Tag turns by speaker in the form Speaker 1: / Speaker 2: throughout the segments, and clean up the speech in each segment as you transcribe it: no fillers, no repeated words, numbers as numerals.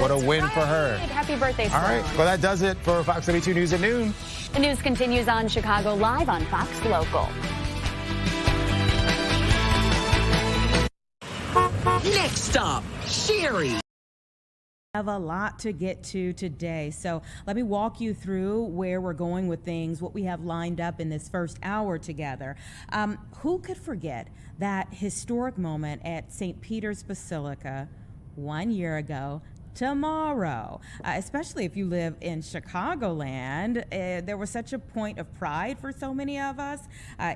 Speaker 1: What a win for her.
Speaker 2: Happy birthday,
Speaker 1: All right, well, that does it for Fox 32 News at noon.
Speaker 2: The news continues on Chicago Live on Fox Local.
Speaker 3: Next stop, Sherry.
Speaker 4: Have a lot to get to today, so let me walk you through where we're going with things, what we have lined up in this first hour together. Who could forget that historic moment at St. Peter's Basilica 1 year ago tomorrow, especially if you live in Chicagoland. There was such a point of pride for so many of us.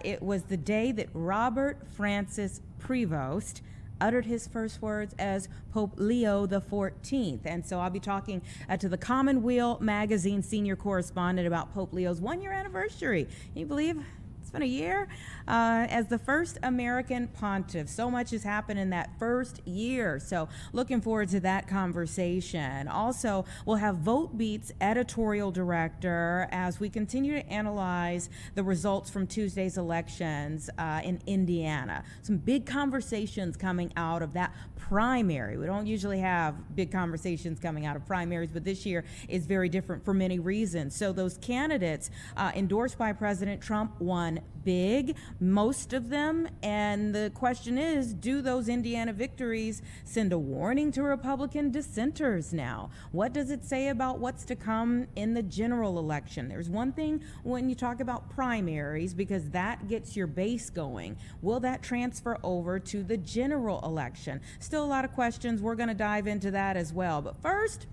Speaker 4: It was the day that Robert Francis Prevost uttered his first words as Pope Leo XIV. And so I'll be talking to the Commonweal magazine senior correspondent about Pope Leo's 1 year anniversary. Can you believe it's been a year? As the first American pontiff, so much has happened in that first year. So looking forward to that conversation. Also, we'll have Vote Beat's editorial director as we continue to analyze the results from Tuesday's elections in Indiana. Some big conversations coming out of that primary. We don't usually have big conversations coming out of primaries, but this year is very different for many reasons. So those candidates endorsed by President Trump won big, most of them, and the question is, do those Indiana victories send a warning to Republican dissenters now? What does it say about what's to come in the general election? There's one thing when you talk about primaries, because that gets your base going. Will that transfer over to the general election? Still a lot of questions. We're going to dive into that as well. But first,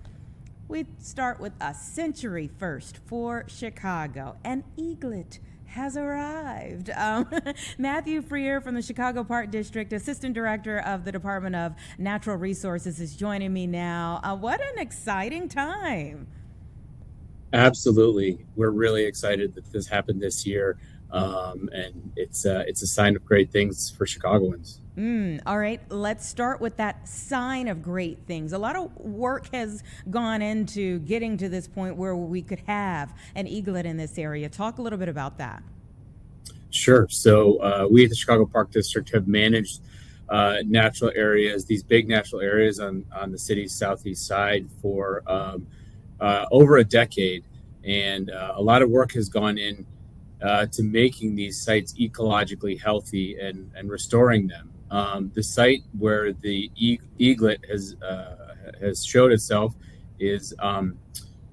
Speaker 4: we start with a century first for Chicago. An eaglet has arrived. Matthew Freer from the Chicago Park District, Assistant Director of the Department of Natural Resources, is joining me now. What an exciting time.
Speaker 5: Absolutely. We're really excited that this happened this year, and it's a sign of great things for Chicagoans.
Speaker 4: All right, let's start with that sign of great things. A lot of work has gone into getting to this point where we could have an eaglet in this area. Talk a little bit about that.
Speaker 5: Sure. So we at the Chicago Park District have managed natural areas, these big natural areas on the city's southeast side for over a decade. And a lot of work has gone in to making these sites ecologically healthy and restoring them. The site where the eaglet has showed itself is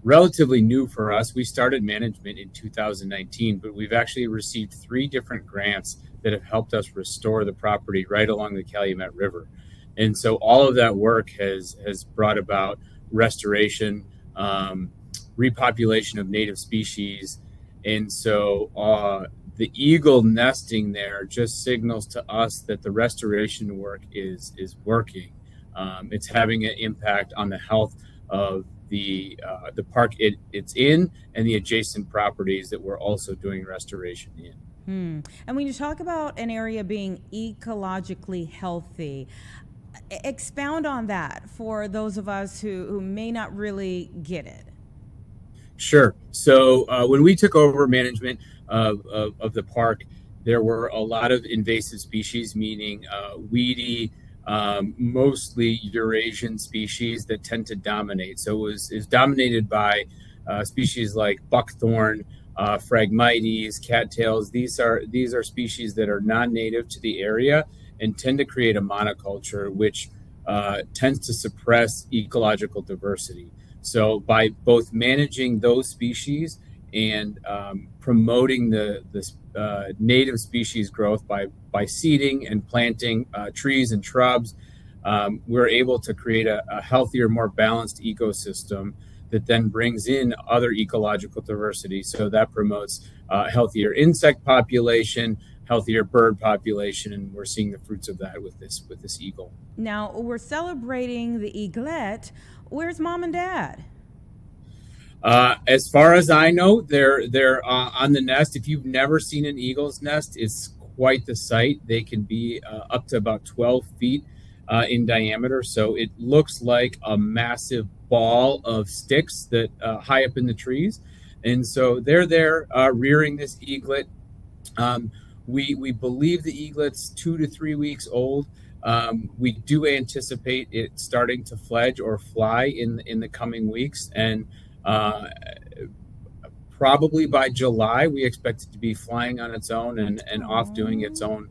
Speaker 5: relatively new for us. We started management in 2019, but we've actually received 3 different grants that have helped us restore the property right along the Calumet River. And so all of that work has brought about restoration, repopulation of native species. And so the eagle nesting there just signals to us that the restoration work is working. It's having an impact on the health of the park it's in and the adjacent properties that we're also doing restoration in.
Speaker 4: And when you talk about an area being ecologically healthy, expound on that for those of us who may not really get it.
Speaker 5: Sure. So when we took over management of the park, there were a lot of invasive species, meaning weedy, mostly Eurasian species that tend to dominate. So it was dominated by species like buckthorn, Phragmites, cattails. These are species that are non-native to the area and tend to create a monoculture, which tends to suppress ecological diversity. So by both managing those species and promoting the native species growth by seeding and planting trees and shrubs, we're able to create a healthier, more balanced ecosystem that then brings in other ecological diversity. So that promotes healthier insect population, healthier bird population, and we're seeing the fruits of that with this eagle.
Speaker 4: Now, we're celebrating the eaglet. Where's mom and dad?
Speaker 5: As far as I know, they're on the nest. If you've never seen an eagle's nest, it's quite the sight. They can be up to about 12 feet in diameter. So it looks like a massive ball of sticks that high up in the trees. And so they're there rearing this eaglet. We believe the eaglet's 2 to 3 weeks old. We do anticipate it starting to fledge or fly in the coming weeks, and probably by July, we expect it to be flying on its own and off doing its own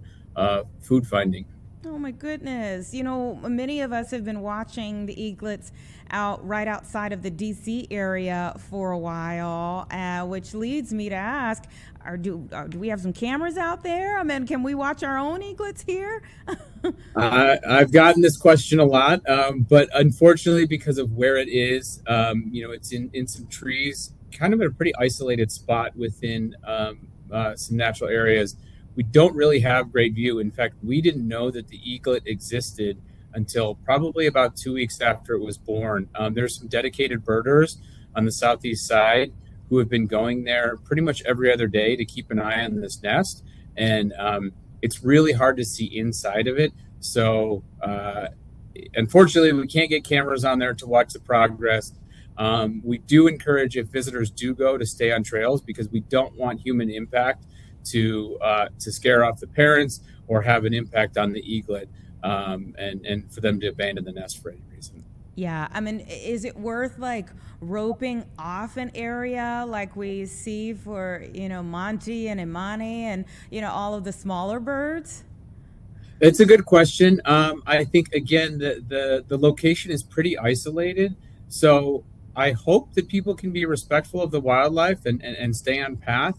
Speaker 5: food finding.
Speaker 4: Oh my goodness. You know, many of us have been watching the eaglets out right outside of the DC area for a while, which leads me to ask, do we have some cameras out there? I mean, can we watch our own eaglets here?
Speaker 5: I've gotten this question a lot, but unfortunately, because of where it is, it's in some trees, kind of in a pretty isolated spot within some natural areas. We don't really have great view. In fact, we didn't know that the eaglet existed until probably about 2 weeks after it was born. There's some dedicated birders on the southeast side who have been going there pretty much every other day to keep an eye on this nest. And it's really hard to see inside of it. So unfortunately, we can't get cameras on there to watch the progress. We do encourage, if visitors do go, to stay on trails, because we don't want human impact to scare off the parents or have an impact on the eaglet, and for them to abandon the nest for any reason.
Speaker 4: Yeah, I mean, is it worth like roping off an area like we see for, Monty and Imani and, all of the smaller birds?
Speaker 5: It's a good question. I think, again, the location is pretty isolated. So I hope that people can be respectful of the wildlife and stay on path.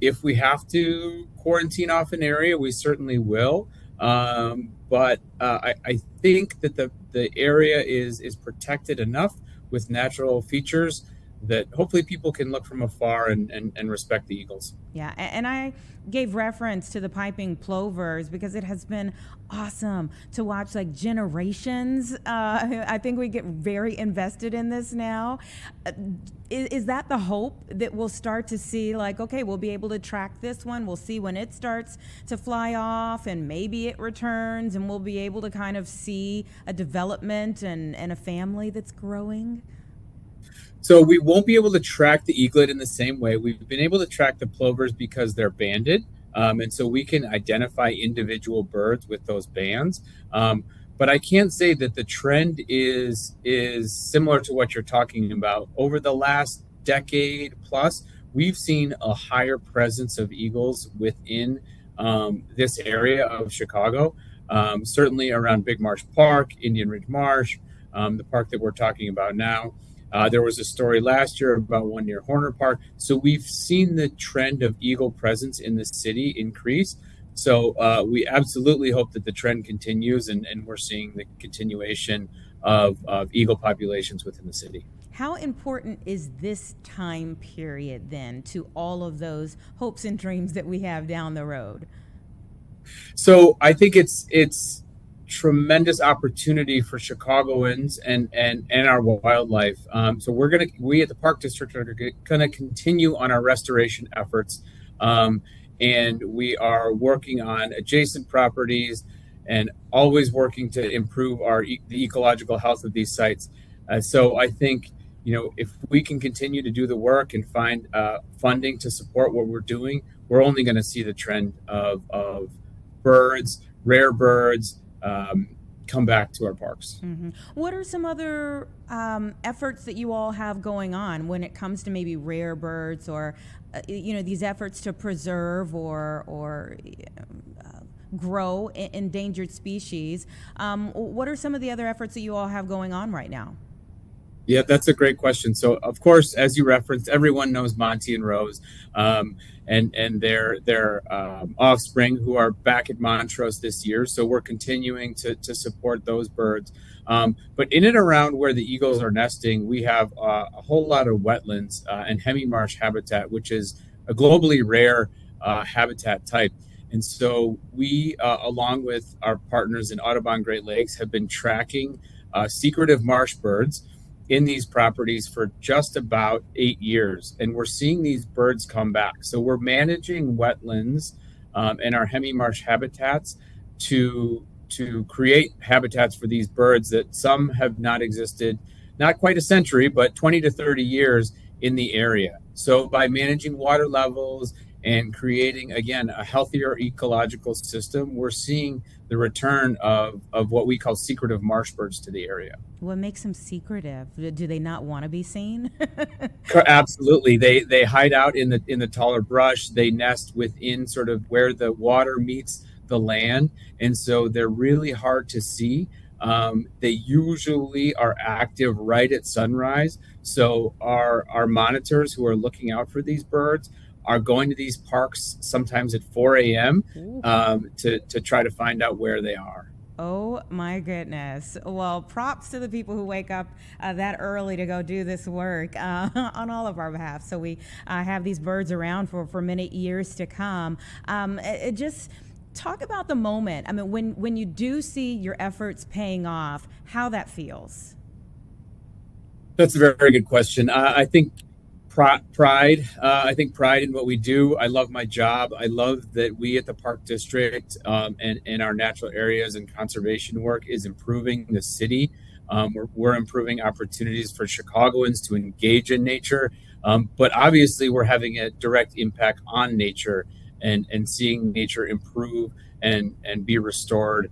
Speaker 5: If we have to quarantine off an area, we certainly will. But I think that the area is protected enough with natural features that hopefully people can look from afar and respect the eagles.
Speaker 4: Yeah, and I gave reference to the piping plovers because it has been awesome to watch like generations. I think we get very invested in this now. Is that the hope that we'll start to see, like, okay, we'll be able to track this one, we'll see when it starts to fly off and maybe it returns, and we'll be able to kind of see a development and a family that's growing?
Speaker 5: So we won't be able to track the eaglet in the same way. We've been able to track the plovers because they're banded, and so we can identify individual birds with those bands. But I can't say that the trend is similar to what you're talking about. Over the last decade plus, we've seen a higher presence of eagles within this area of Chicago, certainly around Big Marsh Park, Indian Ridge Marsh, the park that we're talking about now. There was a story last year about one near Horner Park. So we've seen the trend of eagle presence in the city increase. So we absolutely hope that the trend continues, and we're seeing the continuation of eagle populations within the city.
Speaker 4: How important is this time period then to all of those hopes and dreams that we have down the road?
Speaker 5: So I think it's tremendous opportunity for Chicagoans and our wildlife. So we at the Park District are gonna continue on our restoration efforts, and we are working on adjacent properties and always working to improve the ecological health of these sites. So I think, if we can continue to do the work and find funding to support what we're doing, we're only going to see the trend of birds, rare birds, come back to our parks.
Speaker 4: Mm-hmm. What are some other efforts that you all have going on when it comes to maybe rare birds or, these efforts to preserve or grow endangered species? What are some of the other efforts that you all have going on right now?
Speaker 5: Yeah, that's a great question. So, of course, as you referenced, everyone knows Monty and Rose, and their offspring, who are back at Montrose this year. So we're continuing to support those birds. But in and around where the eagles are nesting, we have a whole lot of wetlands and hemi-marsh habitat, which is a globally rare habitat type. And so we, along with our partners in Audubon Great Lakes, have been tracking secretive marsh birds in these properties for just about 8 years. And we're seeing these birds come back. So we're managing wetlands and our hemi-marsh habitats to create habitats for these birds that some have not existed, not quite a century, but 20 to 30 years in the area. So by managing water levels and creating, again, a healthier ecological system, we're seeing the return of what we call secretive marsh birds to the area.
Speaker 4: What makes them secretive? Do they not want to be seen?
Speaker 5: Absolutely. They hide out in the taller brush. They nest within sort of where the water meets the land. And so they're really hard to see. They usually are active right at sunrise. So our monitors who are looking out for these birds are going to these parks sometimes at 4 a.m. To try to find out where they are.
Speaker 4: Oh my goodness. Well, props to the people who wake up that early to go do this work on all of our behalf. So we have these birds around for many years to come. Just talk about the moment. I mean, when you do see your efforts paying off, how that feels.
Speaker 5: That's a very, very good question. I think pride. I think pride in what we do. I love my job. I love that we at the Park District and our natural areas and conservation work is improving the city. We're improving opportunities for Chicagoans to engage in nature. But obviously, we're having a direct impact on nature and seeing nature improve and be restored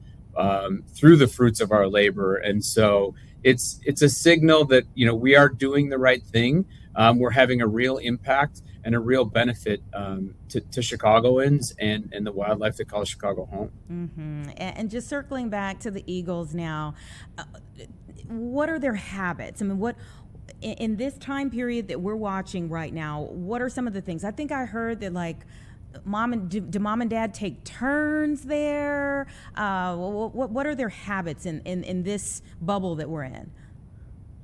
Speaker 5: through the fruits of our labor. And so it's a signal that, we are doing the right thing. We're having a real impact and a real benefit to Chicagoans and the wildlife that calls Chicago home.
Speaker 4: Mm-hmm. And just circling back to the eagles now, what are their habits? I mean, what in this time period that we're watching right now, what are some of the things? I think I heard that do mom and dad take turns there? What are their habits in this bubble that we're in?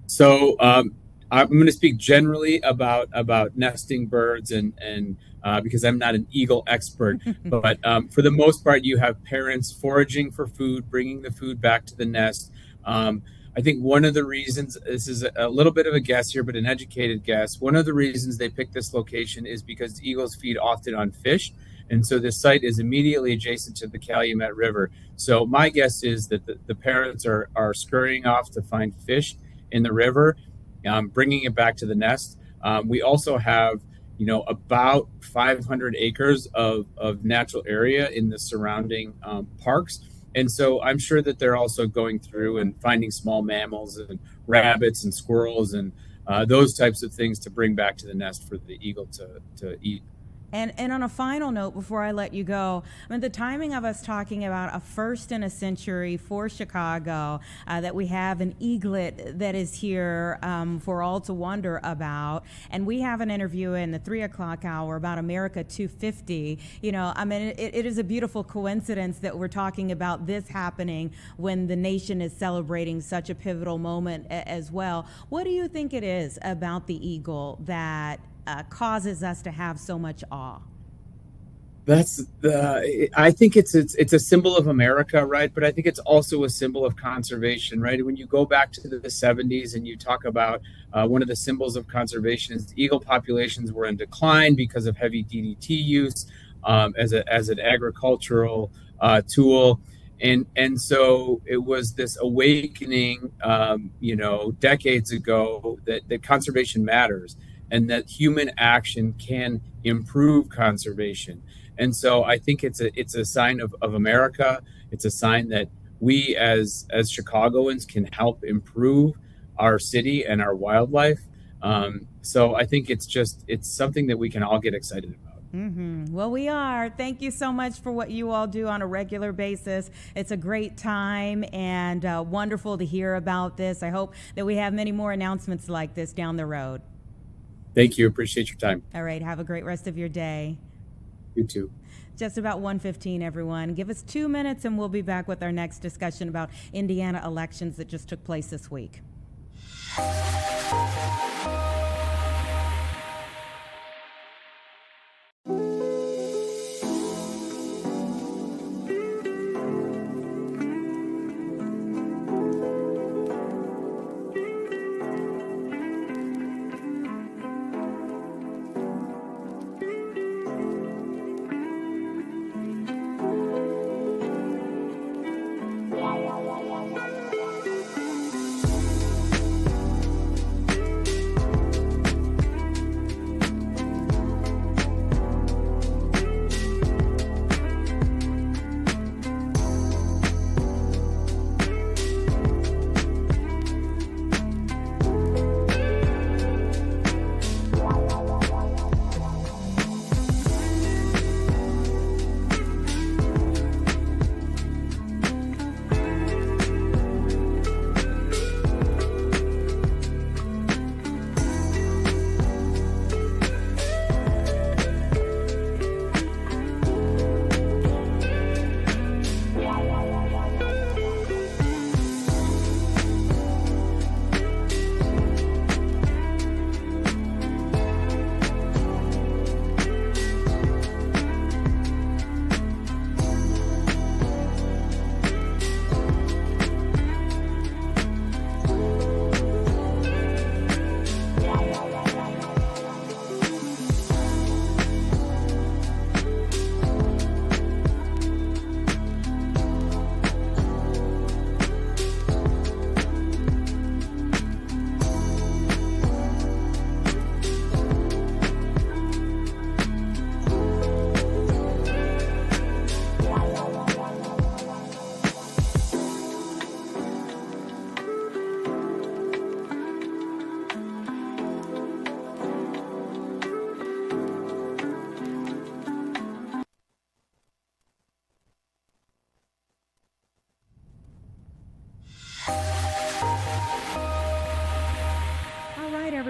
Speaker 5: So I'm going to speak generally about nesting birds and because I'm not an eagle expert, but for the most part, you have parents foraging for food, bringing the food back to the nest. I think one of the reasons, this is a little bit of a guess here, but an educated guess, one of the reasons they picked this location is because eagles feed often on fish. And so this site is immediately adjacent to the Calumet River. So my guess is that the parents are scurrying off to find fish in the river, bringing it back to the nest. We also have, about 500 acres of natural area in the surrounding parks. And so I'm sure that they're also going through and finding small mammals and rabbits and squirrels and those types of things to bring back to the nest for the eagle to eat.
Speaker 4: And on a final note, before I let you go, the timing of us talking about a first in a century for Chicago, that we have an eaglet that is here for all to wonder about. And we have an interview in the 3 o'clock hour about America 250. It is a beautiful coincidence that we're talking about this happening when the nation is celebrating such a pivotal moment as well. What do you think it is about the eagle that causes us to have so much awe?
Speaker 5: I think it's a symbol of America, right? But I think it's also a symbol of conservation, right? When you go back to the 70s and you talk about one of the symbols of conservation is eagle populations were in decline because of heavy DDT use as an agricultural tool. And so it was this awakening, decades ago that conservation matters and that human action can improve conservation. And so I think it's a sign of America. It's a sign that we as Chicagoans can help improve our city and our wildlife. So I think it's something that we can all get excited about.
Speaker 4: Mm-hmm. Well, we are. Thank you so much for what you all do on a regular basis. It's a great time and wonderful to hear about this. I hope that we have many more announcements like this down the road.
Speaker 5: Thank you. Appreciate your time.
Speaker 4: All right. Have a great rest of your day.
Speaker 5: You too.
Speaker 4: Just about 1:15, everyone. Give us 2 minutes and we'll be back with our next discussion about Indiana elections that just took place this week.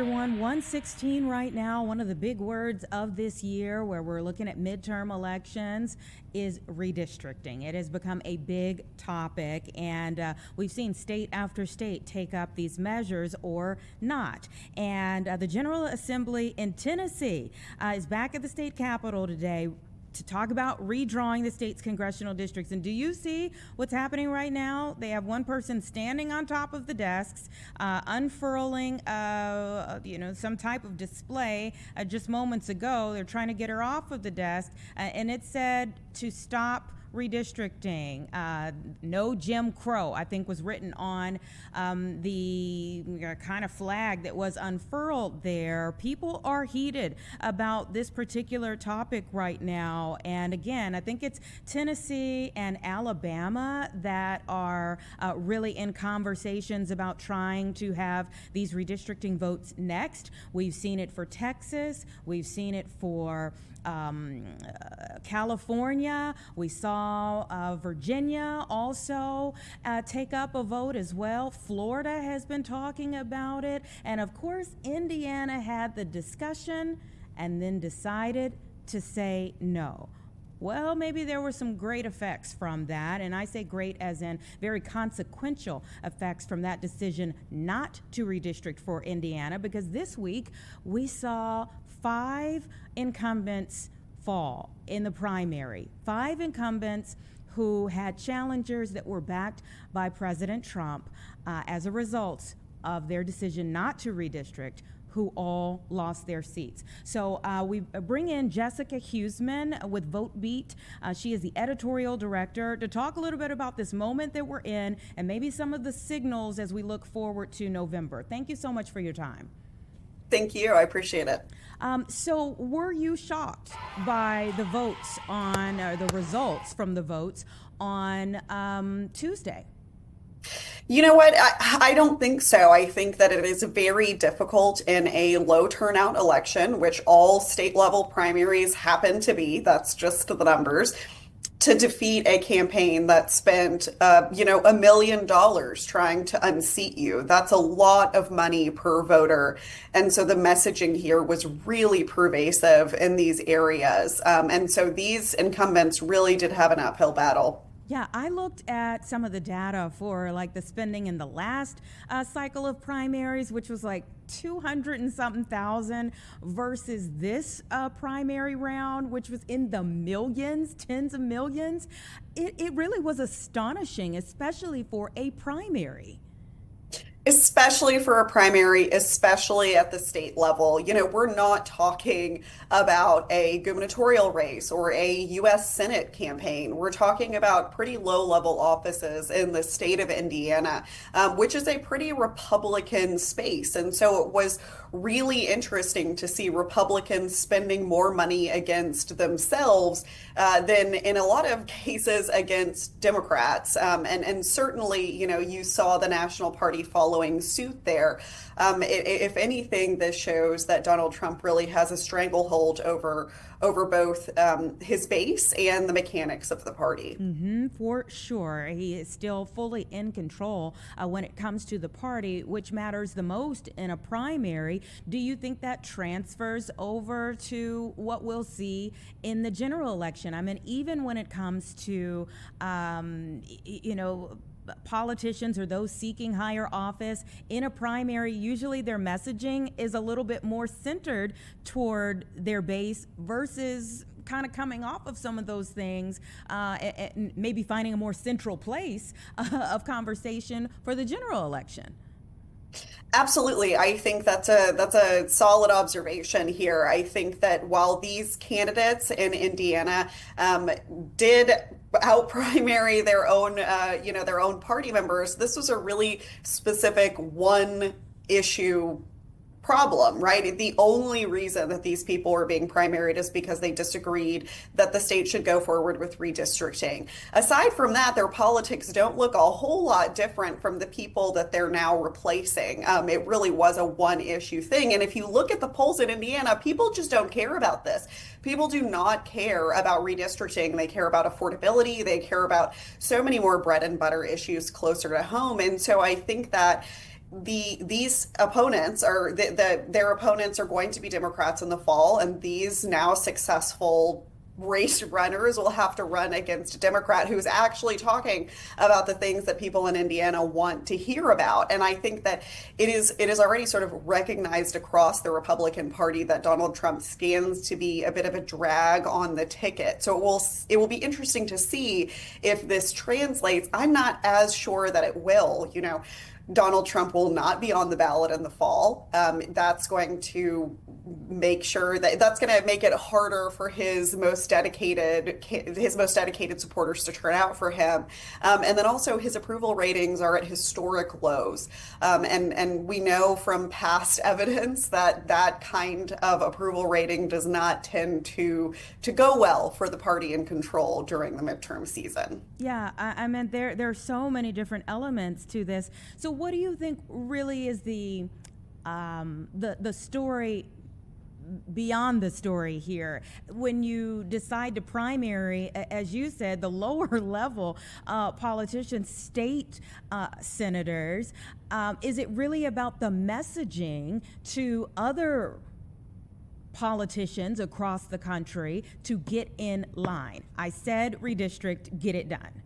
Speaker 4: everyone. 116 right now. One of the big words of this year, where we're looking at midterm elections, is redistricting. It has become a big topic, and we've seen state after state take up these measures or not. And the General Assembly in Tennessee is back at the state capitol today to talk about redrawing the state's congressional districts. And do you see what's happening right now? They have one person standing on top of the desks, unfurling, some type of display. Just moments ago, they're trying to get her off of the desk, and it said to stop redistricting. No Jim Crow, I think, was written on the kind of flag that was unfurled there. People are heated about this particular topic right now. And again, I think it's Tennessee and Alabama that are really in conversations about trying to have these redistricting votes next. We've seen it for Texas. We've seen it for California. We saw Virginia also take up a vote as well. Florida has been talking about it. And of course, Indiana had the discussion and then decided to say no. Well, maybe there were some great effects from that, and I say great as in very consequential effects from that decision not to redistrict for Indiana, because this week we saw 5 incumbents fall in the primary. 5 incumbents who had challengers that were backed by President Trump as a result of their decision not to redistrict, who all lost their seats. So we bring in Jessica Huseman with VoteBeat. She is the editorial director, to talk a little bit about this moment that we're in and maybe some of the signals as we look forward to November. Thank you so much for your time.
Speaker 6: Thank you. I appreciate it.
Speaker 4: So were you shocked by the votes on, or the results from the votes on Tuesday?
Speaker 6: You know what? I don't think so. I think that it is very difficult in a low turnout election, which all state level primaries happen to be. That's just the numbers. To defeat a campaign that spent, $1 million trying to unseat you. That's a lot of money per voter. And so the messaging here was really pervasive in these areas. And so these incumbents really did have an uphill battle.
Speaker 4: Yeah, I looked at some of the data for like the spending in the last cycle of primaries, which was like 200 and something thousand, versus this primary round, which was in the millions, tens of millions. It really was astonishing, especially for a primary.
Speaker 6: Especially for a primary, especially at the state level. We're not talking about a gubernatorial race or a U.S. Senate campaign. We're talking about pretty low-level offices in the state of Indiana, which is a pretty Republican space. And so it was really interesting to see Republicans spending more money against themselves than in a lot of cases against Democrats. And certainly, you saw the National Party following suit there. If anything, this shows that Donald Trump really has a stranglehold over both his base and the mechanics of the party.
Speaker 4: For sure. He is still fully in control when it comes to the party, which matters the most in a primary. Do you think that transfers over to what we'll see in the general election? I mean, even when it comes to, politicians or those seeking higher office in a primary, usually their messaging is a little bit more centered toward their base versus kind of coming off of some of those things and maybe finding a more central place of conversation for the general election.
Speaker 6: Absolutely. I think that's a solid observation here. I think that while these candidates in Indiana did out-primary their own party members, this was a really specific one issue problem, right? The only reason that these people were being primaried is because they disagreed that the state should go forward with redistricting. Aside from that, their politics don't look a whole lot different from the people that they're now replacing. It really was a one-issue thing. And if you look at the polls in Indiana, people just don't care about this. People do not care about redistricting. They care about affordability. They care about so many more bread and butter issues closer to home. And so I think that these opponents are their opponents are going to be Democrats in the fall, and these now successful race runners will have to run against a Democrat who's actually talking about the things that people in Indiana want to hear about. And I think that it is already sort of recognized across the Republican Party that Donald Trump stands to be a bit of a drag on the ticket. So it will be interesting to see if this translates. I'm not as sure that it will. Donald Trump will not be on the ballot in the fall. That's going to make sure that's going to make it harder for his most dedicated supporters to turn out for him. And then also his approval ratings are at historic lows. And we know from past evidence that that kind of approval rating does not tend to go well for the party in control during the midterm season.
Speaker 4: Yeah, I mean, there are so many different elements to this. So what do you think really is the story beyond the story here when you decide to primary, as you said, the lower level politicians, state senators? Is it really about the messaging to other politicians across the country to get in line? I said redistrict, get it done.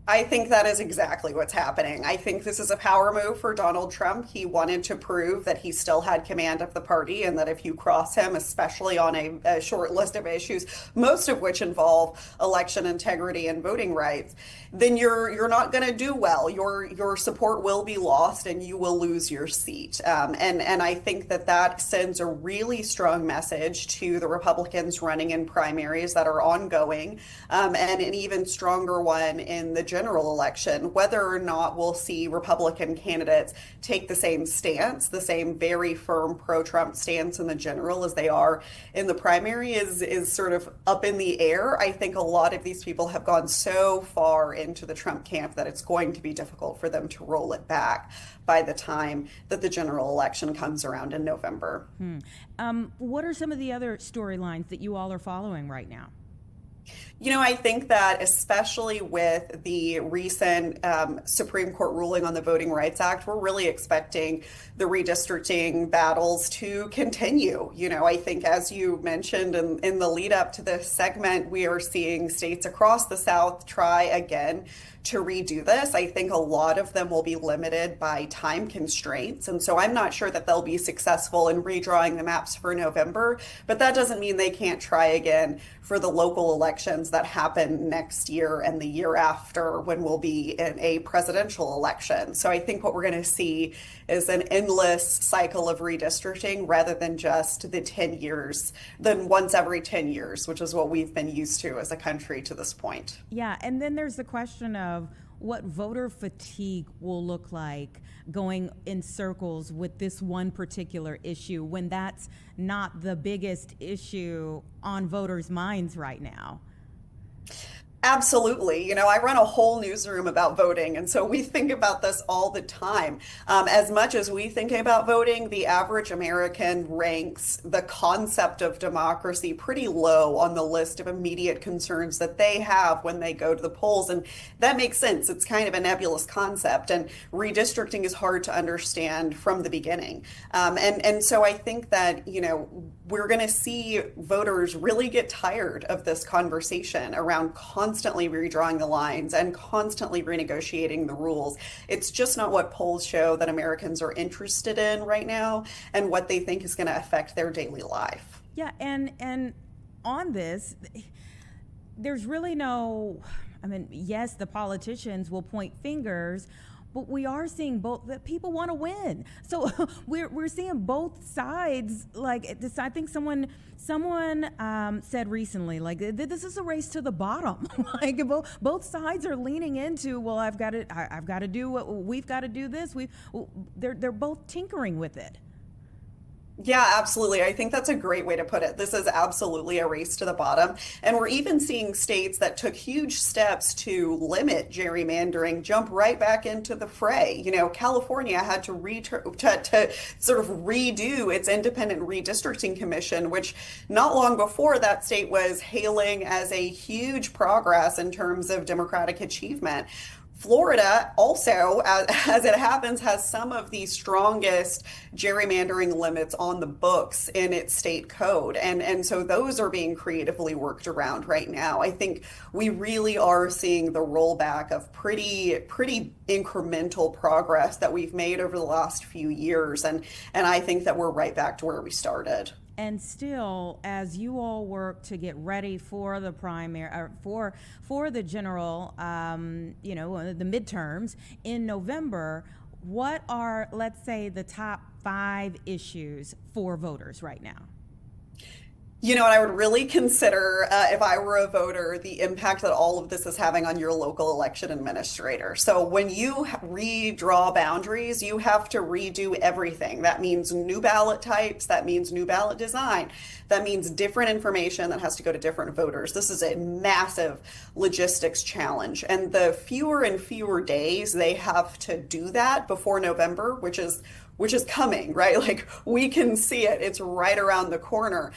Speaker 6: I think that is exactly what's happening. I think this is a power move for Donald Trump. He wanted to prove that he still had command of the party, and that if you cross him, especially on a short list of issues, most of which involve election integrity and voting rights, then you're not going to do well. Your support will be lost, and you will lose your seat. And I think that sends a really strong message to the Republicans running in primaries that are ongoing, and an even stronger one in the general election. Whether or not we'll see Republican candidates take the same stance, the same very firm pro-Trump stance in the general as they are in the primary is sort of up in the air. I think a lot of these people have gone so far into the Trump camp that it's going to be difficult for them to roll it back by the time that the general election comes around in November.
Speaker 4: What are some of the other storylines that you all are following right now?
Speaker 6: I think that especially with the recent Supreme Court ruling on the Voting Rights Act, we're really expecting the redistricting battles to continue. I think, as you mentioned in the lead up to this segment, we are seeing states across the South try again to redo this. I think a lot of them will be limited by time constraints. And so I'm not sure that they'll be successful in redrawing the maps for November, but that doesn't mean they can't try again for the local elections that happen next year and the year after, when we'll be in a presidential election. So I think what we're going to see is an endless cycle of redistricting rather than just the 10 years, than once every 10 years, which is what we've been used to as a country to this point.
Speaker 4: Yeah, and then there's the question of what voter fatigue will look like going in circles with this one particular issue when that's not the biggest issue on voters' minds right now.
Speaker 6: Absolutely. I run a whole newsroom about voting, and so we think about this all the time. As much as we think about voting, the average American ranks the concept of democracy pretty low on the list of immediate concerns that they have when they go to the polls. And that makes sense. It's kind of a nebulous concept, and redistricting is hard to understand from the beginning. And so I think that, we're going to see voters really get tired of this conversation around constantly redrawing the lines and constantly renegotiating the rules. It's just not what polls show that Americans are interested in right now, and what they think is going to affect their daily life.
Speaker 4: Yeah, and on this, there's really yes, the politicians will point fingers, but we are seeing both that people want to win. So we're seeing both sides like this. I think someone said recently, like, this is a race to the bottom. Like both sides are leaning into, well, I've got to do what we've got to do this. They're both tinkering with it.
Speaker 6: Yeah, absolutely. I think that's a great way to put it. This is absolutely a race to the bottom. And we're even seeing states that took huge steps to limit gerrymandering jump right back into the fray. California had to sort of redo its independent redistricting commission, which not long before that state was hailing as a huge progress in terms of democratic achievement. Florida also, as it happens, has some of the strongest gerrymandering limits on the books in its state code. And so those are being creatively worked around right now. I think we really are seeing the rollback of pretty incremental progress that we've made over the last few years. And I think that we're right back to where we started.
Speaker 4: And still, as you all work to get ready for the primary, or for the general, the midterms in November, what are, let's say, the top 5 issues for voters right now?
Speaker 6: You know, and I would really consider, if I were a voter, the impact that all of this is having on your local election administrator. So when you redraw boundaries, you have to redo everything. That means new ballot types, that means new ballot design, that means different information that has to go to different voters. This is a massive logistics challenge. And the fewer and fewer days they have to do that before November, which is coming, right? Like, we can see it. It's right around the corner.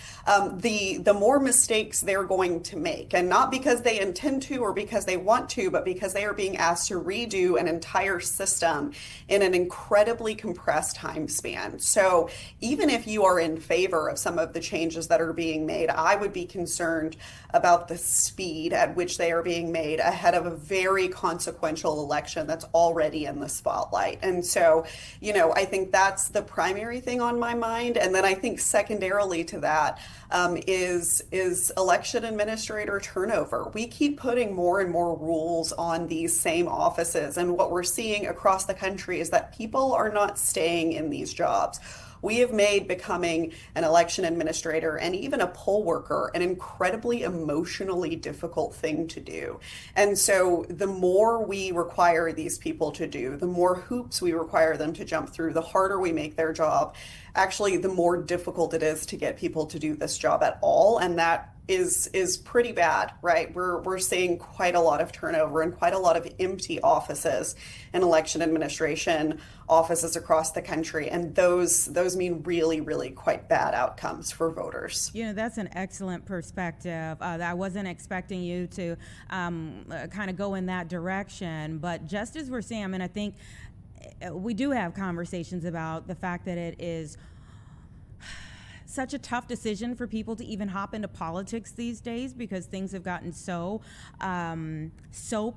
Speaker 6: The more mistakes they're going to make, and not because they intend to or because they want to, but because they are being asked to redo an entire system in an incredibly compressed time span. So even if you are in favor of some of the changes that are being made, I would be concerned about the speed at which they are being made ahead of a very consequential election that's already in the spotlight. And so, I think that's the primary thing on my mind. And then I think secondarily to that is election administrator turnover. We keep putting more and more rules on these same offices. And what we're seeing across the country is that people are not staying in these jobs. We have made becoming an election administrator and even a poll worker an incredibly emotionally difficult thing to do. And so the more we require these people to do, the more hoops we require them to jump through, the harder we make their job. Actually, the more difficult it is to get people to do this job at all. And that is pretty bad, right? We're seeing quite a lot of turnover and quite a lot of empty offices in election administration offices across the country, and those mean really, really quite bad outcomes for voters.
Speaker 4: That's an excellent perspective. I wasn't expecting you to kind of go in that direction, but just as we're seeing, I mean, I think we do have conversations about the fact that it is such a tough decision for people to even hop into politics these days, because things have gotten so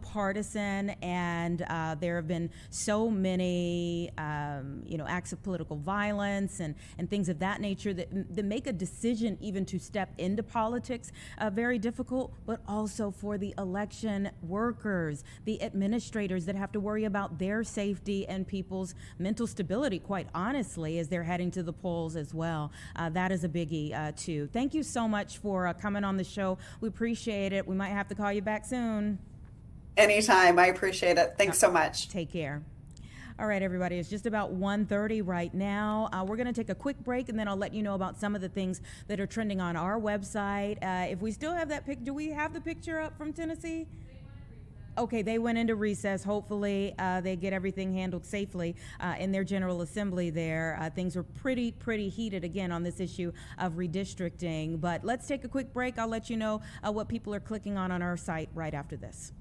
Speaker 4: partisan, and there have been so many acts of political violence and things of that nature that make a decision even to step into politics very difficult, but also for the election workers, the administrators that have to worry about their safety and people's mental stability, quite honestly, as they're heading to the polls as well. That is a biggie too. Thank you so much for coming on the show. We appreciate it. We might have to call you back soon.
Speaker 6: Anytime. I appreciate it. Thanks so much.
Speaker 4: Take care. All right, everybody, it's just about 1:30 right now. We're going to take a quick break, and then I'll let you know about some of the things that are trending on our website. If we still have that pic, do we have the picture up from Tennessee? Okay, they went into recess. Hopefully they get everything handled safely in their General Assembly there. Things were pretty heated again on this issue of redistricting. But let's take a quick break. I'll let you know what people are clicking on our site right after this.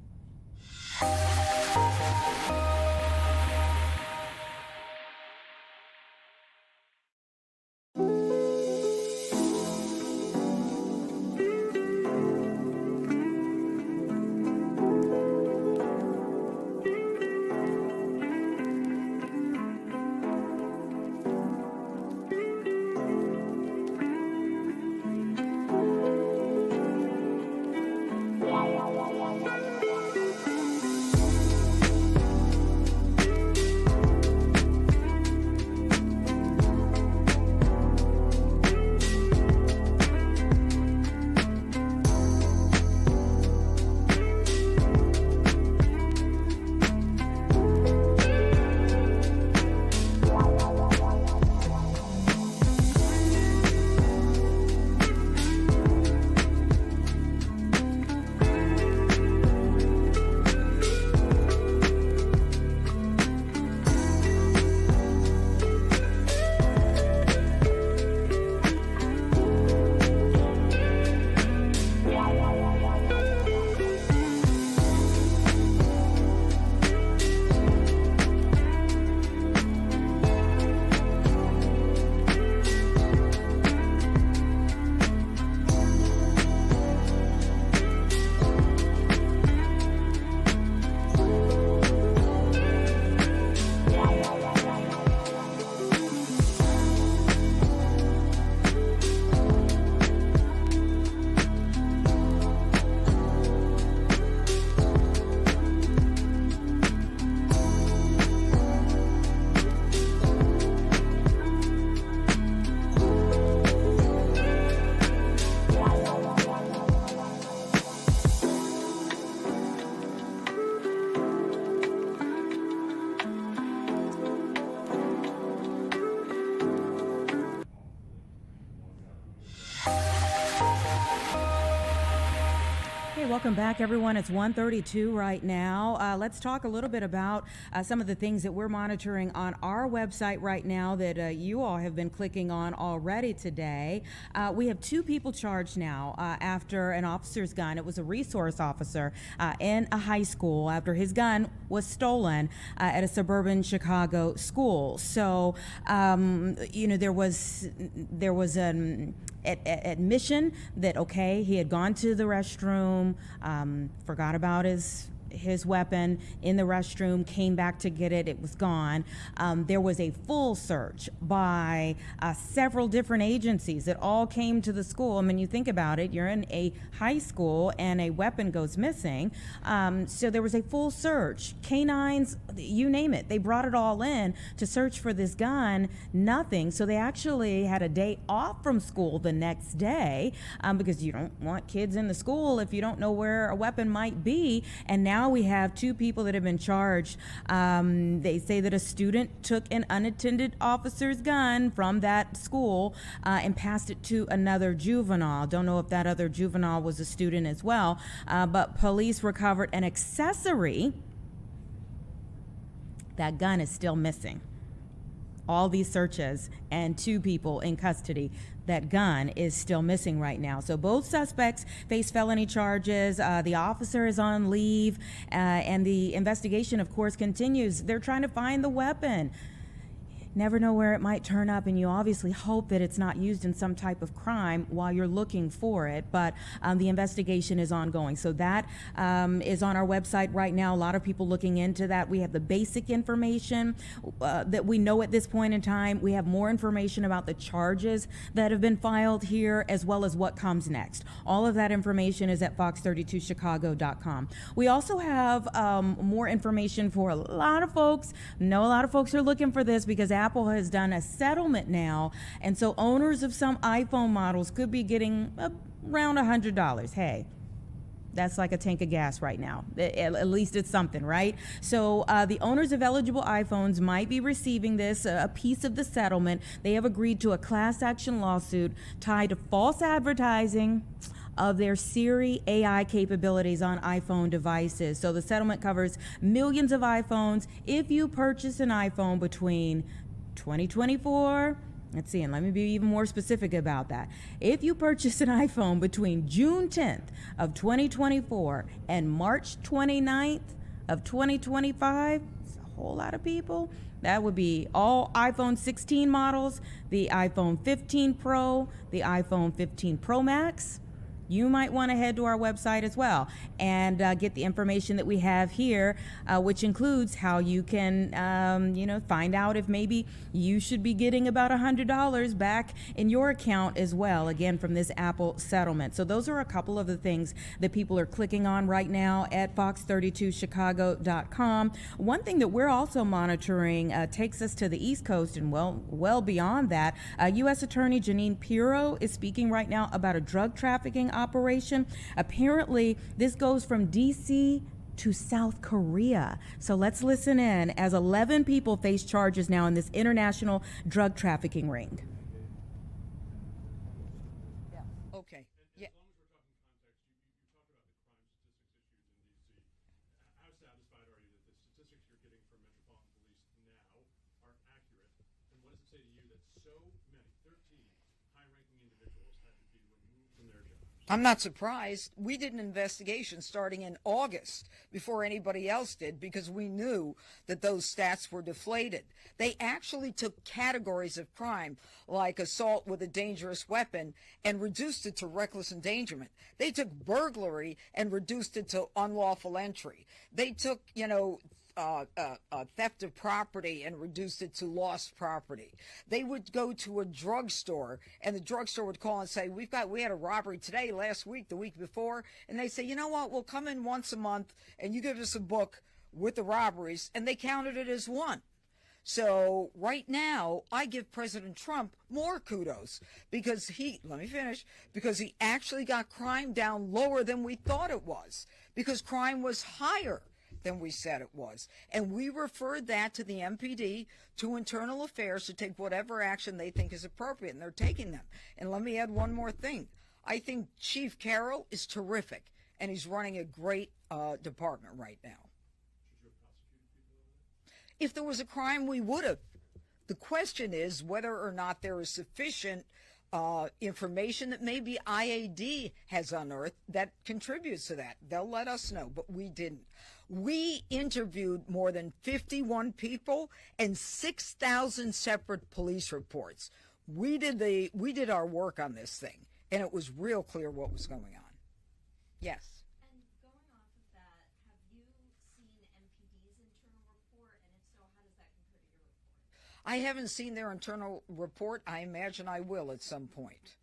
Speaker 4: welcome back, everyone. It's 1:32 right now. Let's talk a little bit about some of the things that we're monitoring on our website right now that you all have been clicking on already today. We have 2 people charged now after an officer's gun. It was a resource officer in a high school after his gun was stolen at a suburban Chicago school. So, there was an admission that, okay, he had gone to the restroom, forgot about his weapon in the restroom, came back to get it, it was gone. There was a full search by several different agencies that all came to the school. I mean, you think about it, you're in a high school and a weapon goes missing. So there was a full search. Canines, you name it, they brought it all in to search for this gun, nothing. So they actually had a day off from school the next day because you don't want kids in the school if you don't know where a weapon might be. And now we have 2 people that have been charged. They say that a student took an unattended officer's gun from that school and passed it to another juvenile. Don't know if that other juvenile was a student as well, but police recovered an accessory. That gun is still missing. All these searches and 2 people in custody. That gun is still missing right now. So both suspects face felony charges. The officer is on leave, and the investigation, of course, continues. They're trying to find the weapon. Never know where it might turn up, and you obviously hope that it's not used in some type of crime while you're looking for it, but the investigation is ongoing. So that is on our website right now. A lot of people looking into that. We have the basic information that we know at this point in time. We have more information about the charges that have been filed here, as well as what comes next. All of that information is at fox32chicago.com. We also have more information for a lot of folks. Know a lot of folks are looking for this because Apple has done a settlement now, and so owners of some iPhone models could be getting around $100. Hey, that's like a tank of gas right now. At least it's something, right? So the owners of eligible iPhones might be receiving this, a piece of the settlement. They have agreed to a class action lawsuit tied to false advertising of their Siri AI capabilities on iPhone devices. So the settlement covers millions of iPhones. If you purchase an iPhone between 2024, let's see, and let me be even more specific about that. If you purchase an iPhone between June 10th of 2024 and March 29th of 2025, it's a whole lot of people. That would be all iPhone 16 models, the iPhone 15 Pro, the iPhone 15 Pro Max. You might want to head to our website as well and get the information that we have here, which includes how you can, find out if maybe you should be getting about $100 back in your account as well, again, from this Apple settlement. So those are a couple of the things that people are clicking on right now at fox32chicago.com. One thing that we're also monitoring takes us to the East Coast and well beyond that. U.S. Attorney Janine Pirro is speaking right now about a drug trafficking operation. Apparently, this goes from D.C. to South Korea. So let's listen in as 11 people face charges now in this international drug trafficking ring.
Speaker 3: Yeah. Okay. Yeah.
Speaker 7: How satisfied are you that the statistics you're getting from Metropolitan Police now are accurate? And what does it say to you that so many, 13 high-ranking individuals had to be removed from their jobs?
Speaker 3: I'm not surprised. We did an investigation starting in August before anybody else did because we knew that those stats were deflated. They actually took categories of crime like assault with a dangerous weapon and reduced it to reckless endangerment. They took burglary and reduced it to unlawful entry. They took, theft of property and reduced it to lost property. They would go to a drugstore and the drugstore would call and say, we had a robbery today, last week, the week before. And they say, you know what, we'll come in once a month and you give us a book with the robberies, and they counted it as one. So right now, I give President Trump more kudos because let me finish, because he actually got crime down lower than we thought it was, because crime was higher than we said it was. And we referred that to the MPD, to Internal Affairs, to take whatever action they think is appropriate, and they're taking them. And let me add one more thing. I think Chief Carroll is terrific. and he's running a great department right now. If there was a crime, we would have. The question is whether or not there is sufficient information that maybe IAD has unearthed that contributes to that. They'll let us know, but we didn't. We interviewed more than 51 people and 6,000 separate police reports. We did our work on this thing, and it was real clear what was going on. Yes.
Speaker 8: And going off of that, have you seen MPD's internal report, and if so, how does that compare to your report?
Speaker 3: I haven't seen their internal report. I imagine I will at some point.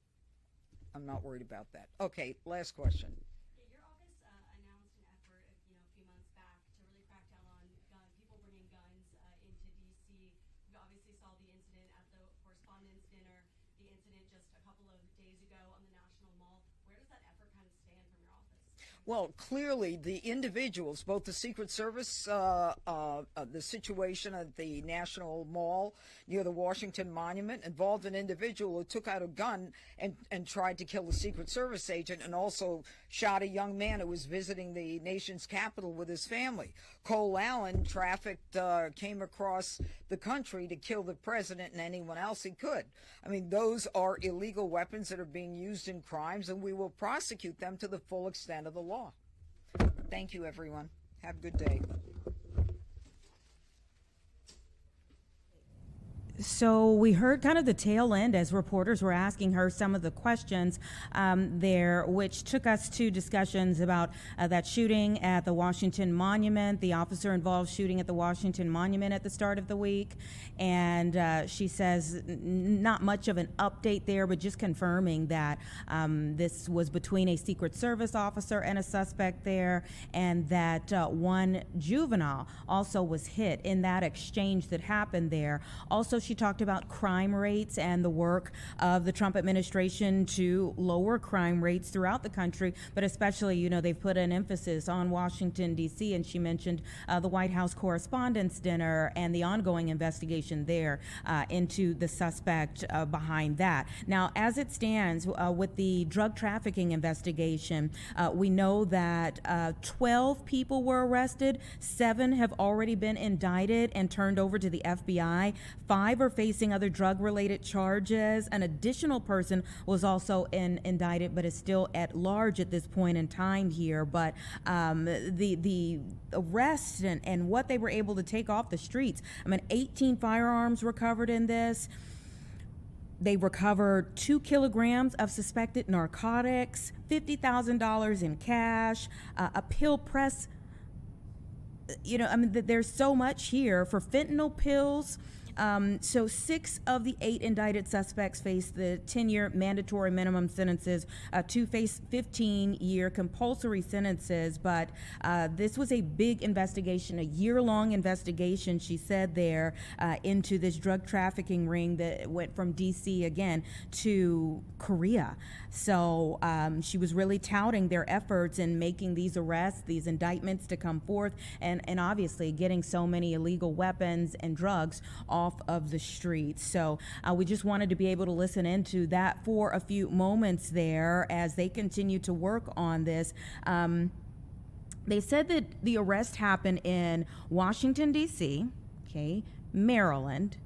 Speaker 3: I'm not worried about that. Okay, last question.
Speaker 8: Yeah, your office announced an effort, a few months back to really crack down on people bringing guns into D.C. We obviously saw the incident at the Correspondents' Dinner, the incident just a couple of days ago on the National Mall. Where does that effort kind of stand from your office?
Speaker 3: Well, clearly the individuals, both the Secret Service, the situation at the National Mall near the Washington Monument involved an individual who took out a gun and tried to kill the Secret Service agent, and also shot a young man who was visiting the nation's capital with his family. Cole Allen trafficked, came across the country to kill the president and anyone else he could. I mean, those are illegal weapons that are being used in crimes, and we will prosecute them to the full extent of the law. Thank you, everyone. Have a good day.
Speaker 4: So we heard kind of the tail end as reporters were asking her some of the questions there, which took us to discussions about that shooting at the Washington Monument, the officer-involved shooting at the Washington Monument at the start of the week. And she says not much of an update there, but just confirming that this was between a Secret Service officer and a suspect there, and that one juvenile also was hit in that exchange that happened there. Also, she talked about crime rates and the work of the Trump administration to lower crime rates throughout the country, but especially, they've put an emphasis on Washington, D.C., and she mentioned the White House Correspondents' Dinner and the ongoing investigation there into the suspect behind that. Now, as it stands with the drug trafficking investigation, we know that 12 people were arrested, 7 have already been indicted and turned over to the FBI, 5 are facing other drug-related charges. An additional person was also indicted, but is still at large at this point in time here. But the arrests and what they were able to take off the streets. 18 firearms recovered in this. They recovered 2 kilograms of suspected narcotics, $50,000 in cash, a pill press. There's so much here for fentanyl pills. So 6 of the 8 indicted suspects face the 10-year mandatory minimum sentences. 2 face 15-year compulsory sentences. But this was a big investigation, a year-long investigation, she said there, into this drug trafficking ring that went from D.C. again to Korea. So she was really touting their efforts in making these arrests, these indictments to come forth, and obviously getting so many illegal weapons and drugs off of the streets. So we just wanted to be able to listen into that for a few moments there as they continue to work on this. They said that the arrest happened in Washington, D.C., Maryland,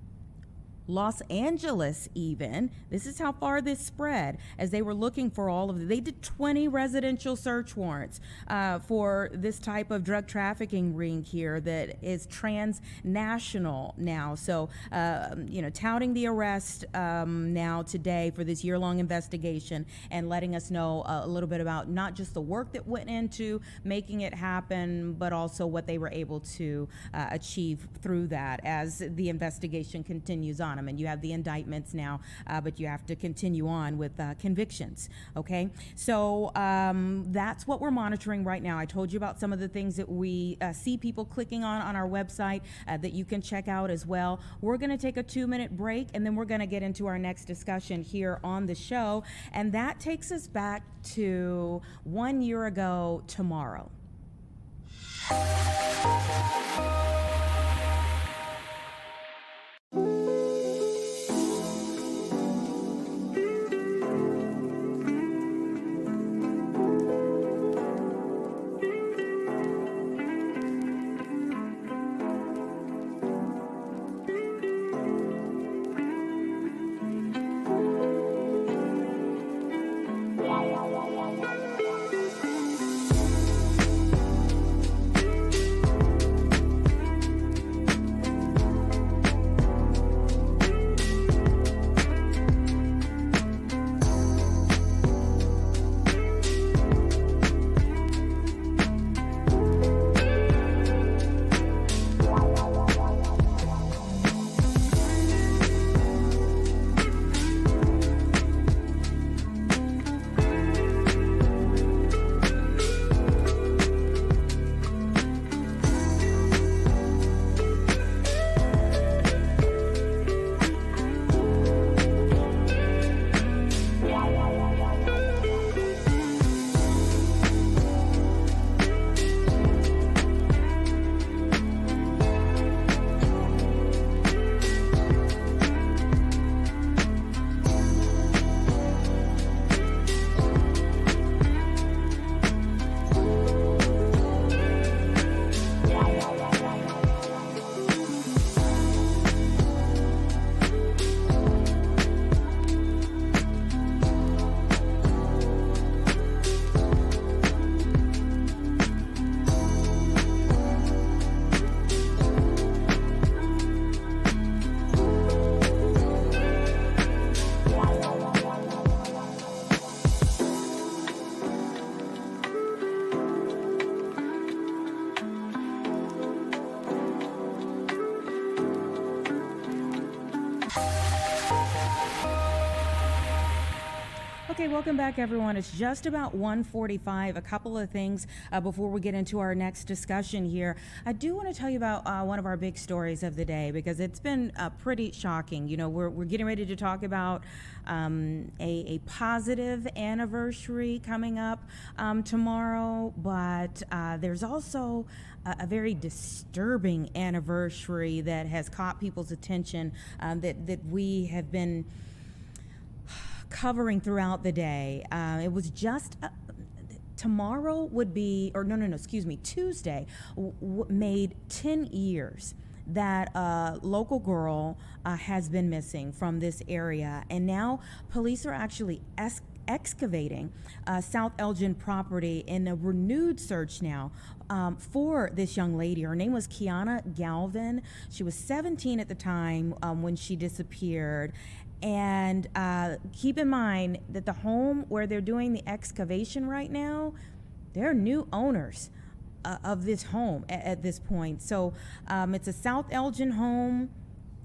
Speaker 4: Los Angeles even. This is how far this spread as they were looking for all of it. They did 20 residential search warrants for this type of drug trafficking ring here that is transnational now. So, touting the arrest now today for this year-long investigation and letting us know a little bit about not just the work that went into making it happen, but also what they were able to achieve through that as the investigation continues on. You have the indictments now, but you have to continue on with convictions. Okay, so that's what we're monitoring right now. I told you about some of the things that we see people clicking on our website that you can check out as well. We're going to take a 2-minute break, and then we're going to get into our next discussion here on the show, and that takes us back to 1 year ago tomorrow. Okay, welcome back, everyone. It's just about 1:45. A couple of things before we get into our next discussion here. I do want to tell you about one of our big stories of the day because it's been pretty shocking. You know, we're getting ready to talk about a positive anniversary coming up tomorrow, but there's also a very disturbing anniversary that has caught people's attention that we have been covering throughout the day. It was just tomorrow would be, or no, excuse me, Tuesday made 10 years that a local girl has been missing from this area, and now police are actually excavating South Elgin property in a renewed search now for this young lady. Her name was Kiana Galvin. She was 17 at the time when she disappeared. And keep in mind that the home where they're doing the excavation right now, they're new owners of this home at this point. So it's a South Elgin home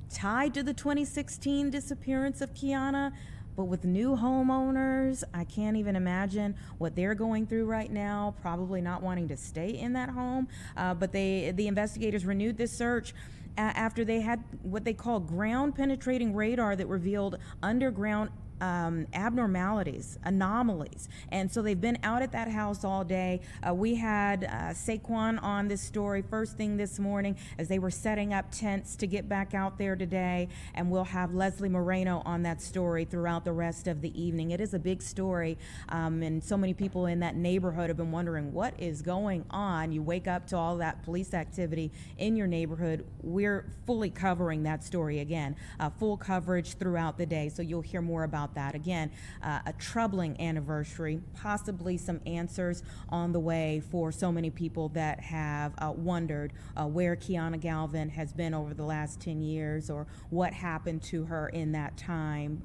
Speaker 4: tied to the 2016 disappearance of Kiana, but with new homeowners. I can't even imagine what they're going through right now, probably not wanting to stay in that home. But the investigators renewed this search after they had what they call ground penetrating radar that revealed underground abnormalities, anomalies. And so they've been out at that house all day. We had Saquon on this story first thing this morning as they were setting up tents to get back out there today. And we'll have Leslie Moreno on that story throughout the rest of the evening. It is a big story. And so many people in that neighborhood have been wondering what is going on. You wake up to all that police activity in your neighborhood. We're fully covering that story again, full coverage throughout the day. So you'll hear more about that. Again, a troubling anniversary, possibly some answers on the way for so many people that have wondered where Kiana Galvin has been over the last 10 years or what happened to her in that time.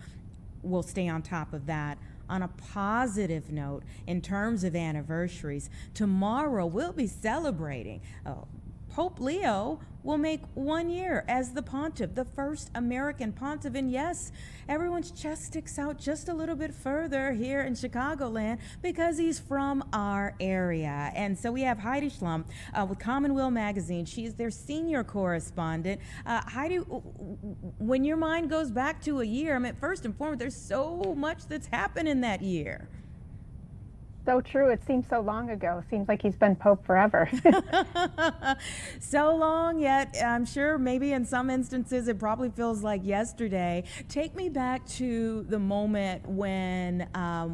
Speaker 4: We'll stay on top of that. On a positive note, in terms of anniversaries, tomorrow we'll be celebrating Pope Leo will make 1 year as the pontiff, the first American pontiff. And yes, everyone's chest sticks out just a little bit further here in Chicagoland because he's from our area. And so we have Heidi Schlump with Commonweal Magazine. She's their senior correspondent. Heidi, when your mind goes back to a year, I mean, first and foremost, there's so much that's happened in that year.
Speaker 9: So true. It seems so long ago. Seems like he's been Pope forever.
Speaker 4: So long, yet I'm sure maybe in some instances it probably feels like yesterday. Take me back to the moment when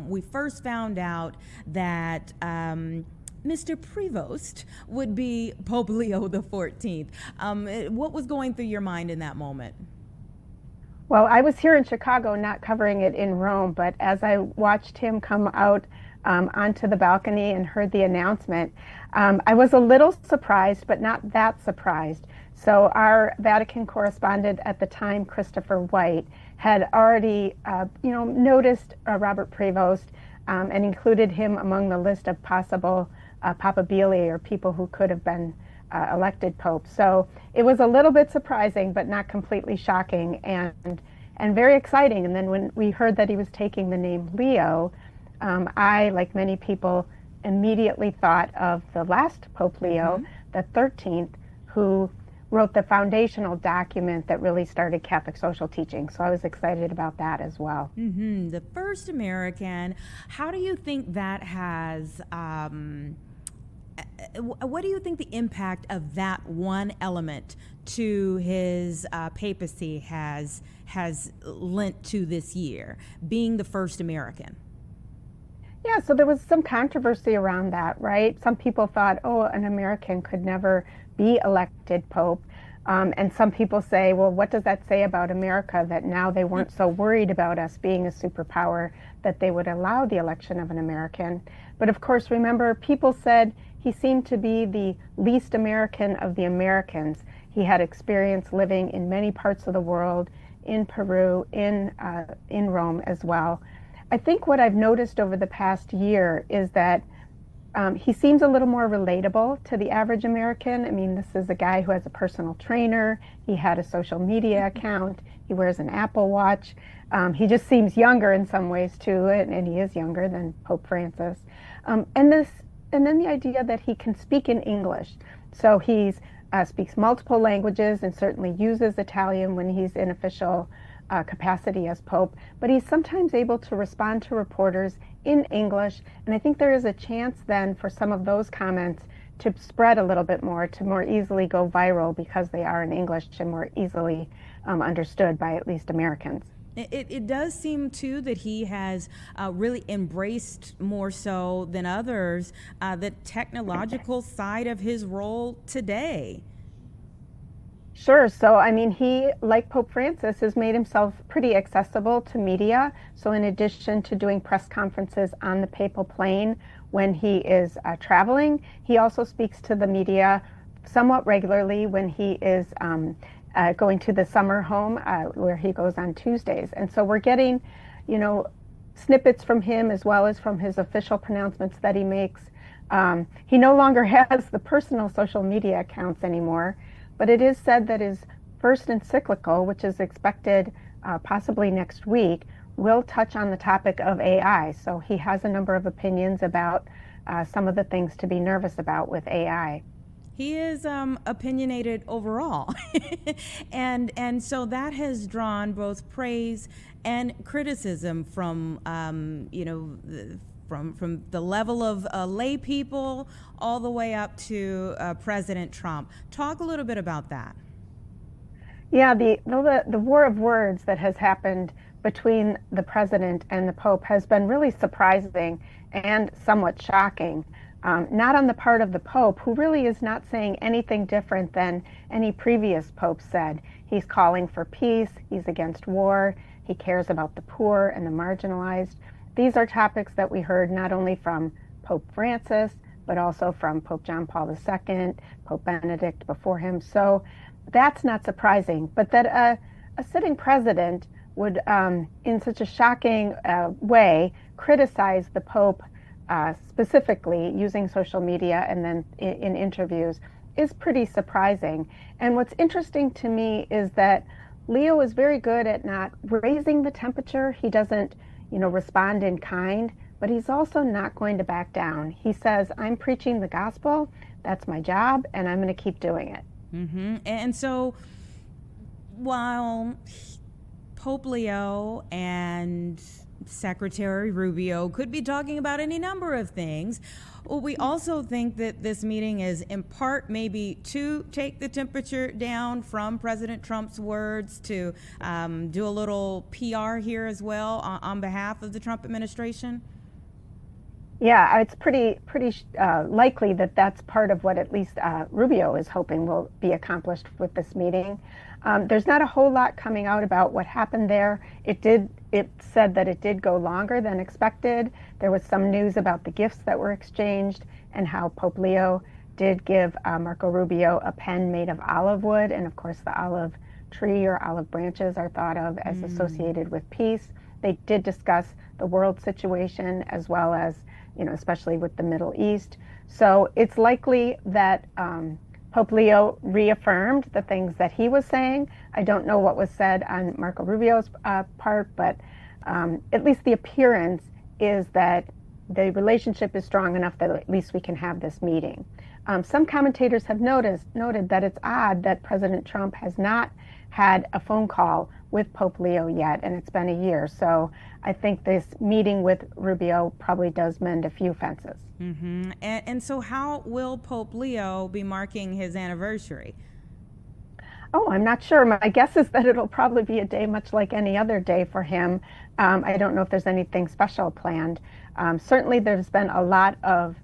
Speaker 4: we first found out that Mr. Prevost would be Pope Leo the 14th. What was going through your mind in that moment?
Speaker 9: Well, I was here in Chicago, not covering it in Rome, but as I watched him come out onto the balcony and heard the announcement, I was a little surprised, but not that surprised. So our Vatican correspondent at the time, Christopher White, had already, noticed Robert Prevost and included him among the list of possible papabili, or people who could have been elected pope. So it was a little bit surprising, but not completely shocking, and very exciting. And then when we heard that he was taking the name Leo, I, like many people, immediately thought of the last Pope Leo, the 13th, who wrote the foundational document that really started Catholic social teaching. So I was excited about that as well.
Speaker 4: The first American. How do you think that has, what do you think the impact of that one element to his papacy has lent to this year, being the first American?
Speaker 9: Yeah, so there was some controversy around that, right? Some people thought, oh, an American could never be elected pope. And some people say, well, what does that say about America, that now they weren't so worried about us being a superpower that they would allow the election of an American? But of course, remember, people said he seemed to be the least American of the Americans. He had experience living in many parts of the world, in Peru, in Rome as well. I think what I've noticed over the past year is that he seems a little more relatable to the average American. I mean, this is a guy who has a personal trainer. He had a social media account. He wears an Apple Watch. He just seems younger in some ways too, and he is younger than Pope Francis. And then the idea that he can speak in English. So he speaks multiple languages and certainly uses Italian when he's in official capacity as Pope, but he's sometimes able to respond to reporters in English. And I think there is a chance then for some of those comments to spread a little bit more, to more easily go viral because they are in English and more easily understood by at least Americans.
Speaker 4: It does seem, too, that he has really embraced more so than others the technological side of his role today.
Speaker 9: Sure. So, I mean, he, like Pope Francis, has made himself pretty accessible to media. So in addition to doing press conferences on the papal plane when he is traveling, he also speaks to the media somewhat regularly when he is going to the summer home where he goes on Tuesdays. And so we're getting, snippets from him as well as from his official pronouncements that he makes. He no longer has the personal social media accounts anymore, but it is said that his first encyclical, which is expected possibly next week, will touch on the topic of AI. So he has a number of opinions about some of the things to be nervous about with AI.
Speaker 4: He is opinionated overall, and so that has drawn both praise and criticism from from the level of lay people all the way up to President Trump. Talk a little bit about that.
Speaker 9: Yeah, the war of words that has happened between the president and the Pope has been really surprising and somewhat shocking. Not on the part of the Pope, who really is not saying anything different than any previous Pope said. He's calling for peace, he's against war, he cares about the poor and the marginalized. These are topics that we heard not only from Pope Francis, but also from Pope John Paul II, Pope Benedict before him. So that's not surprising. But that a sitting president would, in such a shocking way, criticize the Pope specifically using social media and then in interviews is pretty surprising. And what's interesting to me is that Leo is very good at not raising the temperature. He doesn't, respond in kind, but he's also not going to back down. He says, I'm preaching the gospel, that's my job, and I'm going to keep doing it.
Speaker 4: Mm-hmm. And so while Pope Leo and Secretary Rubio could be talking about any number of things, we also think that this meeting is in part maybe to take the temperature down from President Trump's words, to do a little PR here as well on behalf of the Trump administration.
Speaker 9: Yeah, it's pretty likely that that's part of what at least Rubio is hoping will be accomplished with this meeting. There's not a whole lot coming out about what happened there. It said that it did go longer than expected. There was some news about the gifts that were exchanged and how Pope Leo did give Marco Rubio a pen made of olive wood. And of course, the olive tree or olive branches are thought of as associated with peace. They did discuss the world situation as well as, especially with the Middle East. So it's likely that Pope Leo reaffirmed the things that he was saying. I don't know what was said on Marco Rubio's part, but at least the appearance is that the relationship is strong enough that at least we can have this meeting. Some commentators have noted that it's odd that President Trump has not had a phone call with Pope Leo yet, and it's been a year. So I think this meeting with Rubio probably does mend a few fences.
Speaker 4: Mm-hmm. And so how will Pope Leo be marking his anniversary?
Speaker 9: Oh, I'm not sure. My guess is that it'll probably be a day much like any other day for him. I don't know if there's anything special planned. Certainly there's been a lot of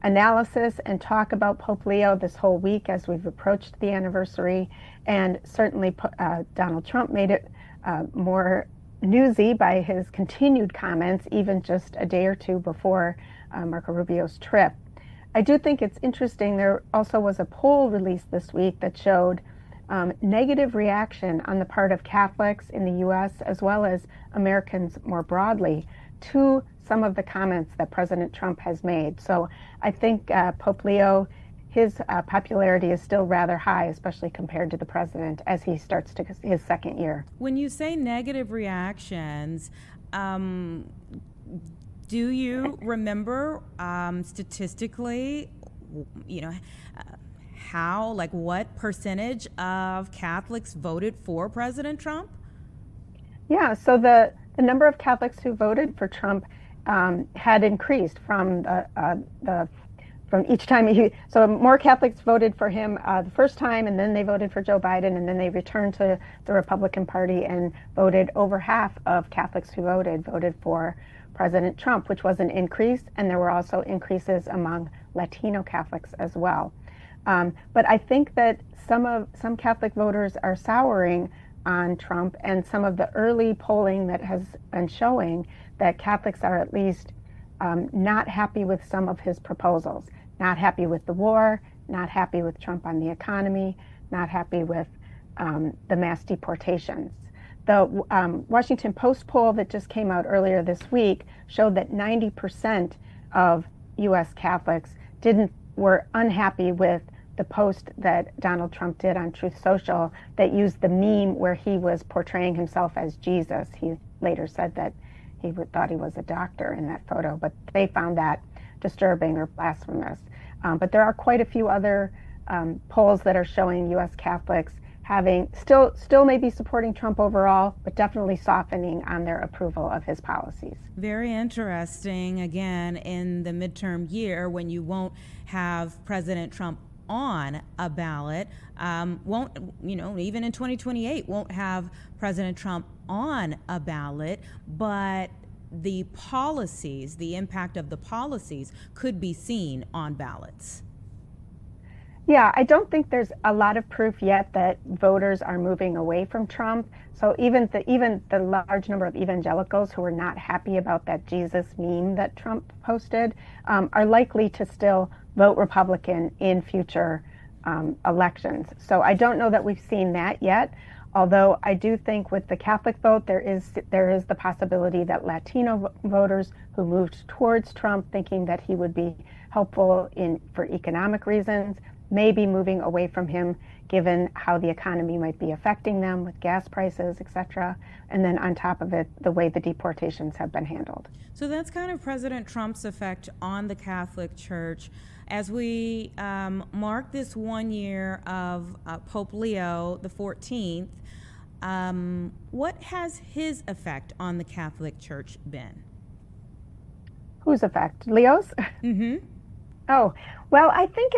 Speaker 9: analysis and talk about Pope Leo this whole week as we've approached the anniversary. And certainly Donald Trump made it more newsy by his continued comments, even just a day or two before Marco Rubio's trip. I do think it's interesting. There also was a poll released this week that showed negative reaction on the part of Catholics in the U.S. as well as Americans more broadly to some of the comments that President Trump has made. So I think Pope Leo his popularity is still rather high, especially compared to the president as he starts to his second year.
Speaker 4: When you say negative reactions, do you remember statistically, what percentage of Catholics voted for President Trump?
Speaker 9: Yeah, so the number of Catholics who voted for Trump had increased from from each time so more Catholics voted for him the first time, and then they voted for Joe Biden, and then they returned to the Republican Party and voted. Over half of Catholics who voted for President Trump, which was an increase, and there were also increases among Latino Catholics as well. But I think that some Catholic voters are souring on Trump, and some of the early polling that has been showing that Catholics are at least not happy with some of his proposals, not happy with the war, not happy with Trump on the economy, not happy with the mass deportations. The Washington Post poll that just came out earlier this week showed that 90% of U.S. Catholics were unhappy with the post that Donald Trump did on Truth Social that used the meme where he was portraying himself as Jesus. He later said that he thought he was a doctor in that photo, but they found that disturbing or blasphemous. But there are quite a few other polls that are showing U.S. Catholics having still maybe supporting Trump overall, but definitely softening on their approval of his policies.
Speaker 4: Very interesting, again, in the midterm year when you won't have President Trump on a ballot, even in 2028 won't have President Trump on a ballot, but the policies, the impact of the policies could be seen on ballots.
Speaker 9: Yeah, I don't think there's a lot of proof yet that voters are moving away from Trump. So even the large number of evangelicals who are not happy about that Jesus meme that Trump posted are likely to still vote Republican in future elections. So I don't know that we've seen that yet. Although I do think with the Catholic vote, there is the possibility that Latino voters who moved towards Trump thinking that he would be helpful for economic reasons may be moving away from him, given how the economy might be affecting them with gas prices, etc. And then on top of it, the way the deportations have been handled.
Speaker 4: So that's kind of President Trump's effect on the Catholic Church. As we mark this 1 year of Pope Leo the 14th, what has his effect on the Catholic Church been?
Speaker 9: Whose effect? Leo's?
Speaker 4: Mm-hmm.
Speaker 9: Oh, well, I think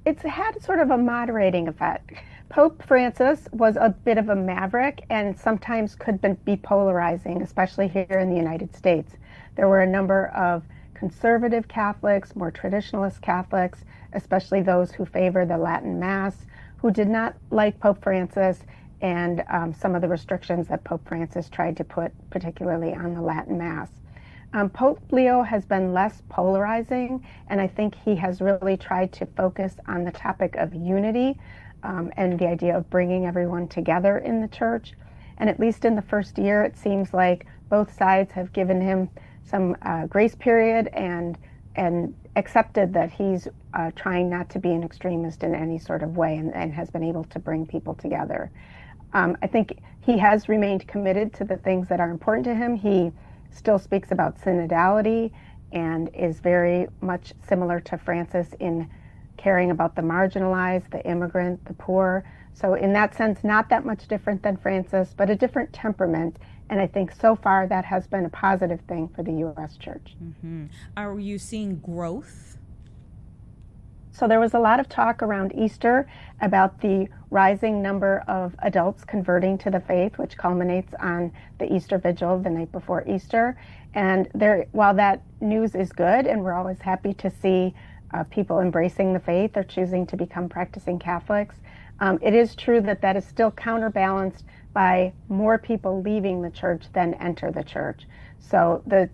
Speaker 9: it's had sort of a moderating effect. Pope Francis was a bit of a maverick and sometimes could be polarizing, especially here in the United States. There were a number of conservative Catholics, more traditionalist Catholics, especially those who favor the Latin Mass, who did not like Pope Francis and some of the restrictions that Pope Francis tried to put, particularly on the Latin Mass. Pope Leo has been less polarizing, and I think he has really tried to focus on the topic of unity and the idea of bringing everyone together in the church. And at least in the first year, it seems like both sides have given him some grace period and accepted that he's trying not to be an extremist in any sort of way and has been able to bring people together. I think he has remained committed to the things that are important to him. He still speaks about synodality and is very much similar to Francis in caring about the marginalized, the immigrant, the poor. So in that sense, not that much different than Francis, but a different temperament. And I think so far that has been a positive thing for the U.S. Church.
Speaker 4: Mm-hmm. Are you seeing growth?
Speaker 9: So there was a lot of talk around Easter about the rising number of adults converting to the faith, which culminates on the Easter Vigil the night before Easter. And while that news is good, and we're always happy to see people embracing the faith or choosing to become practicing Catholics, it is true that is still counterbalanced by more people leaving the church than enter the church. So the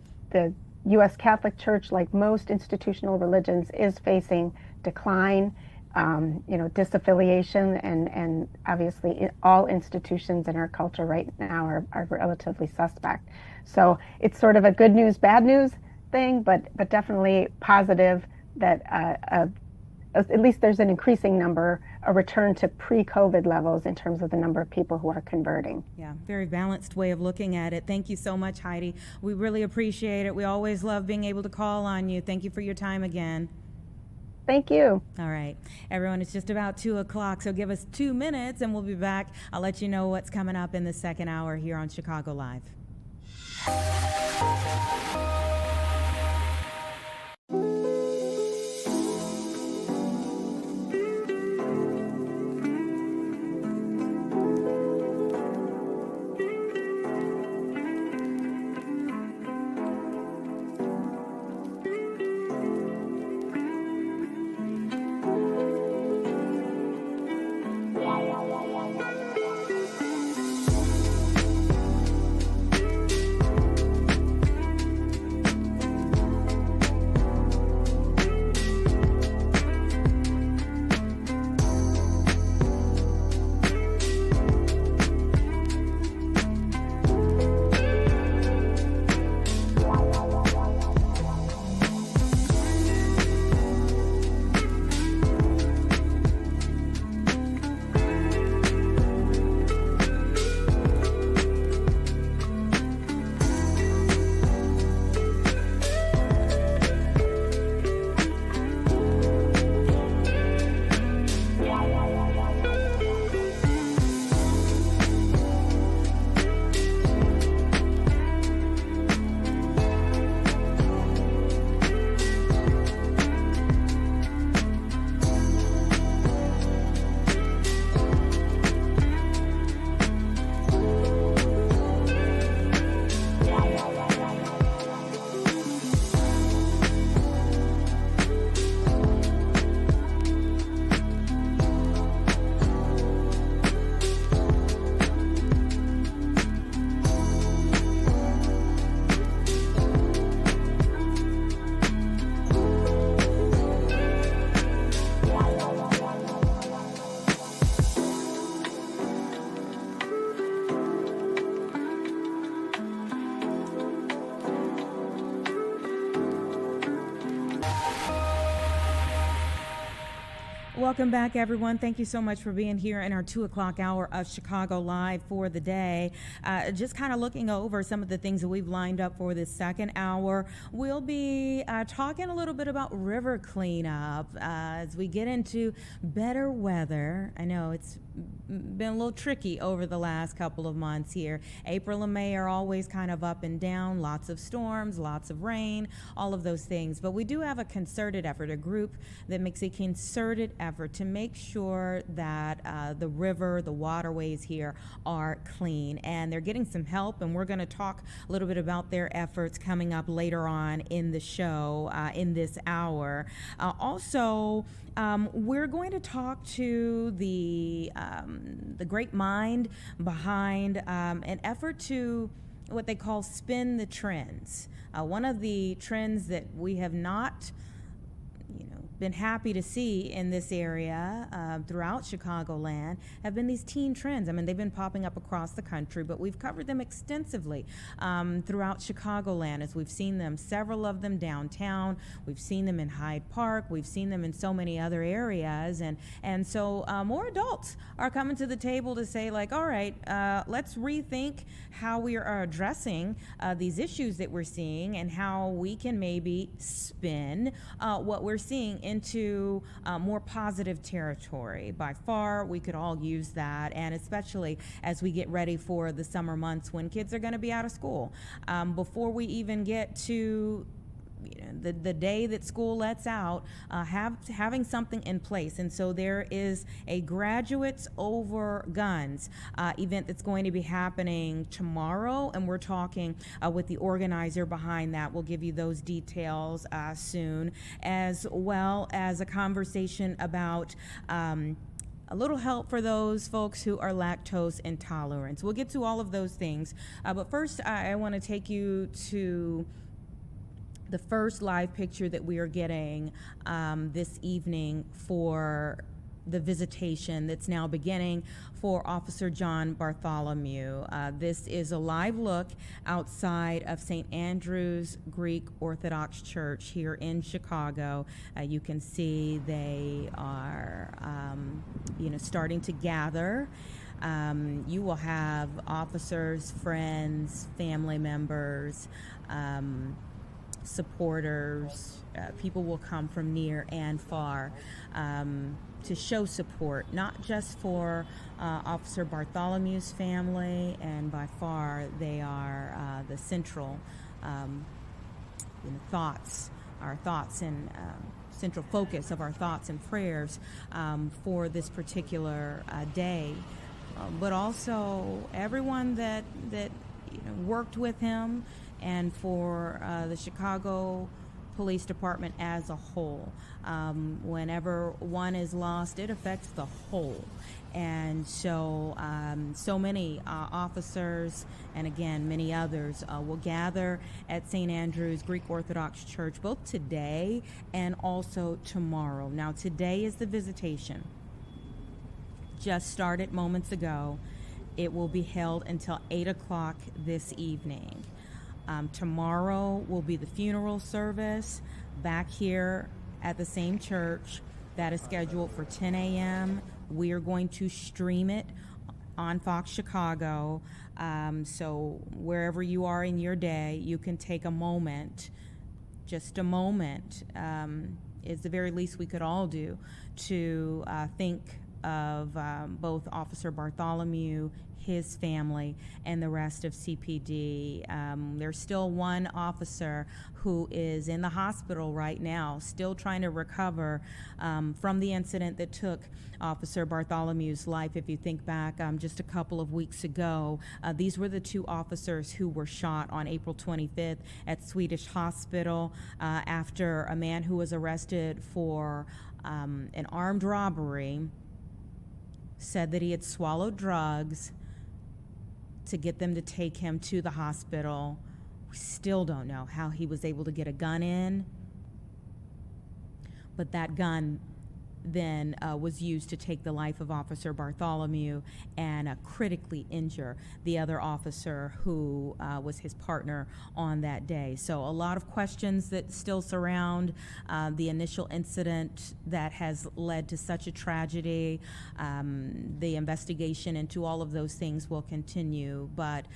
Speaker 9: U.S. Catholic Church, like most institutional religions, is facing decline, disaffiliation, and obviously all institutions in our culture right now are relatively suspect. So it's sort of a good news, bad news thing, but definitely positive that at least there's an increasing number, a return to pre-COVID levels in terms of the number of people who are converting.
Speaker 4: Yeah, very balanced way of looking at it. Thank you so much, Heidi. We really appreciate it. We always love being able to call on you. Thank you for your time again.
Speaker 9: Thank you.
Speaker 4: All right, everyone, it's just about 2 o'clock, so give us 2 minutes and we'll be back. I'll let you know what's coming up in the second hour here on Chicago Live. Welcome back, everyone. Thank you so much for being here in our 2 o'clock hour of Chicago Live for the day. Just kind of looking over some of the things that we've lined up for this second hour. We'll be talking a little bit about river cleanup as we get into better weather. I know it's been a little tricky over the last couple of months here. April and May are always kind of up and down, lots of storms, lots of rain, all of those things. But we do have a concerted effort, a group that makes a concerted effort to make sure that the river, the waterways here are clean. And they're getting some help, and we're going to talk a little bit about their efforts coming up later on in the show, in this hour. Also, we're going to talk to the great mind behind an effort to what they call spin the trends. One of the trends that we have not been happy to see in this area throughout Chicagoland have been these teen trends. I mean, they've been popping up across the country, but we've covered them extensively throughout Chicagoland as we've seen them, several of them downtown. We've seen them in Hyde Park. We've seen them in so many other areas. And so more adults are coming to the table to say, like, all right, let's rethink how we are addressing these issues that we're seeing and how we can maybe spin what we're seeing into more positive territory. By far, we could all use that, and especially as we get ready for the summer months when kids are going to be out of school. Before we even get to the day that school lets out, having something in place. And so there is a Graduates Over Guns event that's going to be happening tomorrow, and we're talking with the organizer behind that. We'll give you those details soon, as well as a conversation about a little help for those folks who are lactose intolerant. We'll get to all of those things. But first, I want to take you to the first live picture that we are getting this evening for the visitation that's now beginning for Officer John Bartholomew. This is a live look outside of St. Andrew's Greek Orthodox Church here in Chicago. You can see they are, starting to gather. You will have officers, friends, family members, supporters. People will come from near and far to show support, not just for Officer Bartholomew's family, and by far they are the central thoughts, our thoughts and central focus of our thoughts and prayers for this particular day. But also everyone that worked with him, and for the Chicago Police Department as a whole. Whenever one is lost, it affects the whole. And so many officers, and again, many others, will gather at St. Andrew's Greek Orthodox Church, both today and also tomorrow. Now, today is the visitation. Just started moments ago. It will be held until 8 o'clock this evening. Tomorrow will be the funeral service back here at the same church. That is scheduled for 10 a.m. We are going to stream it on Fox Chicago. So wherever you are in your day, you can take a moment, just a moment, is the very least we could all do to think of both Officer Bartholomew, his family, and the rest of CPD. There's still one officer who is in the hospital right now, still trying to recover from the incident that took Officer Bartholomew's life. If you think back just a couple of weeks ago, these were the two officers who were shot on April 25th at Swedish Hospital after a man who was arrested for an armed robbery said that he had swallowed drugs to get them to take him to the hospital. We still don't know how he was able to get a gun in, but that gun then was used to take the life of Officer Bartholomew and critically injure the other officer who was his partner on that day. So a lot of questions that still surround the initial incident that has led to such a tragedy. The investigation into all of those things will continue, but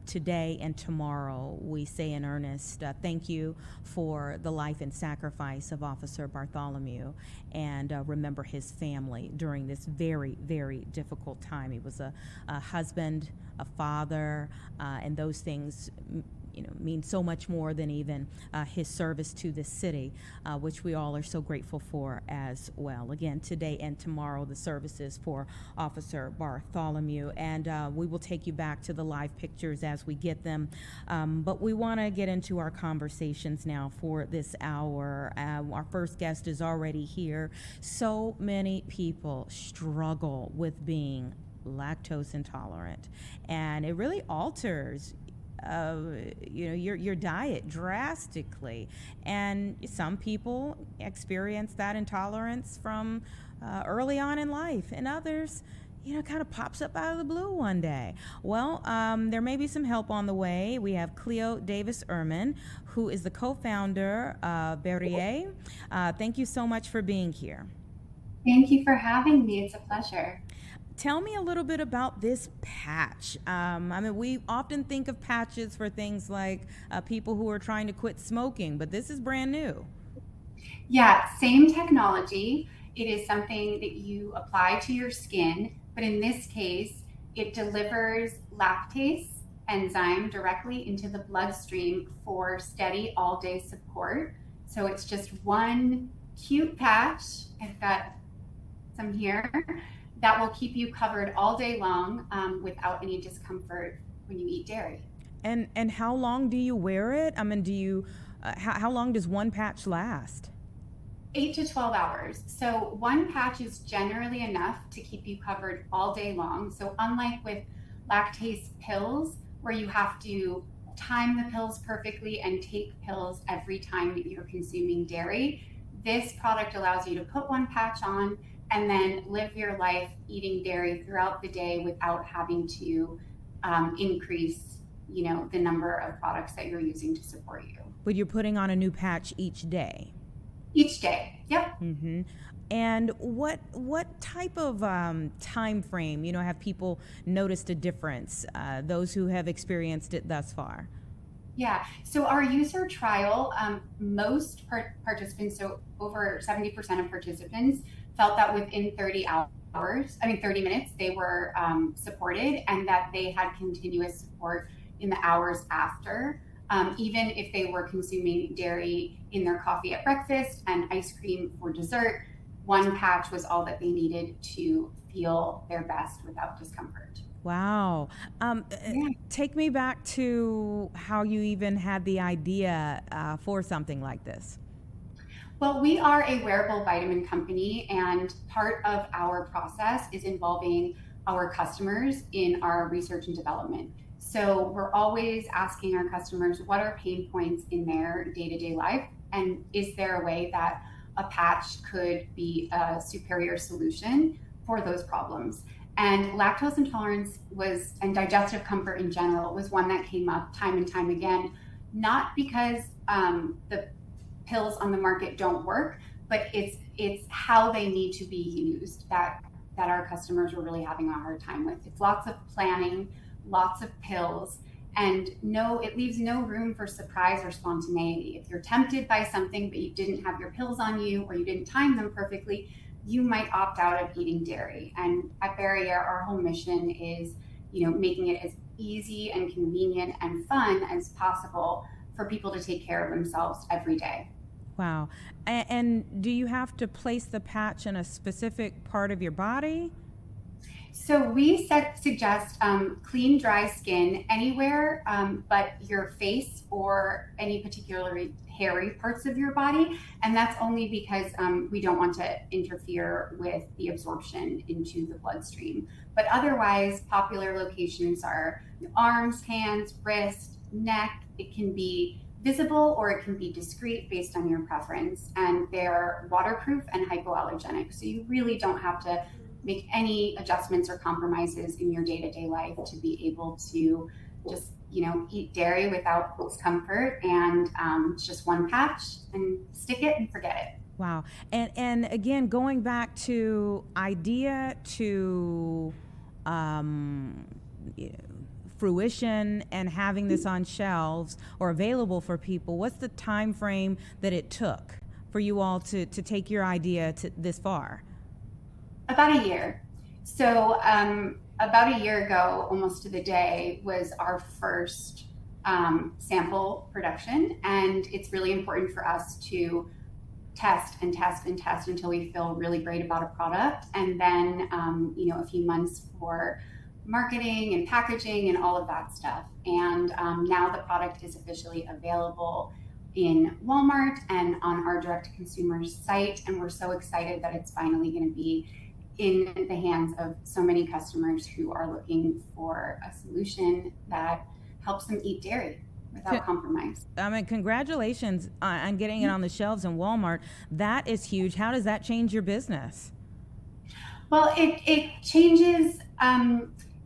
Speaker 4: today and tomorrow we say in earnest thank you for the life and sacrifice of Officer Bartholomew, and remember his family during this very, very difficult time. He was a husband, a father, and those things mean so much more than even his service to this city, which we all are so grateful for as well. Again, today and tomorrow, the services for Officer Bartholomew, and we will take you back to the live pictures as we get them. But we want to get into our conversations now for this hour. Our first guest is already here. So many people struggle with being lactose intolerant, and it really alters your diet drastically, and some people experience that intolerance from early on in life, and others kind of pops up out of the blue one day. Well, there may be some help on the way. We have Cleo Davis-Ehrman, who is the co-founder of Berrier. Thank you so much for being here.
Speaker 10: Thank you for having me. It's a pleasure.
Speaker 4: Tell me a little bit about this patch. We often think of patches for things like people who are trying to quit smoking, but this is brand new.
Speaker 10: Yeah, same technology. It is something that you apply to your skin, but in this case, it delivers lactase enzyme directly into the bloodstream for steady all-day support. So it's just one cute patch. I've got some here. That will keep you covered all day long without any discomfort when you eat dairy.
Speaker 4: And how long do you wear it? How long does one patch last?
Speaker 10: 8 to 12 hours. So one patch is generally enough to keep you covered all day long. So unlike with lactase pills, where you have to time the pills perfectly and take pills every time that you're consuming dairy, this product allows you to put one patch on, and then live your life eating dairy throughout the day without having to increase, the number of products that you're using to support you.
Speaker 4: But you're putting on a new patch each day.
Speaker 10: Each day, yep.
Speaker 4: Mm-hmm. And what type of time frame, have people noticed a difference, those who have experienced it thus far?
Speaker 10: Yeah, so our user trial, most participants, so over 70% of participants, felt that within 30 minutes, they were supported, and that they had continuous support in the hours after. Even if they were consuming dairy in their coffee at breakfast and ice cream for dessert, one patch was all that they needed to feel their best without discomfort.
Speaker 4: Wow. Take me back to how you even had the idea for something like this.
Speaker 10: Well, we are a wearable vitamin company, and part of our process is involving our customers in our research and development. So we're always asking our customers, what are pain points in their day-to-day life? And is there a way that a patch could be a superior solution for those problems? And lactose intolerance and digestive comfort in general was one that came up time and time again, not because the pills on the market don't work, but it's how they need to be used that our customers were really having a hard time with. It's lots of planning, lots of pills, and it leaves no room for surprise or spontaneity. If you're tempted by something but you didn't have your pills on you or you didn't time them perfectly, you might opt out of eating dairy. And at Barriere, our whole mission is, making it as easy and convenient and fun as possible for people to take care of themselves every day.
Speaker 4: Wow. And do you have to place the patch in a specific part of your body?
Speaker 10: So we suggest clean, dry skin anywhere but your face or any particularly hairy parts of your body. And that's only because we don't want to interfere with the absorption into the bloodstream. But otherwise, popular locations are arms, hands, wrist, neck. It can be visible or it can be discreet based on your preference. And they're waterproof and hypoallergenic. So you really don't have to make any adjustments or compromises in your day-to-day life to be able to just, eat dairy without discomfort. And it's just one patch, and stick it and forget it.
Speaker 4: Wow. And again, going back to idea to fruition and having this on shelves or available for people, what's the time frame that it took for you all to take your idea to this far?
Speaker 10: About a year. So about a year ago, almost to the day, was our first sample production. And it's really important for us to test and test and test until we feel really great about a product. And then, a few months for marketing and packaging and all of that stuff. And now the product is officially available in Walmart and on our direct-to-consumer site. And we're so excited that it's finally going to be in the hands of so many customers who are looking for a solution that helps them eat dairy without compromise.
Speaker 4: I mean, congratulations on getting it on the shelves in Walmart. That is huge. How does that change your business?
Speaker 10: Well, it changes.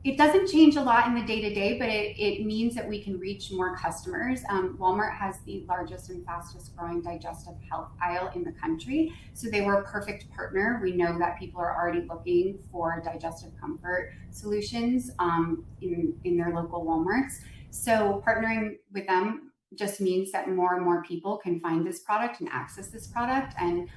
Speaker 10: It doesn't change a lot in the day-to-day, but it means that we can reach more customers. Walmart has the largest and fastest growing digestive health aisle in the country. So they were a perfect partner. We know that people are already looking for digestive comfort solutions in their local Walmarts. So partnering with them just means that more and more people can find this product and access this product, and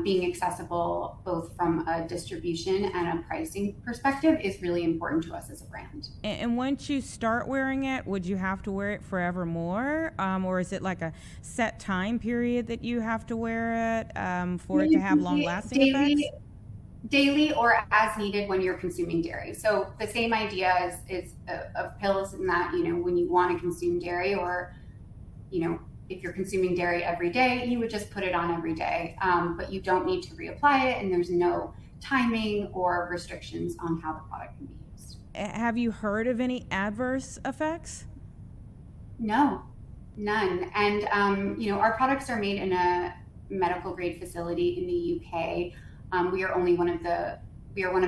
Speaker 10: being accessible both from a distribution and a pricing perspective is really important to us as a brand.
Speaker 4: And once you start wearing it, would you have to wear it forevermore? Or is it like a set time period that you have to wear it for it to have long-lasting effects?
Speaker 10: Daily or as needed when you're consuming dairy. So the same idea is of pills, in that, when you want to consume dairy, or, if you're consuming dairy every day, you would just put it on every day, but you don't need to reapply it, and there's no timing or restrictions on how the product can be used.
Speaker 4: Have you heard of any adverse effects?
Speaker 10: No, none. And, our products are made in a medical grade facility in the UK. We are one of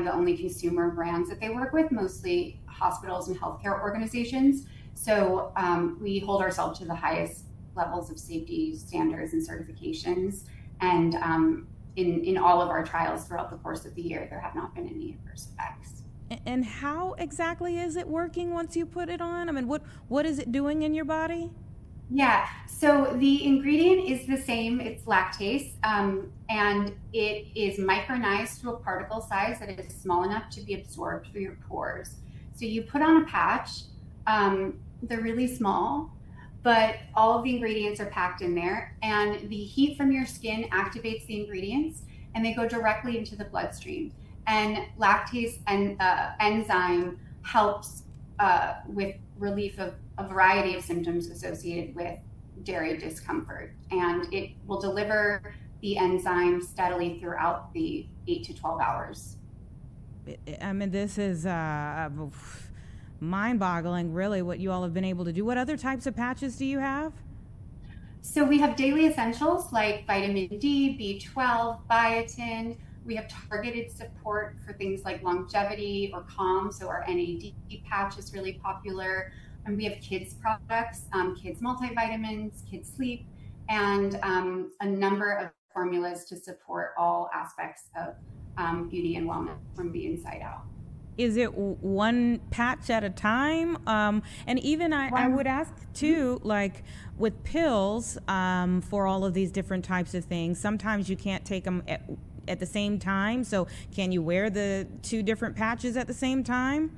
Speaker 10: the only consumer brands that they work with, mostly hospitals and healthcare organizations. So we hold ourselves to the highest levels of safety standards and certifications. And in all of our trials throughout the course of the year, there have not been any adverse effects.
Speaker 4: And how exactly is it working once you put it on? I mean, what is it doing in your body?
Speaker 10: Yeah, so the ingredient is the same. It's lactase, and it is micronized to a particle size that is small enough to be absorbed through your pores. So you put on a patch. They're really small, but all of the ingredients are packed in there, and the heat from your skin activates the ingredients, and they go directly into the bloodstream. And lactase and enzyme helps with relief of a variety of symptoms associated with dairy discomfort, and it will deliver the enzyme steadily throughout the 8 to 12 hours.
Speaker 4: I mean, this is mind-boggling, really, what you all have been able to do. What other types of patches do you have?
Speaker 10: So we have daily essentials like vitamin D, B12, biotin. We have targeted support for things like longevity or calm. So our NAD patch is really popular. And we have kids products, kids multivitamins, kids sleep, and a number of formulas to support all aspects of beauty and wellness from the inside out.
Speaker 4: Is it one patch at a time? And even I would ask too, like with pills for all of these different types of things, sometimes you can't take them at the same time. So can you wear the two different patches at the same time?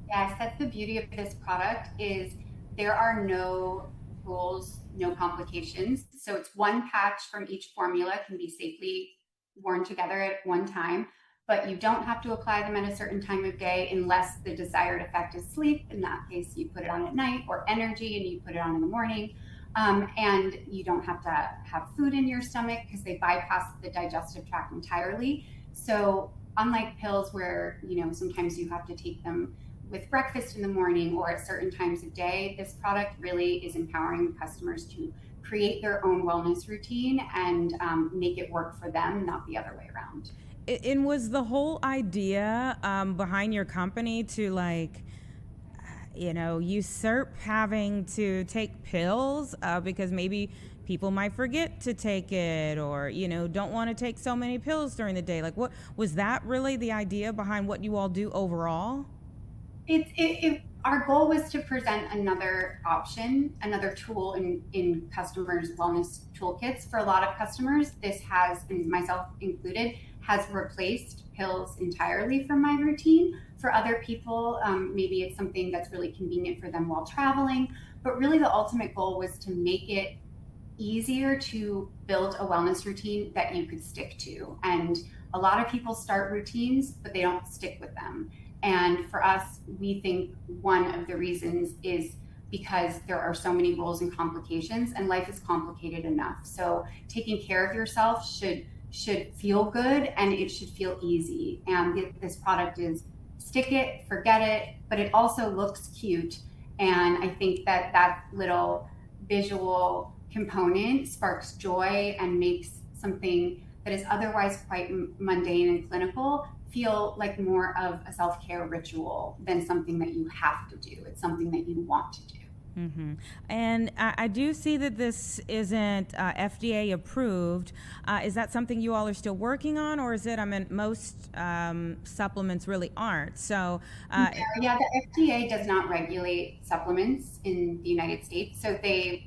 Speaker 10: Yes, that's the beauty of this product is there are no rules, no complications. So it's one patch from each formula can be safely worn together at one time, but you don't have to apply them at a certain time of day unless the desired effect is sleep. In that case, you put it on at night, or energy and you put it on in the morning. And you don't have to have food in your stomach because they bypass the digestive tract entirely. So unlike pills where, sometimes you have to take them with breakfast in the morning or at certain times of day, this product really is empowering customers to create their own wellness routine and make it work for them, not the other way around.
Speaker 4: And was the whole idea behind your company to usurp having to take pills because maybe people might forget to take it or, don't want to take so many pills during the day? Like, what was that really the idea behind what you all do overall?
Speaker 10: Our goal was to present another option, another tool in customers' wellness toolkits. For a lot of customers, this has, and myself included, has replaced pills entirely from my routine. For other people, maybe it's something that's really convenient for them while traveling. But really the ultimate goal was to make it easier to build a wellness routine that you could stick to. And a lot of people start routines, but they don't stick with them. And for us, we think one of the reasons is because there are so many rules and complications, and life is complicated enough. So taking care of yourself should feel good, and it should feel easy. And this product is stick it, forget it, but it also looks cute. And I think that little visual component sparks joy and makes something that is otherwise quite mundane and clinical feel like more of a self-care ritual than something that you have to do. It's something that you want to do.
Speaker 4: Mm-hmm. And I do see that this isn't FDA approved. Is that something you all are still working on, or is it? I mean, most supplements really aren't. So
Speaker 10: yeah, the FDA does not regulate supplements in the United States. So they,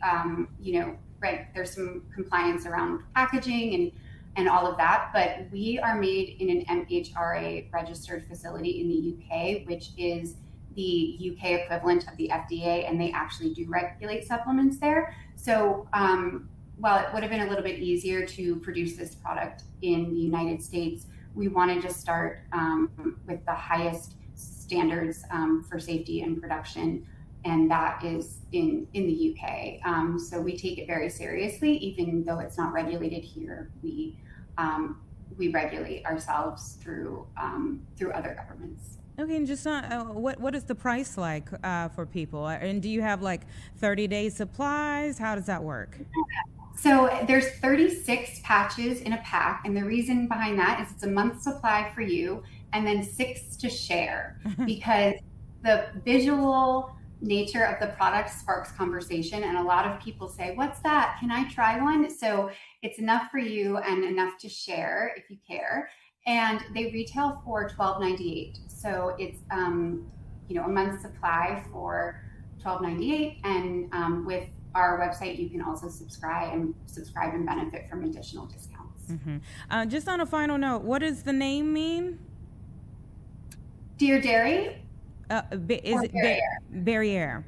Speaker 10: there's some compliance around packaging and all of that. But we are made in an MHRA registered facility in the UK, which is the UK equivalent of the FDA, and they actually do regulate supplements there. So while it would have been a little bit easier to produce this product in the United States, we wanted to start with the highest standards for safety and production, and that is in the UK. So we take it very seriously, even though it's not regulated here. We regulate ourselves through other governments.
Speaker 4: Okay, and just what is the price like for people? And do you have like 30-day supplies? How does that work?
Speaker 10: So there's 36 patches in a pack, and the reason behind that is it's a month's supply for you and then 6 to share because the visual nature of the product sparks conversation, and a lot of people say, "What's that? Can I try one?" So it's enough for you and enough to share if you care. And they retail for $12.98. So it's a month's supply for $12.98, and with our website, you can also subscribe and benefit from additional discounts.
Speaker 4: Just on a final note, what does the name mean?
Speaker 10: Dear Dairy?
Speaker 4: Is it barrier?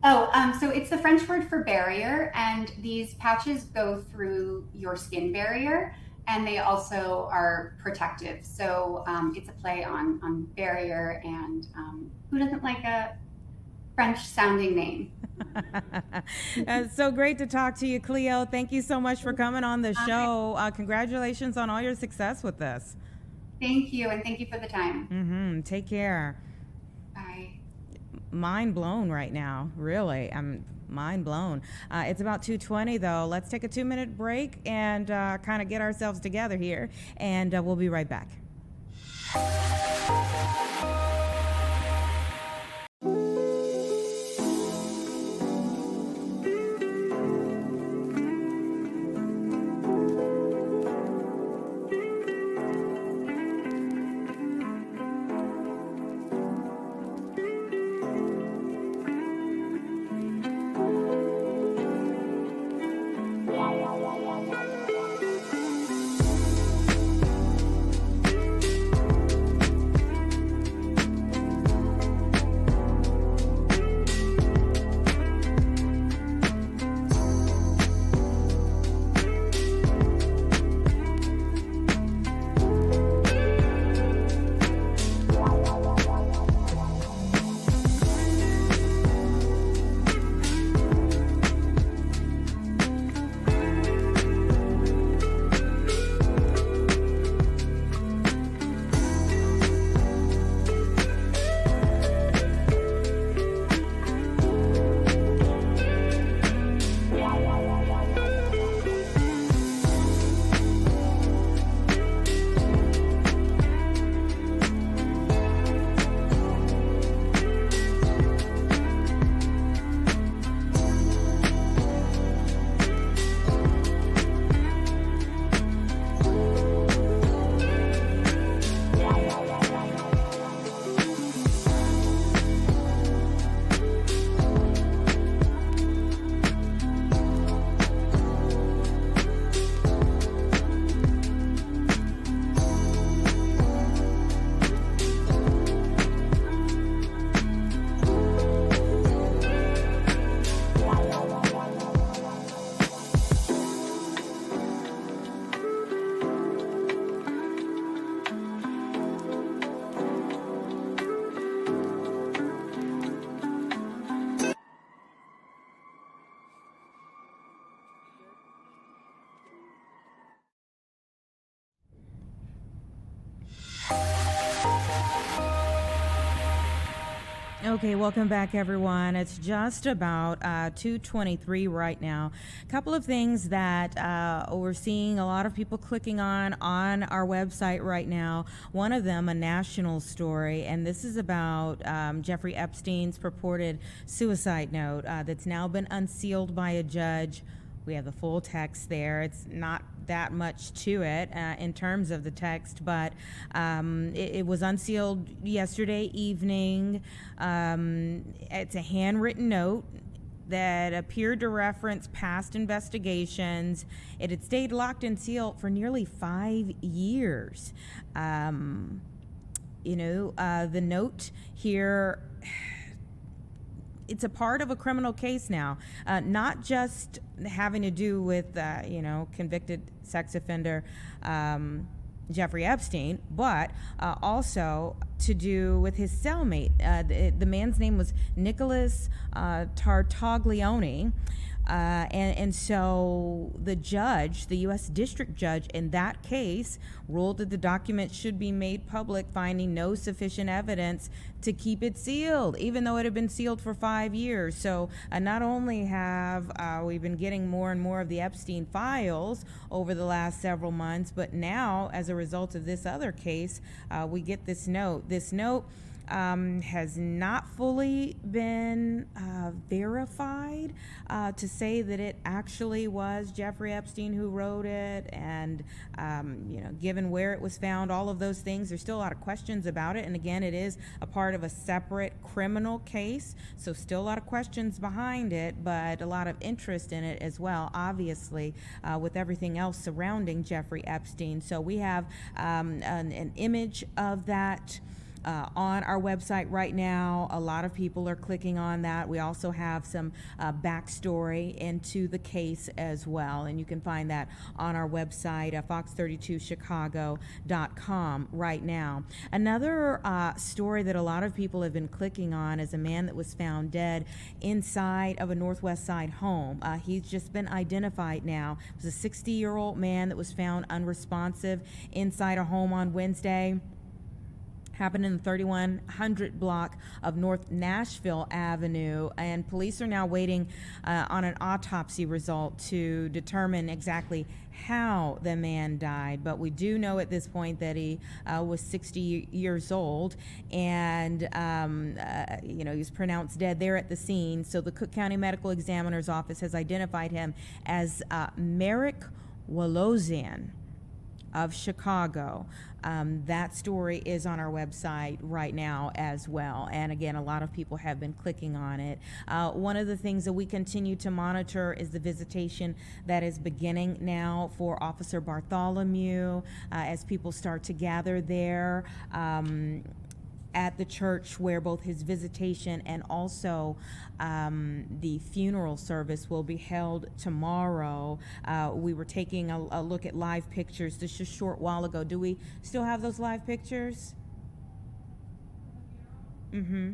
Speaker 10: So it's the French word for barrier, and these patches go through your skin barrier, and they also are protective. So it's a play on barrier, and who doesn't like a French-sounding name?
Speaker 4: So great to talk to you, Cleo. Thank you so much for coming on the show. Congratulations on all your success with this.
Speaker 10: Thank you, and thank you for the time.
Speaker 4: Take care.
Speaker 10: Bye.
Speaker 4: Mind blown right now, really. I'm mind blown. It's about 2:20 though. Let's take a 2-minute break and kind of get ourselves together here, and we'll be right back. Okay, welcome back, everyone. It's just about 2:23 right now. A couple of things that we're seeing a lot of people clicking on our website right now. One of them, a national story, and this is about Jeffrey Epstein's purported suicide note that's now been unsealed by a judge. We have the full text there. It's not that much to it in terms of the text, but it was unsealed yesterday evening. It's a handwritten note that appeared to reference past investigations. It had stayed locked and sealed for nearly 5 years. The note here, it's a part of a criminal case now, not just having to do with, convicted sex offender Jeffrey Epstein, but also to do with his cellmate. The man's name was Nicholas Tartaglione. And so the judge, the U.S. District Judge in that case, ruled that the document should be made public, finding no sufficient evidence to keep it sealed, even though it had been sealed for 5 years. So not only have we been getting more and more of the Epstein files over the last several months, but now, as a result of this other case, we get this note. This note has not fully been verified to say that it actually was Jeffrey Epstein who wrote it, and given where it was found, all of those things, there's still a lot of questions about it. And again, it is a part of a separate criminal case, so still a lot of questions behind it, but a lot of interest in it as well, obviously, with everything else surrounding Jeffrey Epstein. So we have an image of that on our website right now. A lot of people are clicking on that. We also have some backstory into the case as well, and you can find that on our website, fox32chicago.com right now. Another story that a lot of people have been clicking on is a man that was found dead inside of a Northwest Side home. He's just been identified now. It was a 60-year-old man that was found unresponsive inside a home on Wednesday. Happened in the 3100 block of North Nashville Avenue, and police are now waiting on an autopsy result to determine exactly how the man died. But we do know at this point that he was 60 years old, and he was pronounced dead there at the scene. So the Cook County Medical Examiner's Office has identified him as Merrick Wolozian of Chicago. That story is on our website right now as well. And again, a lot of people have been clicking on it. One of the things that we continue to monitor is the visitation that is beginning now for Officer Bartholomew as people start to gather there at the church where both his visitation and also the funeral service will be held tomorrow. We were taking a look at live pictures just a short while ago. Do we still have those live pictures? Mm-hmm.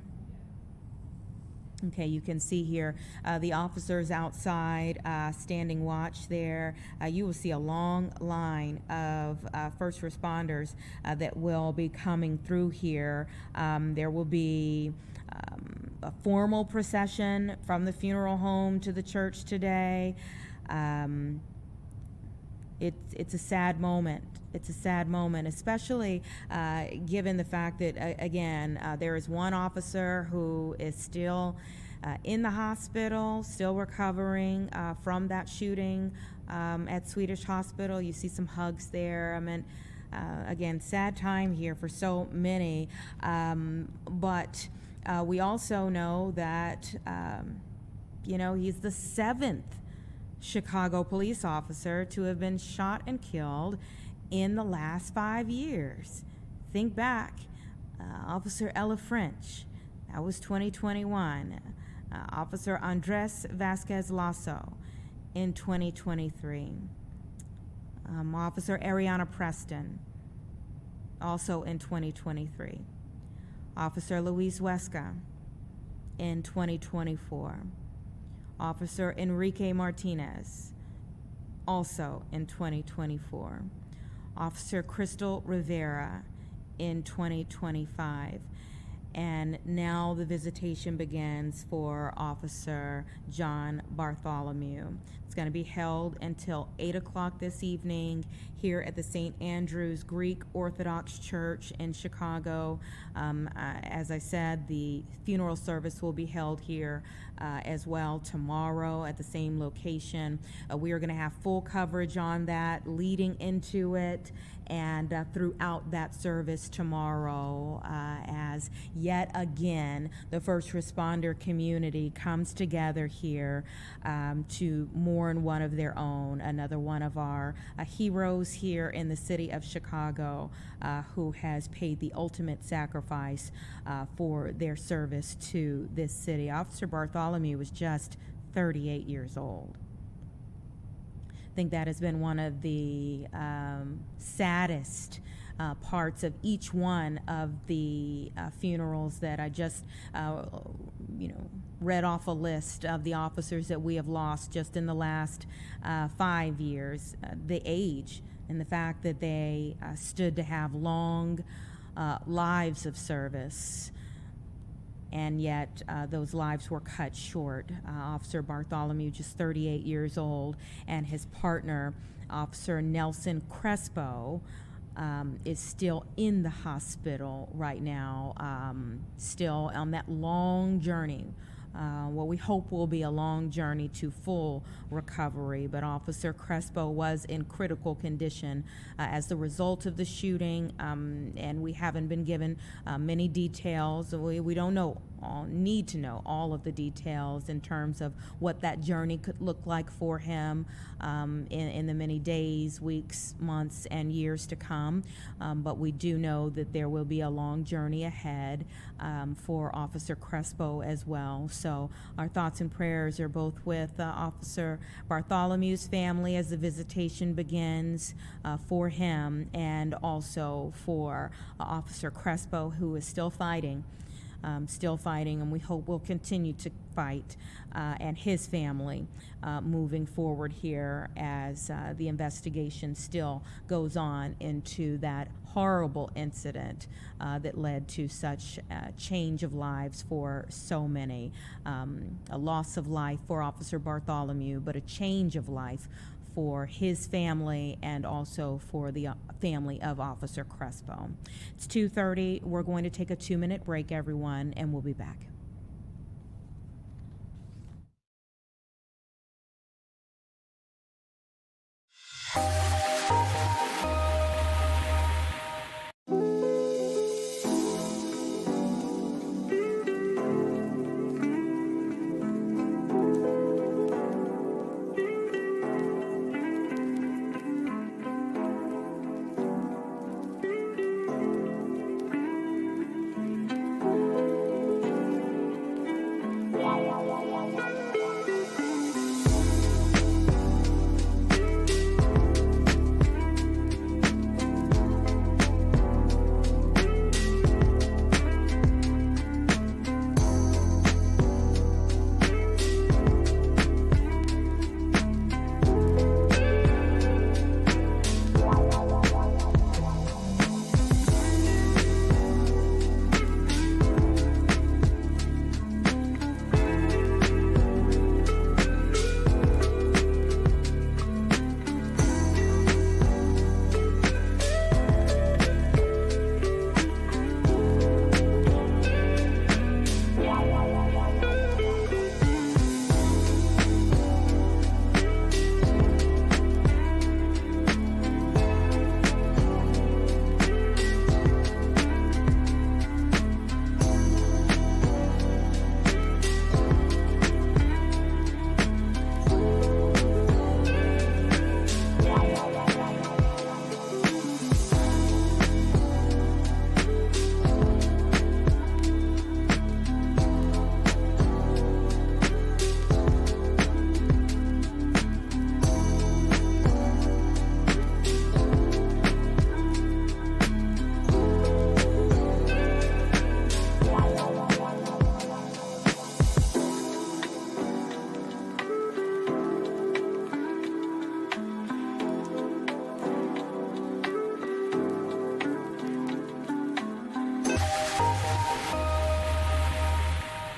Speaker 4: Okay, you can see here the officers outside standing watch there. You will see a long line of first responders that will be coming through here. There will be a formal procession from the funeral home to the church today. It's a sad moment. It's a sad moment, especially given the fact that, again, there is one officer who is still in the hospital, still recovering from that shooting at Swedish Hospital. You see some hugs there. I mean, again, sad time here for so many. But we also know that, he's the 7th Chicago police officer to have been shot and killed in the last 5 years. Think back, Officer Ella French, that was 2021. Officer Andres Vasquez Lasso in 2023. Officer Ariana Preston, also in 2023. Officer Luis Huesca in 2024. Officer Enrique Martinez, also in 2024. Officer Crystal Rivera in 2025. And now the visitation begins for Officer John Bartholomew. It's going to be held until 8 o'clock this evening here at the St. Andrew's Greek Orthodox Church in Chicago. As I said, the funeral service will be held here as well tomorrow at the same location. We are going to have full coverage on that leading into it and throughout that service tomorrow as yet again the first responder community comes together here to mourn one of their own, another one of our heroes here in the city of Chicago who has paid the ultimate sacrifice for their service to this city. Officer Bartholomew was just 38 years old. I think that has been one of the saddest parts of each one of the funerals that I just, read off a list of the officers that we have lost just in the last 5 years. The age and the fact that they stood to have long lives of service, and yet those lives were cut short. Officer Bartholomew, just 38 years old, and his partner, Officer Nelson Crespo, is still in the hospital right now, still on that long journey. What we hope will be a long journey to full recovery, but Officer Crespo was in critical condition as the result of the shooting, and we haven't been given many details. We don't need to know all of the details in terms of what that journey could look like for him in the many days, weeks, months, and years to come. But we do know that there will be a long journey ahead for Officer Crespo as well. So our thoughts and prayers are both with Officer Bartholomew's family as the visitation begins for him, and also for Officer Crespo, who is still fighting, and we hope will continue to fight, and his family moving forward here as the investigation still goes on into that horrible incident that led to such a change of lives for so many. A loss of life for Officer Bartholomew, but a change of life for his family and also for the family of Officer Crespo. It's 2:30. We're going to take a 2-minute break, everyone, and we'll be back.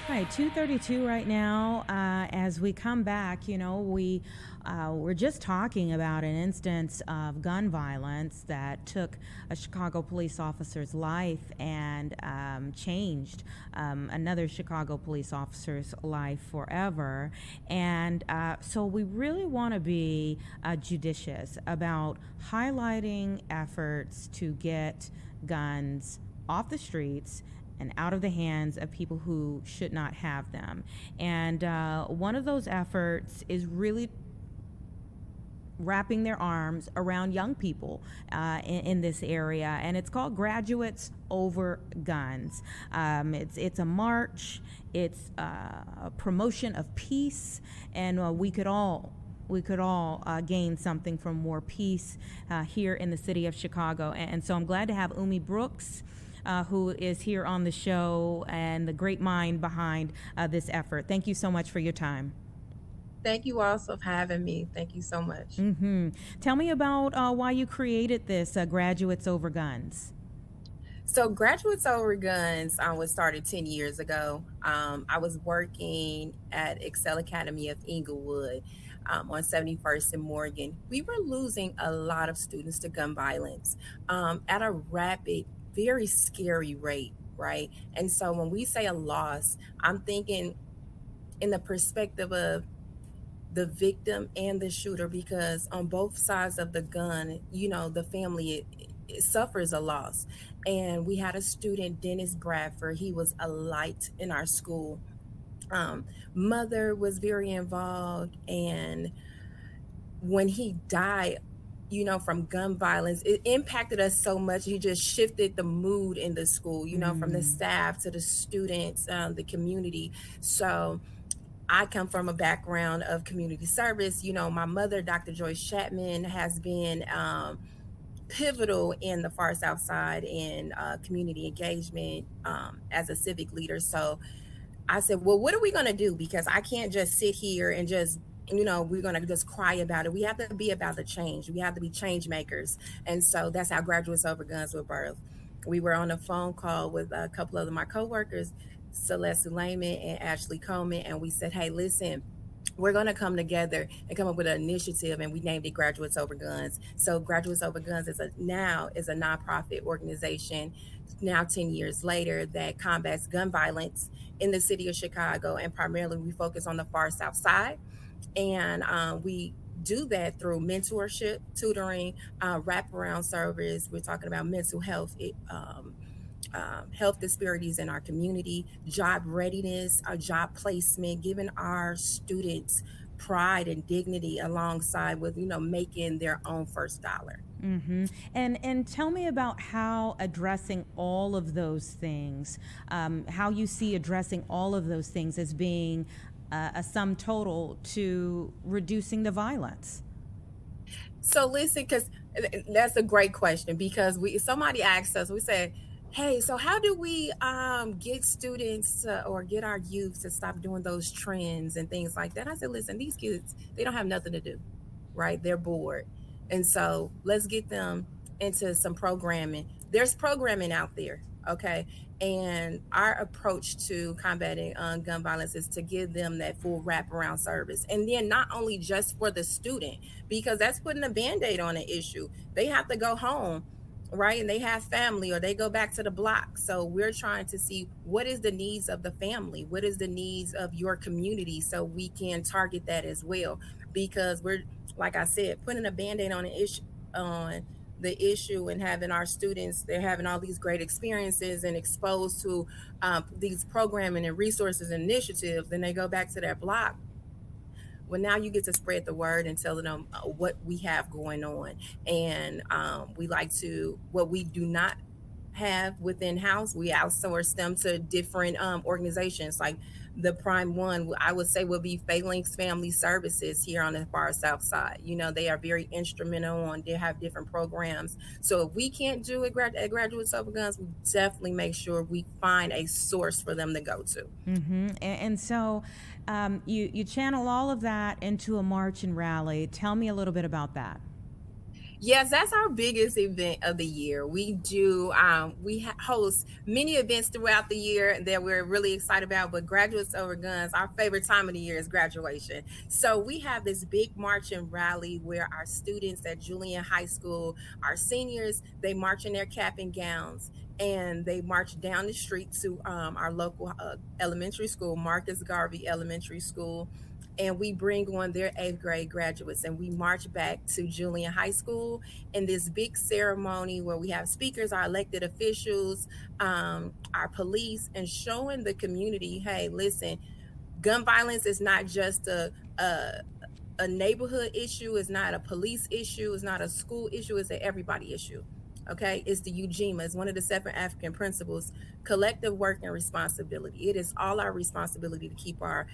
Speaker 4: Right, 2:32 right now. As we come back, we're just talking about an instance of gun violence that took a Chicago police officer's life and changed another Chicago police officer's life forever. And so we really want to be judicious about highlighting efforts to get guns off the streets and out of the hands of people who should not have them. And one of those efforts is really wrapping their arms around young people in this area, and it's called Graduates Over Guns. It's a march, it's a promotion of peace, and we could all gain something from more peace here in the city of Chicago. And so I'm glad to have Umi Brooks, who is here on the show and the great mind behind this effort. Thank you so much for your time.
Speaker 11: Thank you also for having me. Thank you so much.
Speaker 4: Tell me about why you created this Graduates Over Guns.
Speaker 11: So Graduates Over Guns was started 10 years ago. I was working at Excel Academy of Inglewood on 71st and Morgan. We were losing a lot of students to gun violence at a rapid, very scary rate, right? And so when we say a loss, I'm thinking in the perspective of the victim and the shooter, because on both sides of the gun, you know, the family it suffers a loss. And we had a student, Dennis Bradford. He was a light in our school. Mother was very involved, and when he died, you know, from gun violence, it impacted us so much. He just shifted the mood in the school, you know, from the staff to the students, the community. So I come from a background of community service. You know, my mother, Dr. Joyce Chapman, has been pivotal in the Far South Side in community engagement as a civic leader. So I said, well, what are we going to do? Because I can't just sit here and just, you know, we're going to just cry about it. We have to be about the change. We have to be change makers. And so that's how Graduates Over Guns were birthed. We were on a phone call with a couple of my coworkers, Celeste Suleiman and Ashley Coleman, and we said, hey, listen, we're going to come together and come up with an initiative, and we named it Graduates Over Guns. So Graduates Over Guns is a nonprofit organization now 10 years later that combats gun violence in the city of Chicago, and primarily we focus on the Far South Side. And we do that through mentorship, tutoring, wraparound service. We're talking about mental health, health disparities in our community, job readiness, job placement, giving our students pride and dignity alongside with, you know, making their own first dollar.
Speaker 4: And tell me about how addressing all of those things, how you see addressing all of those things as being a sum total to reducing the violence.
Speaker 11: So listen, because that's a great question, because somebody asked us, we said, hey, so how do we get students or get our youth to stop doing those trends and things like that? I said, listen, these kids, they don't have nothing to do, right? They're bored. And so let's get them into some programming. There's programming out there, okay? And our approach to combating gun violence is to give them that full wraparound service. And then not only just for the student, because that's putting a Band-Aid on an issue. They have to go home, right? And they have family, or they go back to the block. So we're trying to see what is the needs of the family, what is the needs of your community, so we can target that as well. Because we're, like I said, putting a Band-Aid on an issue, on the issue, and having our students, they're having all these great experiences and exposed to these programming and resources and initiatives, then they go back to their block. Well, now you get to spread the word and tell them what we have going on. And we like to, what we do not have within house, we outsource them to different organizations. Like the prime one, I would say, would be Phalanx Family Services here on the Far South Side. You know, they are very instrumental they have different programs. So if we can't do it at Graduates Over Guns, we definitely make sure we find a source for them to go to.
Speaker 4: And so you channel all of that into a march and rally. Tell me a little bit about that.
Speaker 11: Yes, that's our biggest event of the year. We do, host many events throughout the year that we're really excited about, but Graduates Over Guns, our favorite time of the year is graduation. So we have this big march and rally where our students at Julian High School, our seniors, they march in their cap and gowns, and they march down the street to our local elementary school, Marcus Garvey Elementary School. And we bring on their 8th grade graduates, and we march back to Julian High School in this big ceremony where we have speakers, our elected officials, our police, and showing the community, hey, listen, gun violence is not just a neighborhood issue, it's not a police issue, it's not a school issue, it's an everybody issue. Okay, it's the UGMA. It's one of the 7 African principles: collective work and responsibility. It is all our responsibility to keep our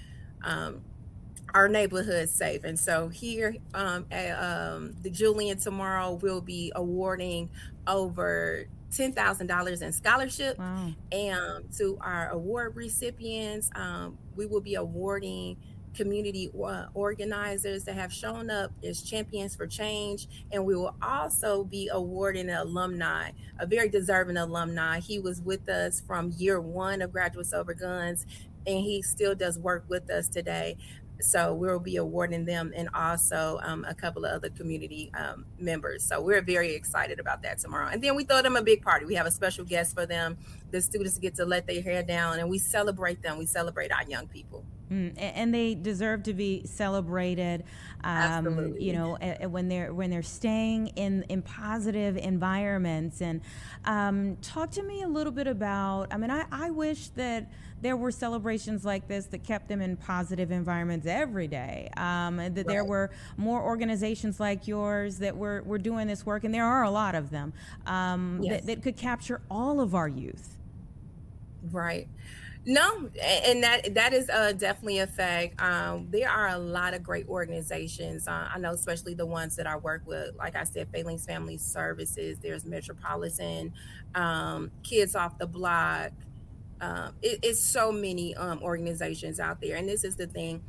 Speaker 11: our neighborhood safe. And so here at the Julian tomorrow, we'll be awarding over $10,000 in scholarships.
Speaker 4: Wow.
Speaker 11: And to our award recipients, we will be awarding community organizers that have shown up as champions for change. And we will also be awarding an alumni, a very deserving alumni. He was with us from year one of Graduates Over Guns, and he still does work with us today. So we'll be awarding them, and also a couple of other community members. So we're very excited about that tomorrow. And then we throw them a big party. We have a special guest for them. The students get to let their hair down, and we celebrate them. We celebrate our young people.
Speaker 4: And they deserve to be celebrated.
Speaker 11: Absolutely.
Speaker 4: You know, when they're staying in positive environments. And talk to me a little bit about. I mean, I wish that there were celebrations like this that kept them in positive environments every day. That there were more organizations like yours that were doing this work, and there are a lot of them that could capture all of our youth.
Speaker 11: Right. No, and that is definitely a fact. There are a lot of great organizations. I know, especially the ones that I work with. Like I said, Failings Family Services. There's Metropolitan, Kids Off the Block. It's so many organizations out there, and this is the thing.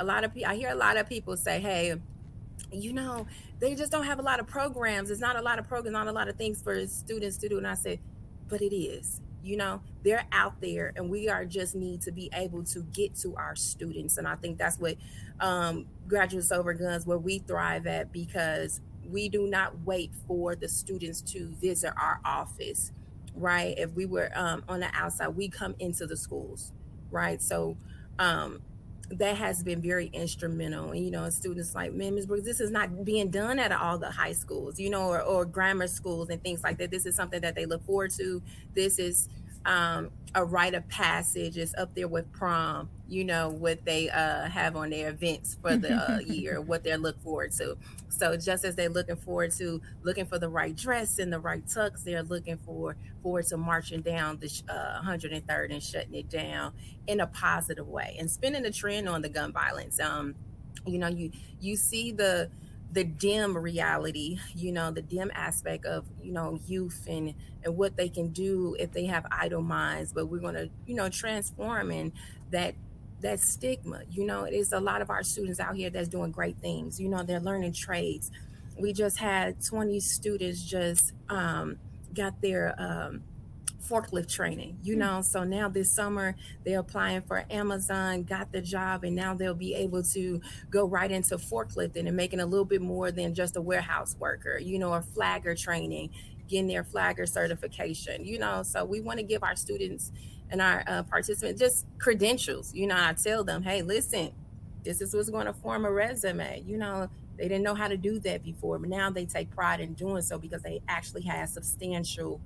Speaker 11: I hear a lot of people say, "Hey, you know, they just don't have a lot of programs. It's not a lot of programs, not a lot of things for students to do." And I said, "But it is. You know, they're out there, and we just need to be able to get to our students." And I think that's what Graduates Over Guns, where we thrive at, because we do not wait for the students to visit our office, right? If we were on the outside, we come into the schools, right? So that has been very instrumental. And, you know, students like, man, Ms. Brooks, this is not being done at all the high schools, you know, or grammar schools and things like that. This is something that they look forward to. This is a rite of passage. It's up there with prom, you know, what they have on their events for the year, what they're looking forward to. So just as they're looking for the right dress and the right tux, they're looking forward to marching down the 103rd and shutting it down in a positive way and spinning the trend on the gun violence. You know, you see the dim reality, you know, the dim aspect of, you know, youth and what they can do if they have idle minds. But we're going to, you know, transform in that stigma. You know, it is a lot of our students out here that's doing great things. You know, they're learning trades. We just had 20 students just got their forklift training, you know. So now this summer they're applying for Amazon, got the job, and now they'll be able to go right into forklifting and making a little bit more than just a warehouse worker, you know, or flagger training, getting their flagger certification, you know. So we want to give our students and our participants just credentials. You know, I tell them, hey, listen, this is what's going to form a resume. You know, they didn't know how to do that before, but now they take pride in doing so because they actually have substantial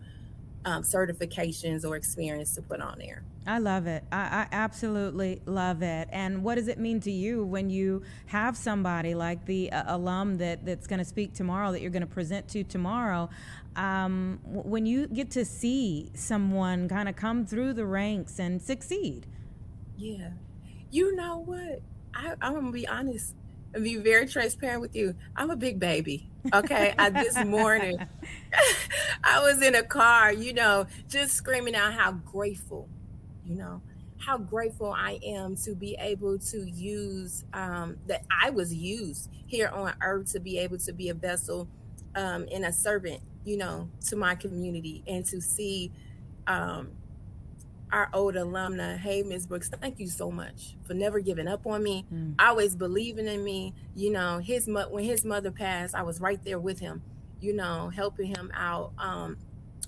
Speaker 11: certifications or experience to put on there.
Speaker 4: I love it. I absolutely love it. And what does it mean to you when you have somebody like the alum that's going to speak tomorrow, that you're going to present to tomorrow, when you get to see someone kind of come through the ranks and succeed?
Speaker 11: Yeah. You know what? I'm going to be honest and be very transparent with you. I'm a big baby. Okay. This morning, I was in a car, you know, just screaming out how grateful, you know, how grateful I am to be able to use, that I was used here on earth to be able to be a vessel and a servant, you know, to my community, and to see our old alumni. Hey, Ms. Brooks, thank you so much for never giving up on me, always believing in me. You know, when his mother passed, I was right there with him, you know, helping him out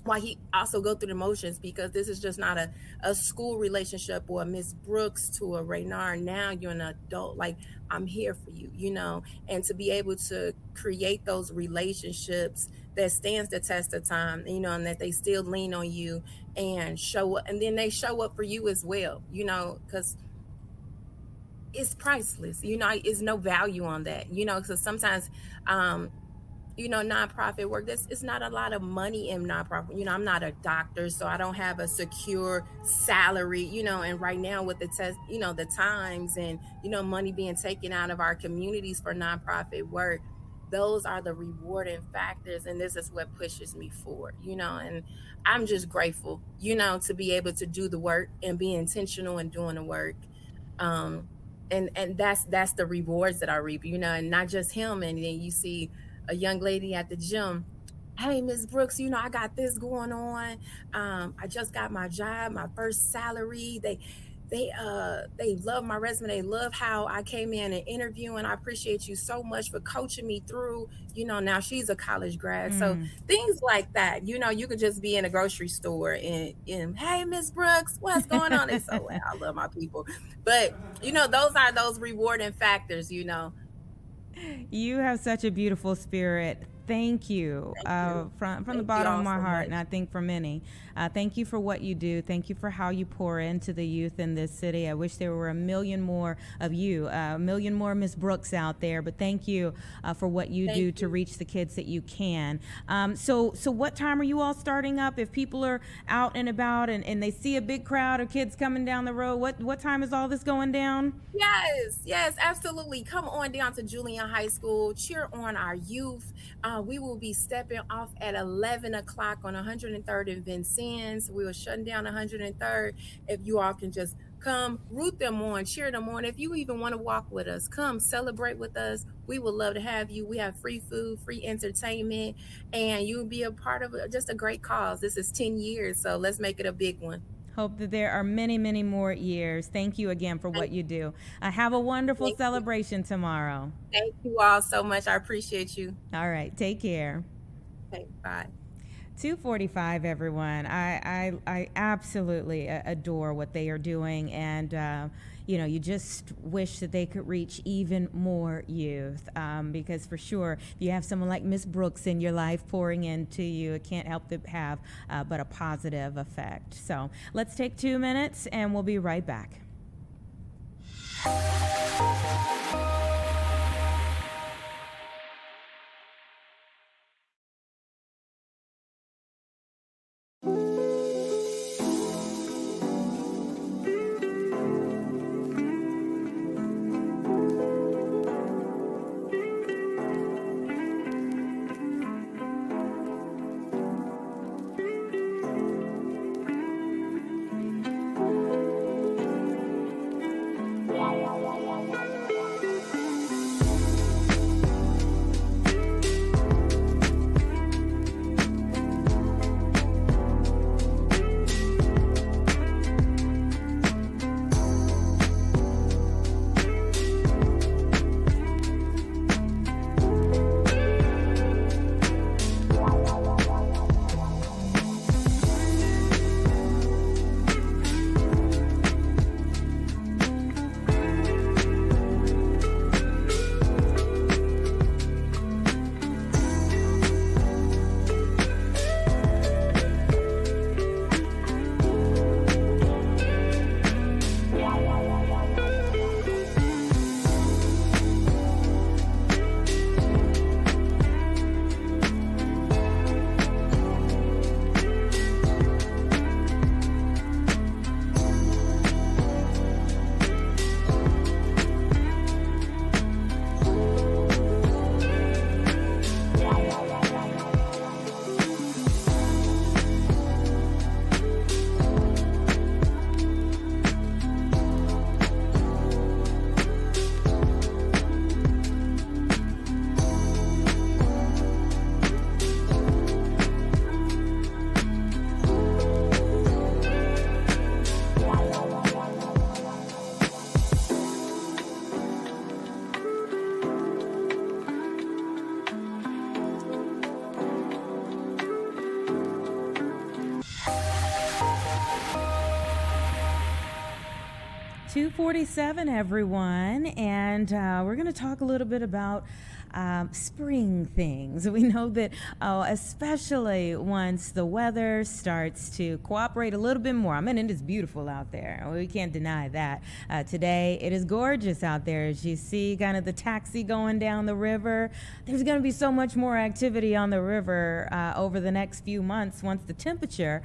Speaker 11: while he also go through the motions, because this is just not a school relationship or a Miss Brooks to a Raynard. Now you're an adult, like, I'm here for you, you know, and to be able to create those relationships that stands the test of time, you know, and that they still lean on you and show up, and then they show up for you as well, you know, because it's priceless, you know, it's no value on that, you know, because sometimes nonprofit work. It's not a lot of money in nonprofit. I'm not a doctor, so I don't have a secure salary, and right now with the test, the times and, money being taken out of our communities for nonprofit work, those are the rewarding factors. And this is what pushes me forward, and I'm just grateful, to be able to do the work and be intentional in doing the work. Um, and that's the rewards that I reap, and not just him. And then you see a young lady at the gym. Hey, Miss Brooks, I got this going on. I just got my job, my first salary. They love my resume. They love how I came in and interview, and I appreciate you so much for coaching me through. Now she's a college grad. So things like that. You could just be in a grocery store and hey, Miss Brooks, what's going on? They so I love my people. But those are those rewarding factors,
Speaker 4: You have such a beautiful spirit. Thank you, from the bottom of my heart, and I think for many. Thank you for what you do. Thank you for how you pour into the youth in this city. I wish there were a million more of you, a million more Miss Brooks out there. But thank you for what you do to reach the kids that you can. So what time are you all starting up? If people are out and about and they see a big crowd of kids coming down the road, what time is all this going down?
Speaker 11: Yes, absolutely. Come on down to Julian High School. Cheer on our youth. We will be stepping off at 11 o'clock on 103rd and Vincennes. We are shutting down 103rd. If you all can just come, root them on, cheer them on. If you even want to walk with us, come celebrate with us. We would love to have you. We have free food, free entertainment, and you'll be a part of just a great cause. This is 10 years, so let's make it a big one.
Speaker 4: Hope that there are many, many more years. Thank you again for what you do. Have a wonderful celebration tomorrow.
Speaker 11: Thank you all so much. I appreciate you.
Speaker 4: All right. Take care.
Speaker 11: Okay, bye.
Speaker 4: 2:45, everyone. I absolutely adore what they are doing, and you just wish that they could reach even more youth, because for sure, if you have someone like Miss Brooks in your life pouring into you, it can't help to have but a positive effect. So let's take 2 minutes, and we'll be right back. $2:47, everyone, and we're going to talk a little bit about spring things. We know that, especially once the weather starts to cooperate a little bit more. I mean, it is beautiful out there. We can't deny that. Today, it is gorgeous out there. As you see kind of the taxi going down the river, there's going to be so much more activity on the river over the next few months once the temperature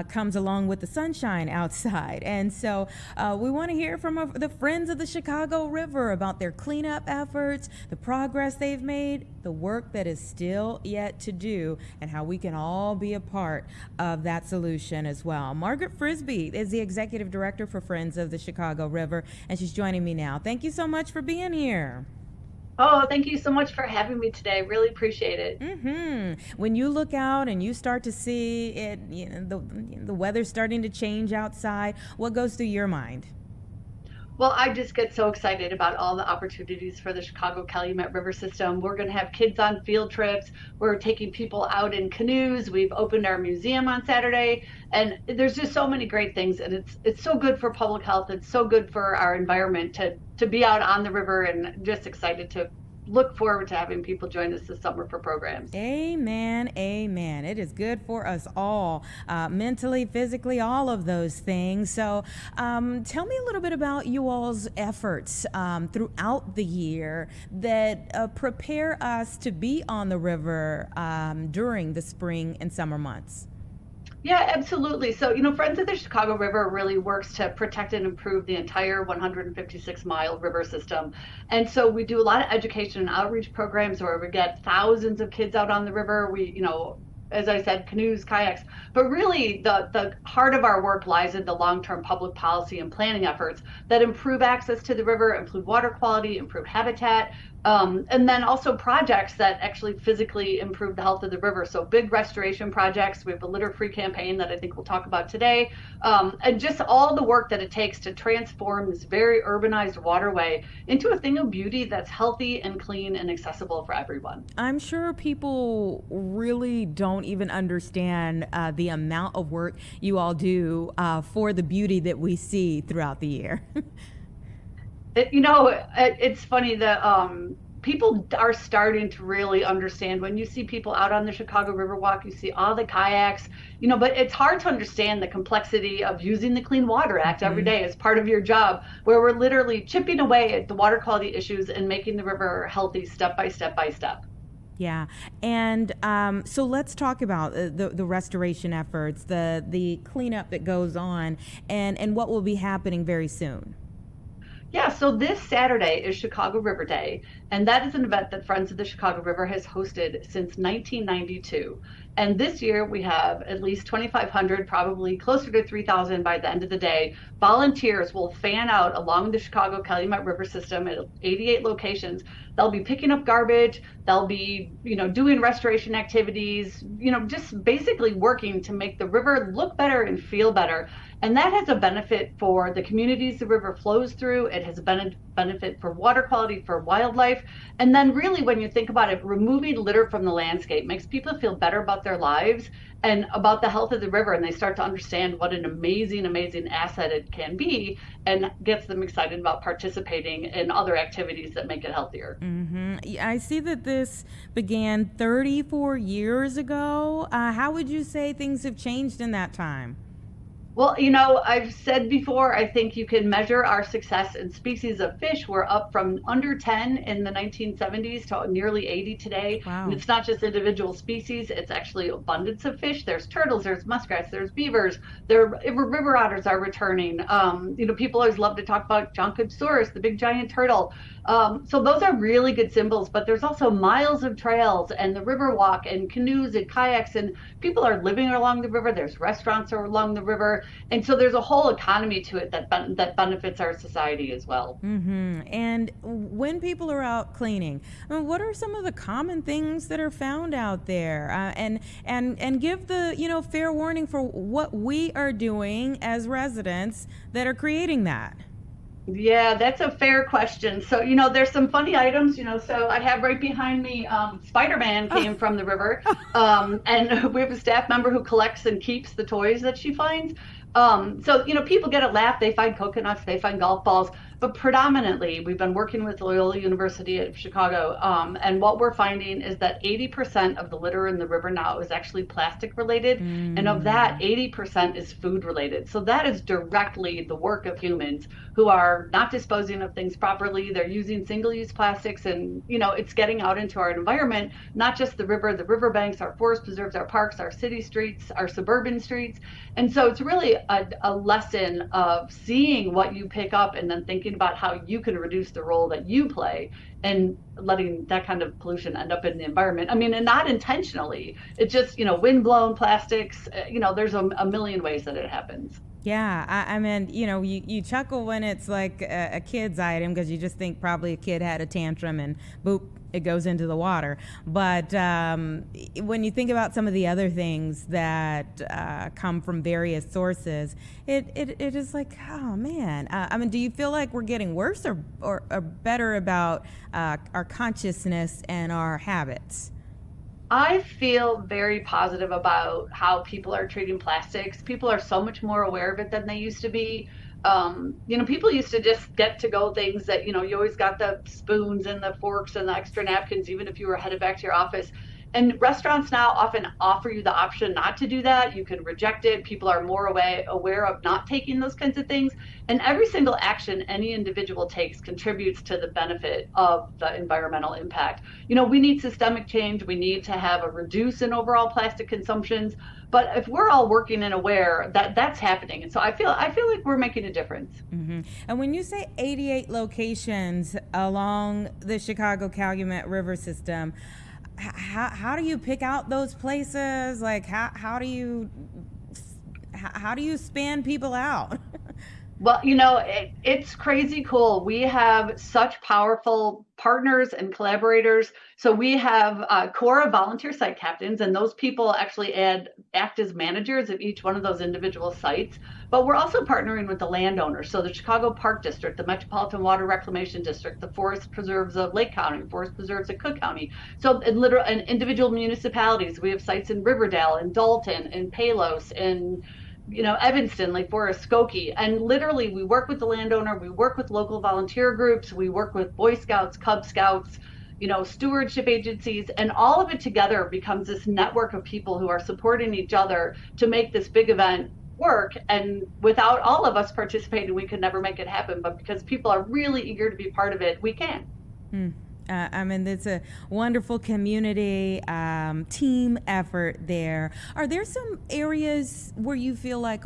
Speaker 4: comes along with the sunshine outside. And so we want to hear from the friends of the Chicago River about their cleanup efforts, the progress they've made, the work that is still yet to do, and how we can all be a part of that solution as well. Margaret Frisbee is the Executive Director for Friends of the Chicago River, and she's joining me now. Thank you so much for being here.
Speaker 12: Oh, thank you so much for having me today. Really appreciate it.
Speaker 4: When you look out and you start to see it, the weather's starting to change outside, what goes through your mind?
Speaker 12: Well, I just get so excited about all the opportunities for the Chicago-Calumet River system. We're going to have kids on field trips. We're taking people out in canoes. We've opened our museum on Saturday. And there's just so many great things. And it's so good for public health. It's so good for our environment to be out on the river, and just excited to look forward to having people join us this summer for programs.
Speaker 4: Amen. Amen. It is good for us all, mentally, physically, all of those things. So tell me a little bit about you all's efforts throughout the year that prepare us to be on the river during the spring and summer months.
Speaker 12: Yeah, absolutely. So, Friends of the Chicago River really works to protect and improve the entire 156-mile river system. And so we do a lot of education and outreach programs where we get thousands of kids out on the river. We, as I said, canoes, kayaks, but really the heart of our work lies in the long-term public policy and planning efforts that improve access to the river, improve water quality, improve habitat, and then also projects that actually physically improve the health of the river. So big restoration projects. We have a litter-free campaign that I think we'll talk about today, and just all the work that it takes to transform this very urbanized waterway into a thing of beauty that's healthy and clean and accessible for everyone.
Speaker 4: I'm sure people really don't even understand the amount of work you all do for the beauty that we see throughout the year.
Speaker 12: It's funny that people are starting to really understand when you see people out on the Chicago Riverwalk, you see all the kayaks, but it's hard to understand the complexity of using the Clean Water Act every day as part of your job, where we're literally chipping away at the water quality issues and making the river healthy step by step by step.
Speaker 4: Yeah, and so let's talk about the restoration efforts, the cleanup that goes on, and what will be happening very soon.
Speaker 12: Yeah, so this Saturday is Chicago River Day, and that is an event that Friends of the Chicago River has hosted since 1992. And this year we have at least 2,500, probably closer to 3,000 by the end of the day. Volunteers will fan out along the Chicago-Calumet River system at 88 locations. They'll be picking up garbage. They'll be, doing restoration activities, just basically working to make the river look better and feel better. And that has a benefit for the communities the river flows through. It has a benefit for water quality, for wildlife. And then really, when you think about it, removing litter from the landscape makes people feel better about their lives and about the health of the river. And they start to understand what an amazing, amazing asset it can be, and gets them excited about participating in other activities that make it healthier.
Speaker 4: I see that this began 34 years ago. How would you say things have changed in that time?
Speaker 12: Well, I've said before, I think you can measure our success in species of fish. We're up from under 10 in the 1970s to nearly 80 today.
Speaker 4: Wow.
Speaker 12: And it's not just individual species, it's actually abundance of fish. There's turtles, there's muskrats, there's beavers, river otters are returning. People always love to talk about Jonquipsaurus, the big giant turtle. So those are really good symbols, but there's also miles of trails and the river walk and canoes and kayaks, and people are living along the river. There's restaurants along the river. And so there's a whole economy to it that benefits our society as well.
Speaker 4: And when people are out cleaning, what are some of the common things that are found out there? And give the fair warning for what we are doing as residents that are creating that.
Speaker 12: Yeah, that's a fair question. So, there's some funny items, so I have right behind me, Spider-Man came from the river. And we have a staff member who collects and keeps the toys that she finds. So, people get a laugh, they find coconuts, they find golf balls. but predominantly we've been working with Loyola University of Chicago, and what we're finding is that 80% of the litter in the river now is actually plastic related, and of that 80% is food related. So that is directly the work of humans who are not disposing of things properly. They're using single-use plastics, and it's getting out into our environment, not just the riverbanks, our forest preserves, our parks, our city streets, our suburban streets. And so it's really a lesson of seeing what you pick up and then thinking about how you can reduce the role that you play and letting that kind of pollution end up in the environment. I mean, and not intentionally. It's just, wind-blown plastics. There's a million ways that it happens.
Speaker 4: Yeah, I mean, you chuckle when it's like a kid's item because you just think probably a kid had a tantrum and boop, it goes into the water. But when you think about some of the other things that come from various sources, it is like, oh man. I mean, do you feel like we're getting worse or better about our consciousness and our habits?
Speaker 12: I feel very positive about how people are treating plastics. People are so much more aware of it than they used to be. People used to just get to go things that, you always got the spoons and the forks and the extra napkins, even if you were headed back to your office. And restaurants now often offer you the option not to do that. You can reject it. People are more aware of not taking those kinds of things. And every single action any individual takes contributes to the benefit of the environmental impact. We need systemic change. We need to have a reduce in overall plastic consumptions. But if we're all working and aware that that's happening, and so I feel like we're making a difference.
Speaker 4: Mm-hmm. And when you say 88 locations along the Chicago-Calumet River system, how do you pick out those places? Like how do you span people out?
Speaker 12: Well, it's crazy cool. We have such powerful partners and collaborators. So we have a core of volunteer site captains, and those people actually act as managers of each one of those individual sites. But we're also partnering with the landowners. So the Chicago Park District, the Metropolitan Water Reclamation District, the Forest Preserves of Lake County, Forest Preserves of Cook County. So and individual municipalities. We have sites in Riverdale, in Dalton, in Palos, in Evanston, Lake Forest, Skokie. And literally we work with the landowner, we work with local volunteer groups, we work with Boy Scouts, Cub Scouts, stewardship agencies, and all of it together becomes this network of people who are supporting each other to make this big event work. And without all of us participating, we could never make it happen. But because people are really eager to be part of it, we can.
Speaker 4: I mean, it's a wonderful community team effort there. Are there some areas where you feel like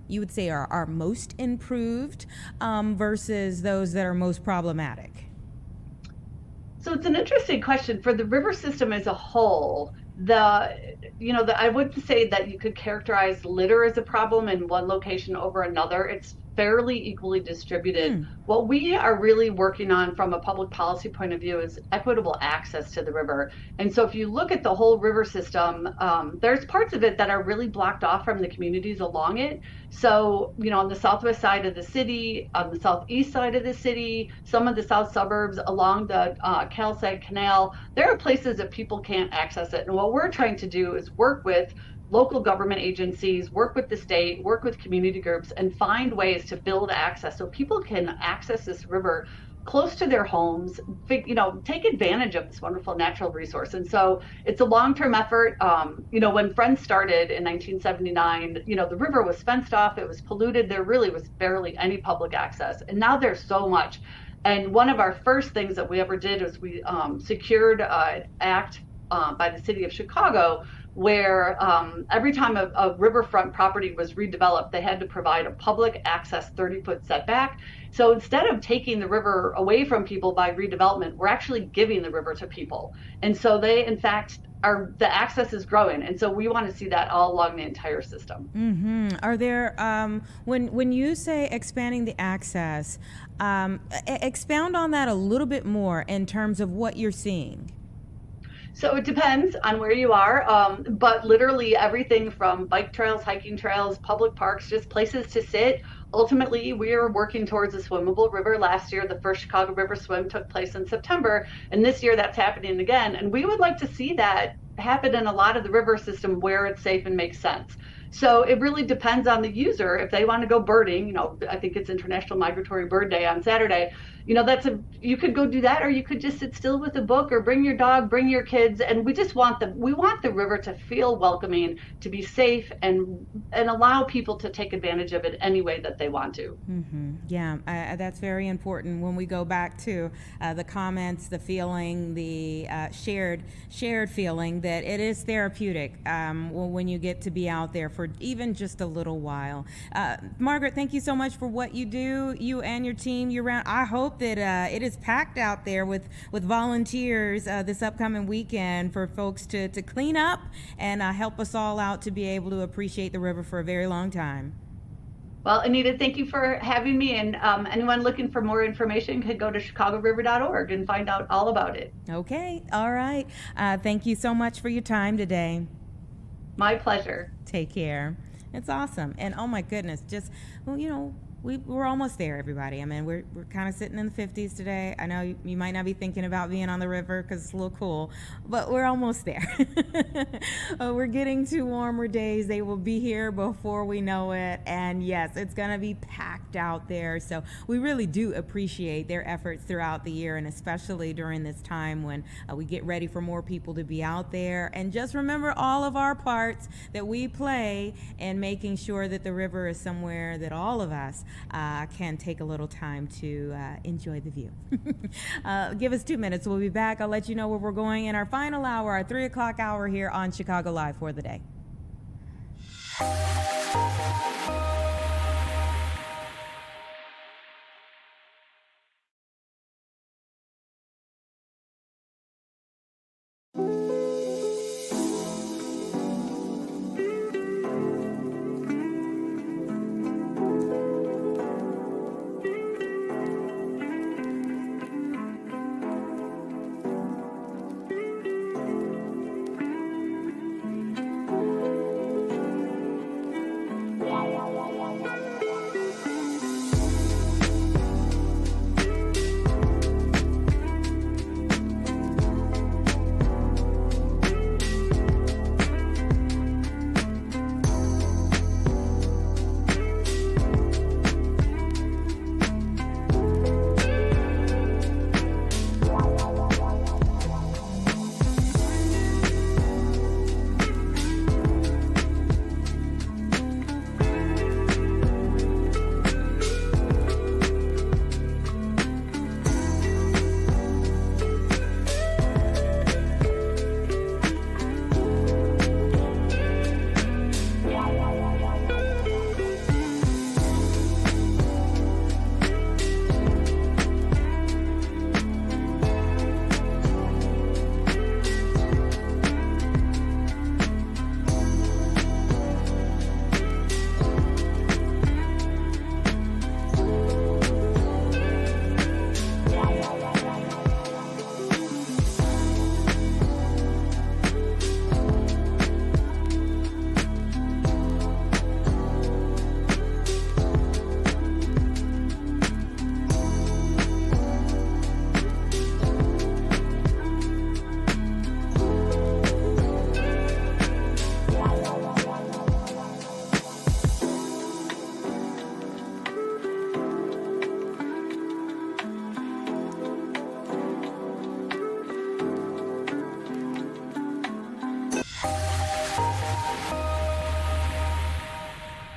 Speaker 4: you would say are most improved versus those that are most problematic?
Speaker 12: So it's an interesting question. For the river system as a whole, I wouldn't say that you could characterize litter as a problem in one location over another. It's fairly equally distributed. What we are really working on from a public policy point of view is equitable access to the river. And so if you look at the whole river system, there's parts of it that are really blocked off from the communities along it. So, on the southwest side of the city, on the southeast side of the city, some of the south suburbs along the Calside Canal, there are places that people can't access it. And what we're trying to do is work with local government agencies, work with the state, work with community groups, and find ways to build access so people can access this river close to their homes, take advantage of this wonderful natural resource. And so it's a long-term effort. When Friends started in 1979, the river was fenced off, it was polluted, there really was barely any public access. And now there's so much. And one of our first things that we ever did was we secured an act by the city of Chicago where every time a riverfront property was redeveloped, they had to provide a public access 30-foot setback. So instead of taking the river away from people by redevelopment, we're actually giving the river to people. And so the access is growing. And so we want to see that all along the entire system.
Speaker 4: Mm-hmm. Are there, when you say expanding the access, expound on that a little bit more in terms of what you're seeing.
Speaker 12: So it depends on where you are, but literally everything from bike trails, hiking trails, public parks, just places to sit. Ultimately, we are working towards a swimmable river. Last year, the first Chicago River Swim took place in September, and this year that's happening again. And we would like to see that happen in a lot of the river system where it's safe and makes sense. So it really depends on the user. If they want to go birding, I think it's International Migratory Bird Day on Saturday. You could go do that, or you could just sit still with a book, or bring your dog, bring your kids, and we want the river to feel welcoming, to be safe, and allow people to take advantage of it any way that they want to.
Speaker 4: Mm-hmm. Yeah, that's very important. When we go back to the comments, the feeling, the shared feeling that it is therapeutic when you get to be out there for even just a little while. Margaret, thank you so much for what you do, you and your team year-round. I hope that it is packed out there with volunteers this upcoming weekend for folks to clean up and help us all out to be able to appreciate the river for a very long time.
Speaker 12: Well, Anita, thank you for having me. And anyone looking for more information could go to ChicagoRiver.org and find out all about it.
Speaker 4: Okay. All right. Thank you so much for your time today.
Speaker 12: My pleasure.
Speaker 4: Take care. It's awesome. And oh my goodness, we're almost there, everybody. I mean, we're kind of sitting in the 50s today. I know you might not be thinking about being on the river because it's a little cool, but we're almost there. We're getting to warmer days. They will be here before we know it. And yes, it's going to be packed out there. So we really do appreciate their efforts throughout the year, and especially during this time when we get ready for more people to be out there. And just remember all of our parts that we play in making sure that the river is somewhere that all of us can take a little time to enjoy the view. Give us 2 minutes. We'll be back. I'll let you know where we're going in our final hour, our 3 o'clock hour here on Chicago Live for the day.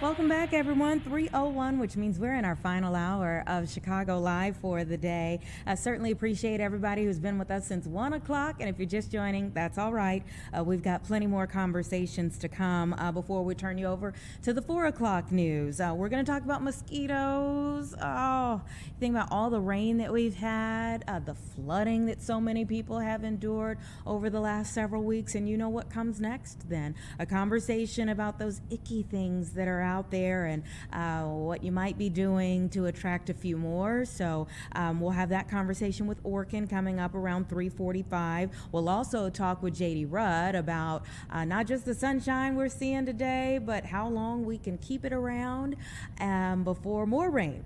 Speaker 4: Welcome back, everyone. 3:01, which means we're in our final hour of Chicago Live for the day. I certainly appreciate everybody who's been with us since 1 o'clock. And if you're just joining, that's all right. We've got plenty more conversations to come before we turn you over to the 4 o'clock news. We're going to talk about mosquitoes. Oh, think about all the rain that we've had, the flooding that so many people have endured over the last several weeks. And you know what comes next then? A conversation about those icky things that are out out there and what you might be doing to attract a few more. So we'll have that conversation with Orkin coming up around 3:45. We'll also talk with JD Rudd about not just the sunshine we're seeing today, but how long we can keep it around before more rain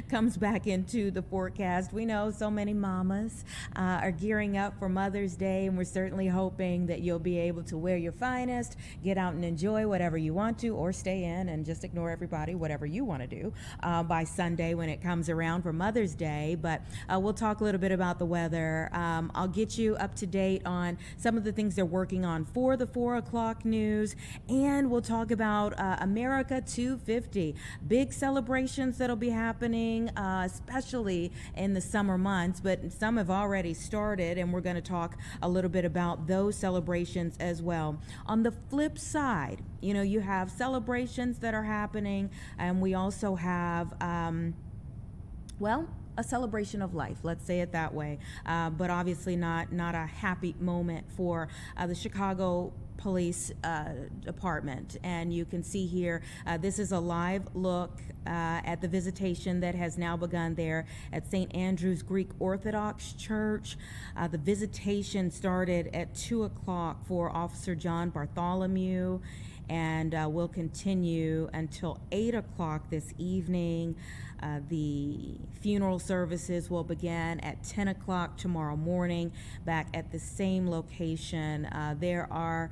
Speaker 4: comes back into the forecast. We know so many mamas are gearing up for Mother's Day, and we're certainly hoping that you'll be able to wear your finest, get out and enjoy whatever you want to, or stay in and just ignore everybody, whatever you want to do by Sunday when it comes around for Mother's Day. But we'll talk a little bit about the weather. I'll get you up to date on some of the things they're working on for the 4 o'clock news, and we'll talk about America 250, big celebrations that'll be happening, especially in the summer months, but some have already started, and we're going to talk a little bit about those celebrations as well. On the flip side, you know, you have celebrations that are happening, and we also have, a celebration of life, let's say it that way, but obviously not a happy moment for the Chicago Police Department. And you can see here, this is a live look at the visitation that has now begun there at St. Andrew's Greek Orthodox Church. The visitation started at 2 o'clock for Officer John Bartholomew, and will continue until 8 o'clock this evening. The funeral services will begin at 10 o'clock tomorrow morning back at the same location. There are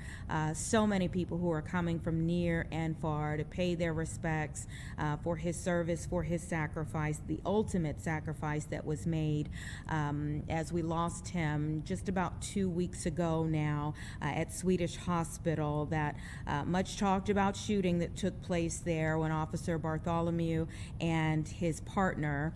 Speaker 4: so many people who are coming from near and far to pay their respects for his service, for his sacrifice, the ultimate sacrifice that was made as we lost him just about 2 weeks ago now at Swedish Hospital. That much talked about shooting that took place there when Officer Bartholomew and his partner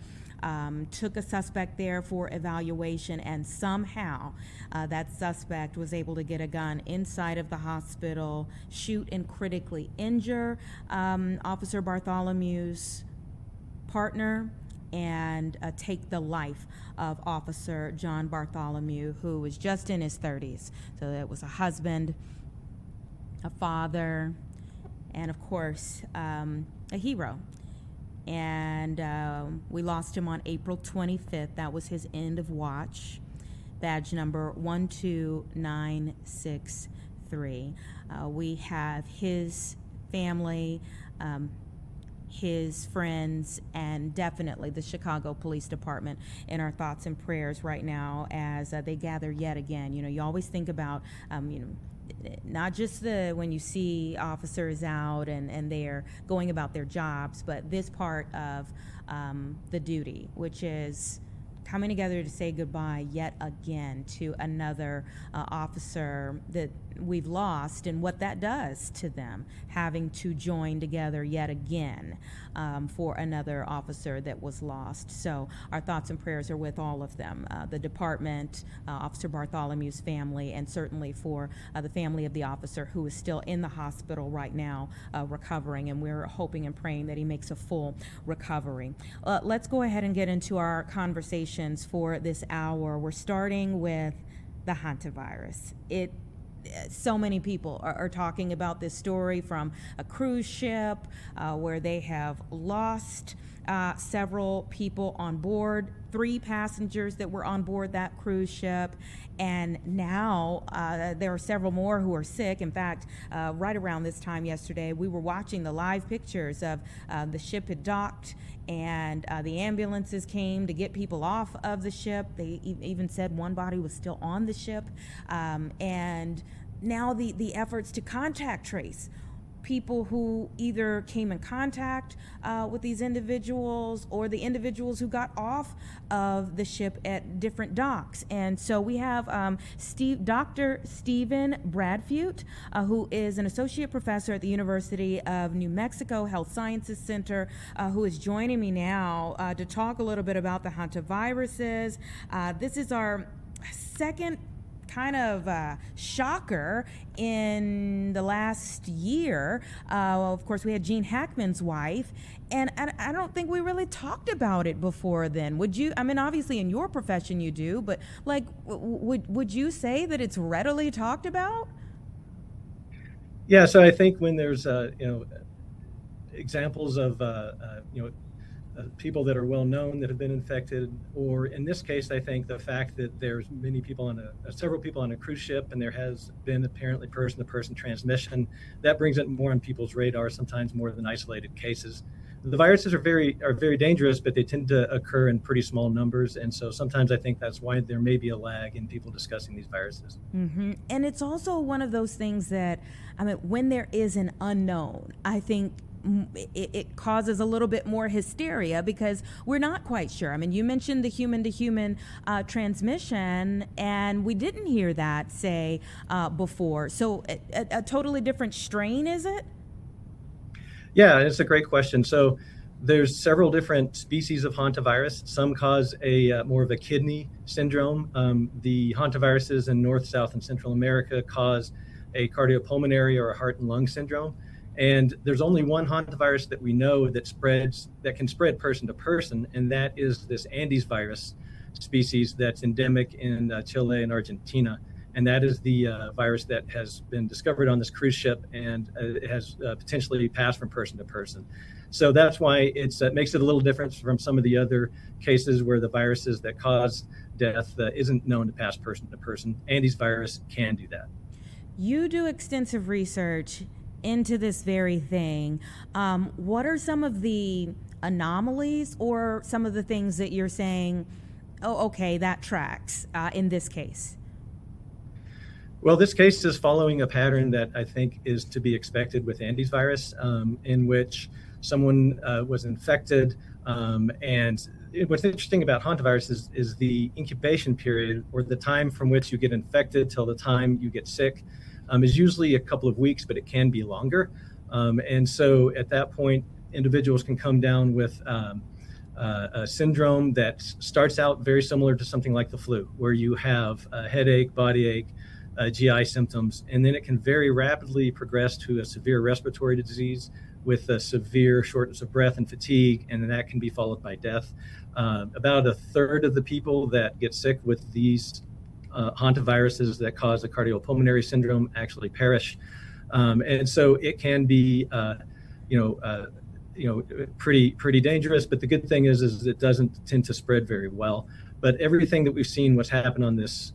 Speaker 4: took a suspect there for evaluation, and somehow that suspect was able to get a gun inside of the hospital, shoot and critically injure Officer Bartholomew's partner, and take the life of Officer John Bartholomew, who was just in his 30s. So that was a husband, a father, and of course, a hero. And we lost him on April 25th. That was his end of watch, badge number 12963. We have his family, his friends, and definitely the Chicago Police Department in our thoughts and prayers right now as they gather yet again. You know, you always think about, not just when you see officers out and they're going about their jobs, but this part of the duty, which is coming together to say goodbye yet again to another officer that we've lost, and what that does to them, having to join together yet again for another officer that was lost. So our thoughts and prayers are with all of them, the department, Officer Bartholomew's family, and certainly for the family of the officer who is still in the hospital right now recovering, and we're hoping and praying that he makes a full recovery. Let's go ahead and get into our conversations for this hour. We're starting with the hantavirus. So many people are talking about this story from a cruise ship where they have lost several people on board, 3 passengers that were on board that cruise ship. And now there are several more who are sick. In fact, right around this time yesterday, we were watching the live pictures of the ship had docked, and the ambulances came to get people off of the ship. They even said one body was still on the ship. And now the efforts to contact trace people who either came in contact with these individuals or the individuals who got off of the ship at different docks. And so we have Dr. Stephen Bradfute, who is an associate professor at the University of New Mexico Health Sciences Center, who is joining me now to talk a little bit about the hantaviruses. This is our second kind of shocker in the last year. Of course, we had Gene Hackman's wife, and I don't think we really talked about it before then. Would you? I mean, obviously in your profession you do, but like, would you say that it's readily talked about?
Speaker 13: Yeah, so I think when there's
Speaker 7: examples of people that are well known that have been infected, or in this case, I think the fact that there's many people on several people on a cruise ship, and there has been apparently person-to-person transmission, that brings it more on people's radar, sometimes more than isolated cases. The viruses are very dangerous, but they tend to occur in pretty small numbers, and so sometimes I think that's why there may be a lag in people discussing these viruses.
Speaker 4: Mm-hmm. And it's also one of those things that, I mean, when there is an unknown, I think it causes a little bit more hysteria because we're not quite sure. I mean, you mentioned the human-to-human transmission, and we didn't hear that, say, before. So a totally different strain, is it?
Speaker 7: Yeah, it's a great question. So there's several different species of hantavirus. Some cause more of a kidney syndrome. The hantaviruses in North, South, and Central America cause a cardiopulmonary or a heart and lung syndrome. And there's only one hantavirus that we know that can spread person to person, and that is this Andes virus species that's endemic in Chile and Argentina. And that is the virus that has been discovered on this cruise ship, and it has potentially passed from person to person. So that's why it makes it a little different from some of the other cases where the viruses that cause death isn't known to pass person to person. Andes virus can do that.
Speaker 4: You do extensive research into this very thing. What are some of the anomalies or some of the things that you're saying, oh, okay, that tracks in this case?
Speaker 7: Well, this case is following a pattern that I think is to be expected with Andes virus, in which someone was infected. And what's interesting about hantavirus is the incubation period, or the time from which you get infected till the time you get sick, is usually a couple of weeks, but it can be longer. And so at that point, individuals can come down with a syndrome that starts out very similar to something like the flu, where you have a headache, body ache, GI symptoms, and then it can very rapidly progress to a severe respiratory disease with a severe shortness of breath and fatigue, and then that can be followed by death. About a third of the people that get sick with these hantaviruses that cause a cardiopulmonary syndrome actually perish, and so it can be, pretty dangerous. But the good thing is it doesn't tend to spread very well. But everything that we've seen, what's happened on this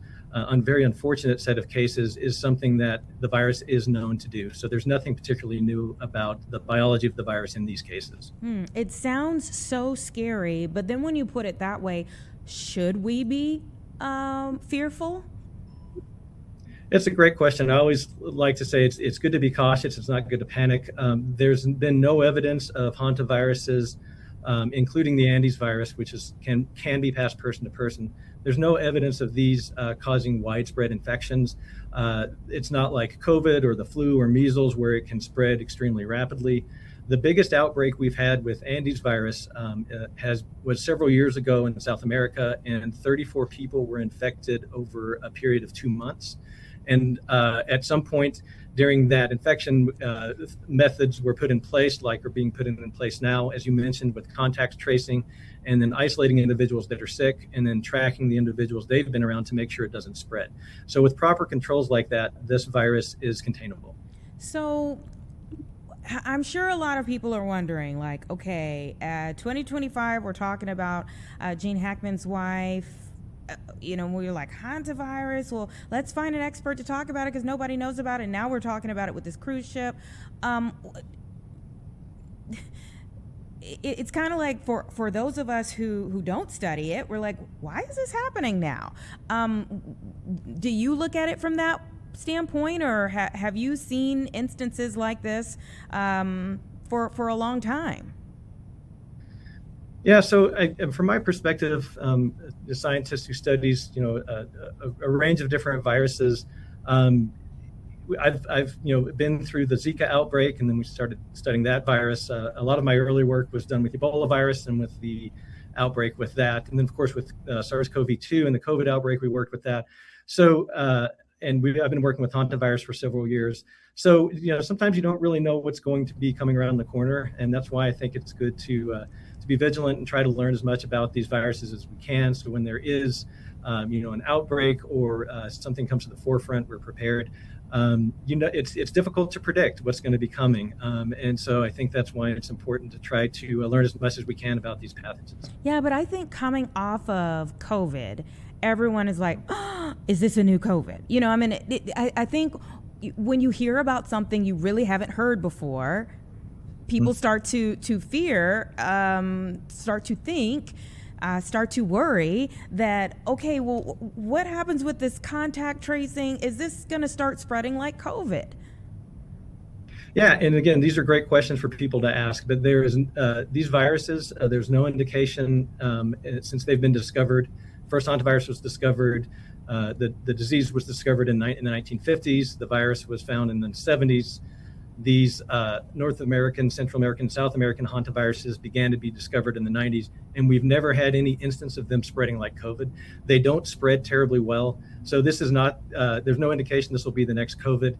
Speaker 7: very unfortunate set of cases, is something that the virus is known to do. So there's nothing particularly new about the biology of the virus in these cases.
Speaker 4: It sounds so scary, but then when you put it that way, should we be fearful?
Speaker 7: It's a great question. I always like to say it's good to be cautious. It's not good to panic. There's been no evidence of hantaviruses, including the Andes virus, which can be passed person to person. There's no evidence of these causing widespread infections. It's not like COVID or the flu or measles, where it can spread extremely rapidly. The biggest outbreak we've had with Andes virus was several years ago in South America, and 34 people were infected over a period of 2 months. And at some point during that infection, methods were put in place, like are being put in place now, as you mentioned, with contact tracing, and then isolating individuals that are sick, and then tracking the individuals they've been around to make sure it doesn't spread. So with proper controls like that, this virus is containable.
Speaker 4: So I'm sure a lot of people are wondering, like, okay, 2025, we're talking about Gene Hackman's wife. We're like, hantavirus, well, let's find an expert to talk about it because nobody knows about it. Now we're talking about it with this cruise ship. It's kind of like for those of us who don't study it, we're like, why is this happening now? Do you look at it from that standpoint, or have you seen instances like this for a long time?
Speaker 7: Yeah, so from my perspective, the scientist who studies, a range of different viruses, I've been through the Zika outbreak, and then we started studying that virus. A lot of my early work was done with Ebola virus and with the outbreak with that, and then of course with SARS-CoV-2 and the COVID outbreak, we worked with that. So and I've been working with hantavirus for several years. So sometimes you don't really know what's going to be coming around the corner, and that's why I think it's good to be vigilant and try to learn as much about these viruses as we can. So when there is
Speaker 13: an outbreak or something comes to the forefront, we're prepared. It's difficult to predict what's going to be coming. And so I think that's why it's important to try to learn as much as we can about these pathogens.
Speaker 4: Yeah, but I think coming off of COVID, everyone is like, oh, is this a new COVID? I think when you hear about something you really haven't heard before, people start to fear, start to think, start to worry that, okay, well, what happens with this contact tracing? Is this going to start spreading like COVID?
Speaker 13: Yeah, and again, these are great questions for people to ask, but there is these viruses, there's no indication since they've been discovered. First hantavirus was discovered, the disease was discovered in the 1950s, the virus was found in the 70s. These North American, Central American, South American hantaviruses began to be discovered in the 90s, and we've never had any instance of them spreading like COVID. They don't spread terribly well. So this is not, there's no indication this will be the next COVID.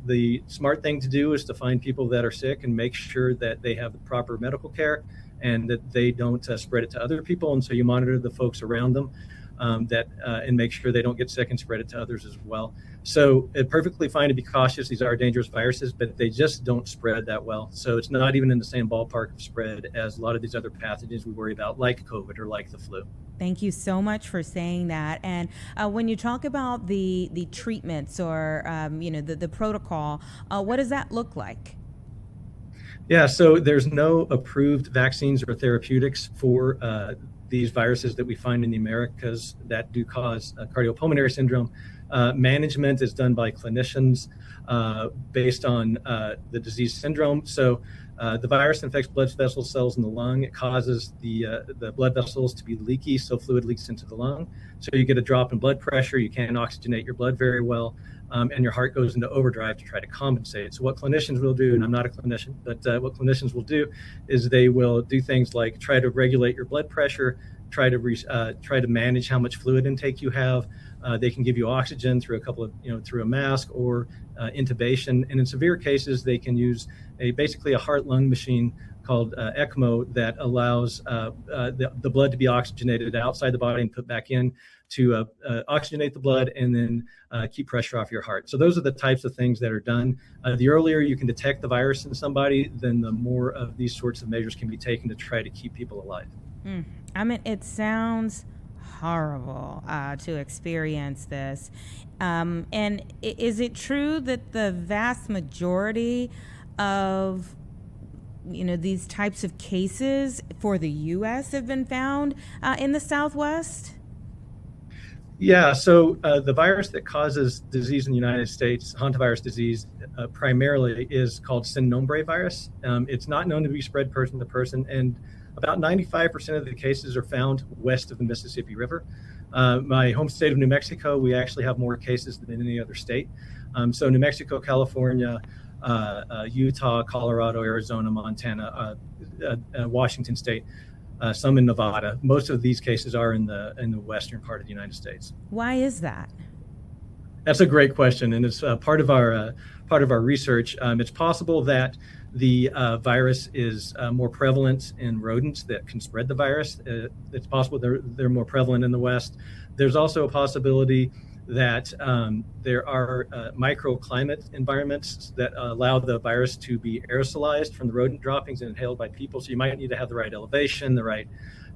Speaker 13: The smart thing to do is to find people that are sick and make sure that they have the proper medical care and that they don't spread it to other people. And so you monitor the folks around them and make sure they don't get sick and spread it to others as well. So it's perfectly fine to be cautious. These are dangerous viruses, but they just don't spread that well. So it's not even in the same ballpark of spread as a lot of these other pathogens we worry about, like COVID or like the flu.
Speaker 4: Thank you so much for saying that. And when you talk about the treatments or the protocol, what does that look like?
Speaker 13: Yeah, so there's no approved vaccines or therapeutics for these viruses that we find in the Americas that do cause cardiopulmonary syndrome. Management is done by clinicians based on the disease syndrome. So the virus infects blood vessel cells in the lung. It causes the blood vessels to be leaky, so fluid leaks into the lung. So you get a drop in blood pressure. You can't oxygenate your blood very well, and your heart goes into overdrive to try to compensate. So what clinicians will do, and I'm not a clinician, but what clinicians will do is they will do things like try to regulate your blood pressure, try to manage how much fluid intake you have. They can give you oxygen through through a mask or intubation. And in severe cases, they can use basically a heart-lung machine called ECMO that allows the blood to be oxygenated outside the body and put back in to oxygenate the blood and then keep pressure off your heart. So those are the types of things that are done. The earlier you can detect the virus in somebody, then the more of these sorts of measures can be taken to try to keep people alive.
Speaker 4: I mean, it sounds horrible to experience this. And is it true that the vast majority of these types of cases for the U.S. have been found in the Southwest?
Speaker 13: Yeah, so the virus that causes disease in the United States, hantavirus disease, primarily is called sin nombre virus. It's not known to be spread person to person, and about 95% of the cases are found west of the Mississippi River. My home state of New Mexico, we actually have more cases than any other state. So New Mexico, California, Utah, Colorado, Arizona, Montana, Washington State, some in Nevada. Most of these cases are in the western part of the United States.
Speaker 4: Why is that?
Speaker 13: That's a great question, and it's part of our research. It's possible that the virus is more prevalent in rodents that can spread the virus. It's possible they're more prevalent in the West. There's also a possibility that there are microclimate environments that allow the virus to be aerosolized from the rodent droppings and inhaled by people. So you might need to have the right elevation, the right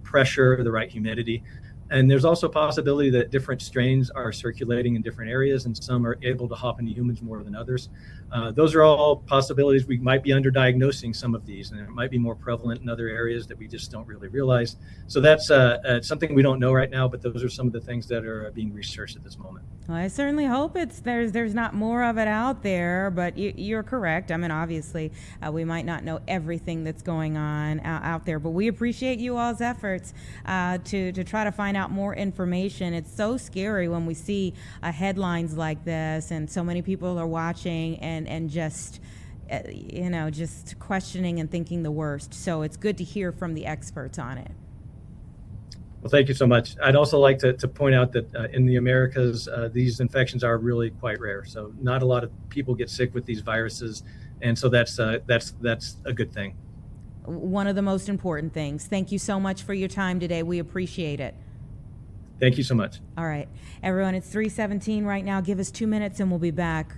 Speaker 13: pressure, the right humidity. And there's also a possibility that different strains are circulating in different areas and some are able to hop into humans more than others. Those are all possibilities. We might be underdiagnosing some of these, and it might be more prevalent in other areas that we just don't really realize. So that's something we don't know right now, but those are some of the things that are being researched at this moment.
Speaker 4: Well, I certainly hope there's not more of it out there, but you're correct. I mean, obviously, we might not know everything that's going on out there, but we appreciate you all's efforts to try to find out more information. It's so scary when we see headlines like this, and so many people are watching and just just questioning and thinking the worst. So it's good to hear from the experts on it.
Speaker 13: Well, thank you so much. I'd also like to point out that in the Americas, these infections are really quite rare. So not a lot of people get sick with these viruses, and so that's a good thing.
Speaker 4: One of the most important things. Thank you so much for your time today. We appreciate it.
Speaker 13: Thank you so much.
Speaker 4: All right, everyone, it's 3:17 right now. Give us 2 minutes and we'll be back.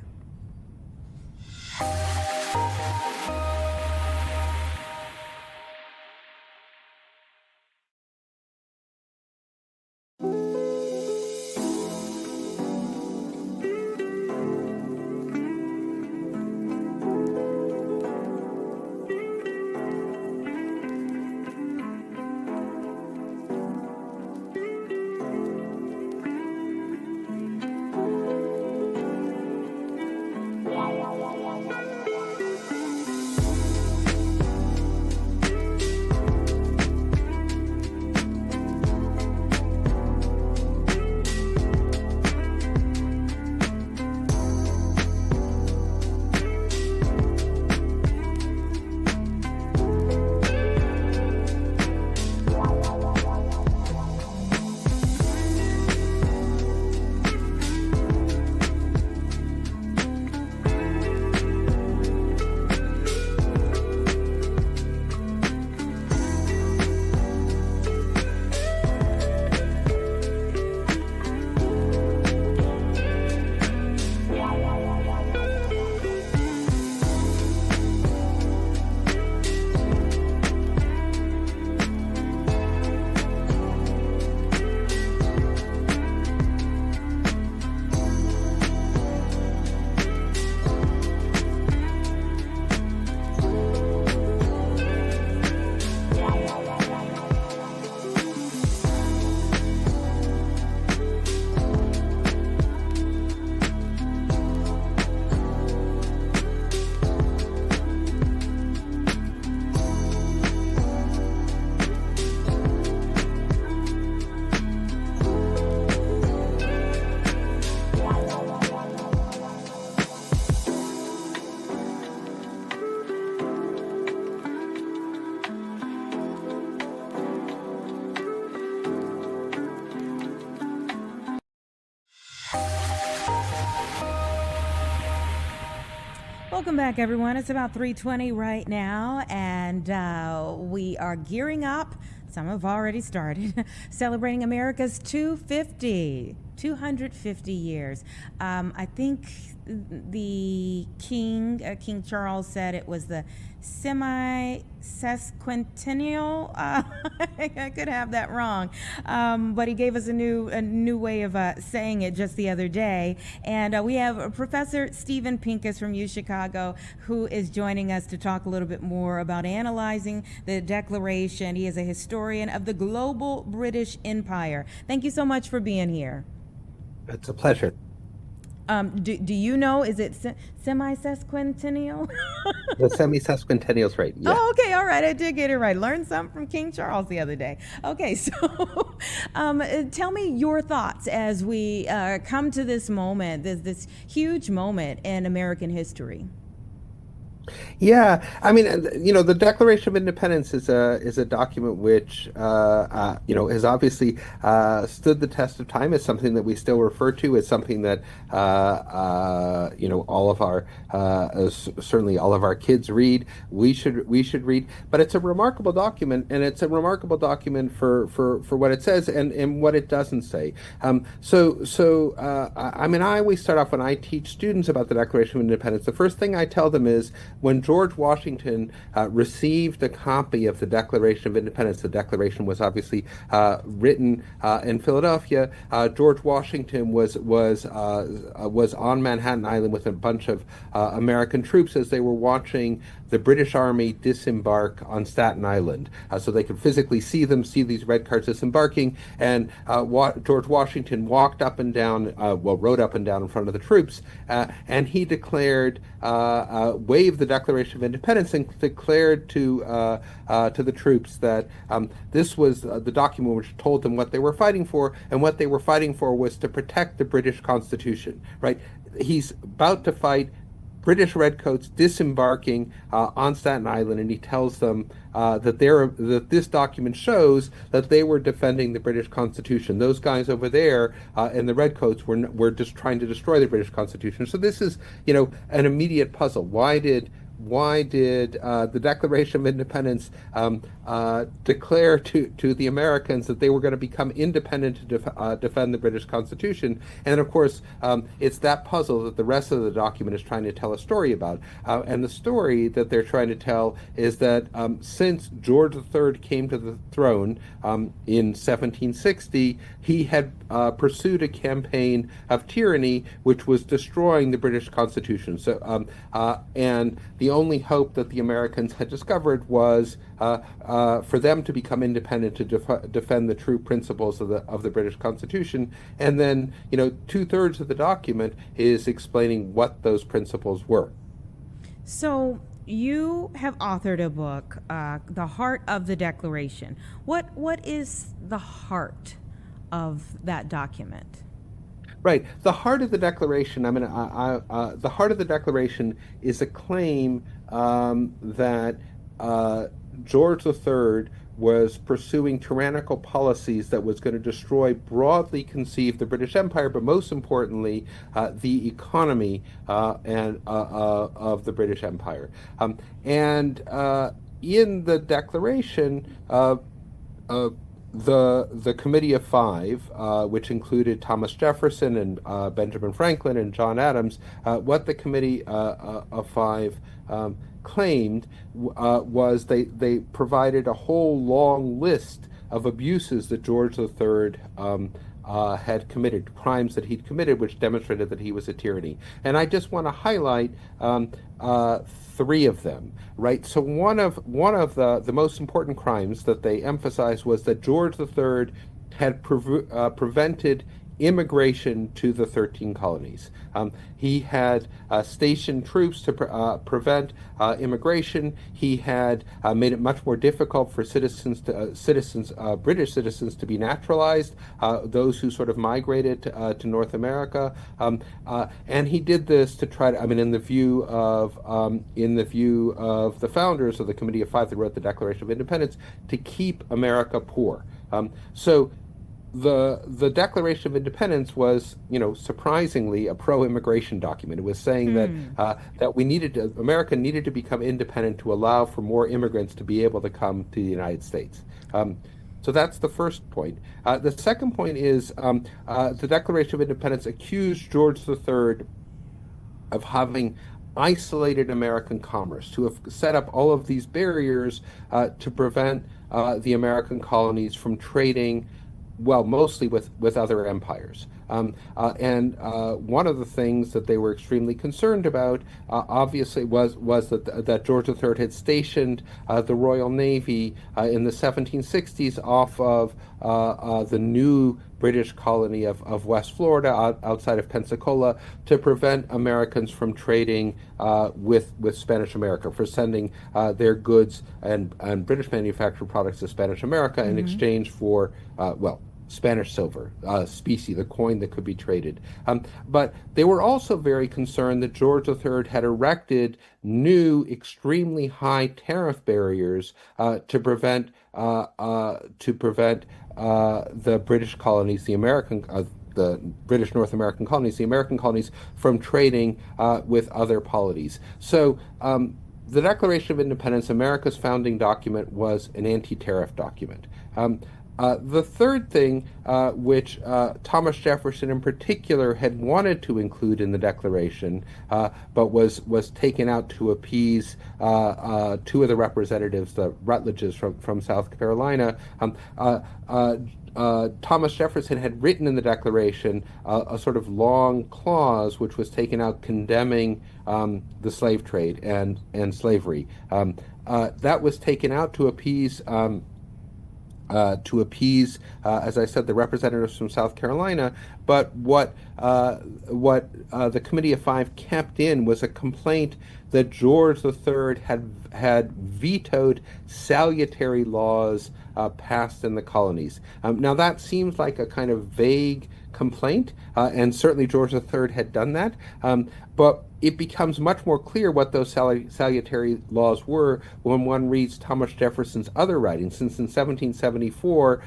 Speaker 4: Welcome back, everyone. It's about 3:20 right now, and we are gearing up. Some have already started celebrating America's 250 years. I think the King Charles said it was the semi-sesquicentennial. I could have that wrong, but he gave us a new way of saying it just the other day. And we have Professor Stephen Pincus from UChicago, who is joining us to talk a little bit more about analyzing the Declaration. He is a historian of the global British Empire. Thank you so much for being here.
Speaker 14: It's a pleasure.
Speaker 4: Do you know, is it semi-sesquicentennial?
Speaker 14: The semi-sesquicentennial's right. Yeah.
Speaker 4: Oh, okay. All right. I did get it right. Learned something from King Charles the other day. Okay. So tell me your thoughts as we come to this moment, this huge moment in American history.
Speaker 14: Yeah, I mean, the Declaration of Independence is a document which, has obviously stood the test of time. As something that we still refer to. As something that, all of our, certainly all of our kids read. We should read. But it's a remarkable document, and it's a remarkable document for what it says and what it doesn't say. I always start off when I teach students about the Declaration of Independence. The first thing I tell them is, when George Washington received a copy of the Declaration of Independence, the Declaration was obviously written in Philadelphia. George Washington was on Manhattan Island with a bunch of American troops as they were watching the British Army disembark on Staten Island, so they could physically see these red cars disembarking. And George Washington rode up and down in front of the troops, and he declared, waved the Declaration of Independence and declared to the troops that this was the document which told them what they were fighting for, and what they were fighting for was to protect the British Constitution. Right? He's about to fight British redcoats disembarking on Staten Island, and he tells them that this document shows that they were defending the British Constitution. Those guys over there in the redcoats were just trying to destroy the British Constitution. So this is, an immediate puzzle. Why did the Declaration of Independence declare to the Americans that they were going to become independent to defend the British Constitution. And of course, it's that puzzle that the rest of the document is trying to tell a story about. And the story that they're trying to tell is that since George III came to the throne in 1760, he had pursued a campaign of tyranny which was destroying the British Constitution. So, and the only hope that the Americans had discovered was for them to become independent to defend the true principles of the British Constitution. And then, 2/3 of the document is explaining what those principles were.
Speaker 4: So you have authored a book, The Heart of the Declaration. What is the heart of that document?
Speaker 14: Right. The heart of the Declaration, the heart of the Declaration is a claim that George III was pursuing tyrannical policies that was going to destroy broadly conceived the British Empire, but most importantly, the economy of the British Empire. And in the Declaration, the Committee of Five, which included Thomas Jefferson and Benjamin Franklin and John Adams, what the Committee of Five claimed was they provided a whole long list of abuses that George III had committed, crimes that he'd committed, which demonstrated that he was a tyranny. And I just want to highlight three of them, right? So one of the most important crimes that they emphasized was that George III had prevented immigration to the 13 colonies. He had stationed troops to prevent immigration. He had made it much more difficult for British citizens to be naturalized, those who sort of migrated to North America. And he did this to try to, in the view of the founders of the Committee of Five that wrote the Declaration of Independence, to keep America poor. So the Declaration of Independence was, surprisingly a pro-immigration document. It was saying that America needed to become independent to allow for more immigrants to be able to come to the United States. So that's the first point. The second point is the Declaration of Independence accused George III of having isolated American commerce, to have set up all of these barriers to prevent the American colonies from trading, well, mostly with other empires. And one of the things that they were extremely concerned about, obviously, was that George III had stationed the Royal Navy in the 1760s off of the new British colony of West Florida, outside of Pensacola, to prevent Americans from trading with Spanish America, for sending their goods and British manufactured products to Spanish America in exchange for, Spanish silver, specie, the coin that could be traded. But they were also very concerned that George III had erected new, extremely high tariff barriers to prevent the British colonies, the British North American colonies, the American colonies, from trading with other polities. So the Declaration of Independence, America's founding document, was an anti-tariff document. The third thing, which Thomas Jefferson in particular had wanted to include in the Declaration, but was taken out to appease two of the representatives, the Rutledges from South Carolina, Thomas Jefferson had written in the Declaration a sort of long clause which was taken out condemning the slave trade and slavery. That was taken out to appease, as I said, the representatives from South Carolina. But what the Committee of Five kept in was a complaint that George III had vetoed salutary laws passed in the colonies. Now that seems like a kind of vague complaint, and certainly George III had done that. But it becomes much more clear what those salutary laws were when one reads Thomas Jefferson's other writings. Since in 1774,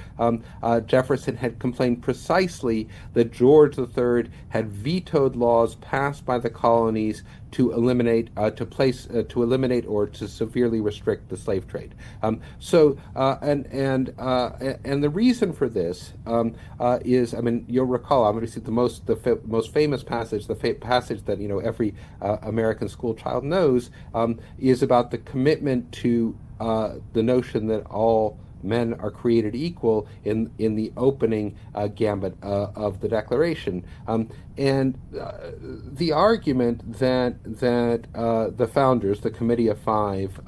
Speaker 14: Jefferson had complained precisely that George III had vetoed laws passed by the colonies to eliminate, to eliminate or to severely restrict the slave trade. And the reason for this is, I mean, you'll recall obviously the most famous passage, the passage that every American school child knows, is about the commitment to the notion that all men are created equal in the opening gambit of the Declaration, and the argument that the founders, the Committee of Five,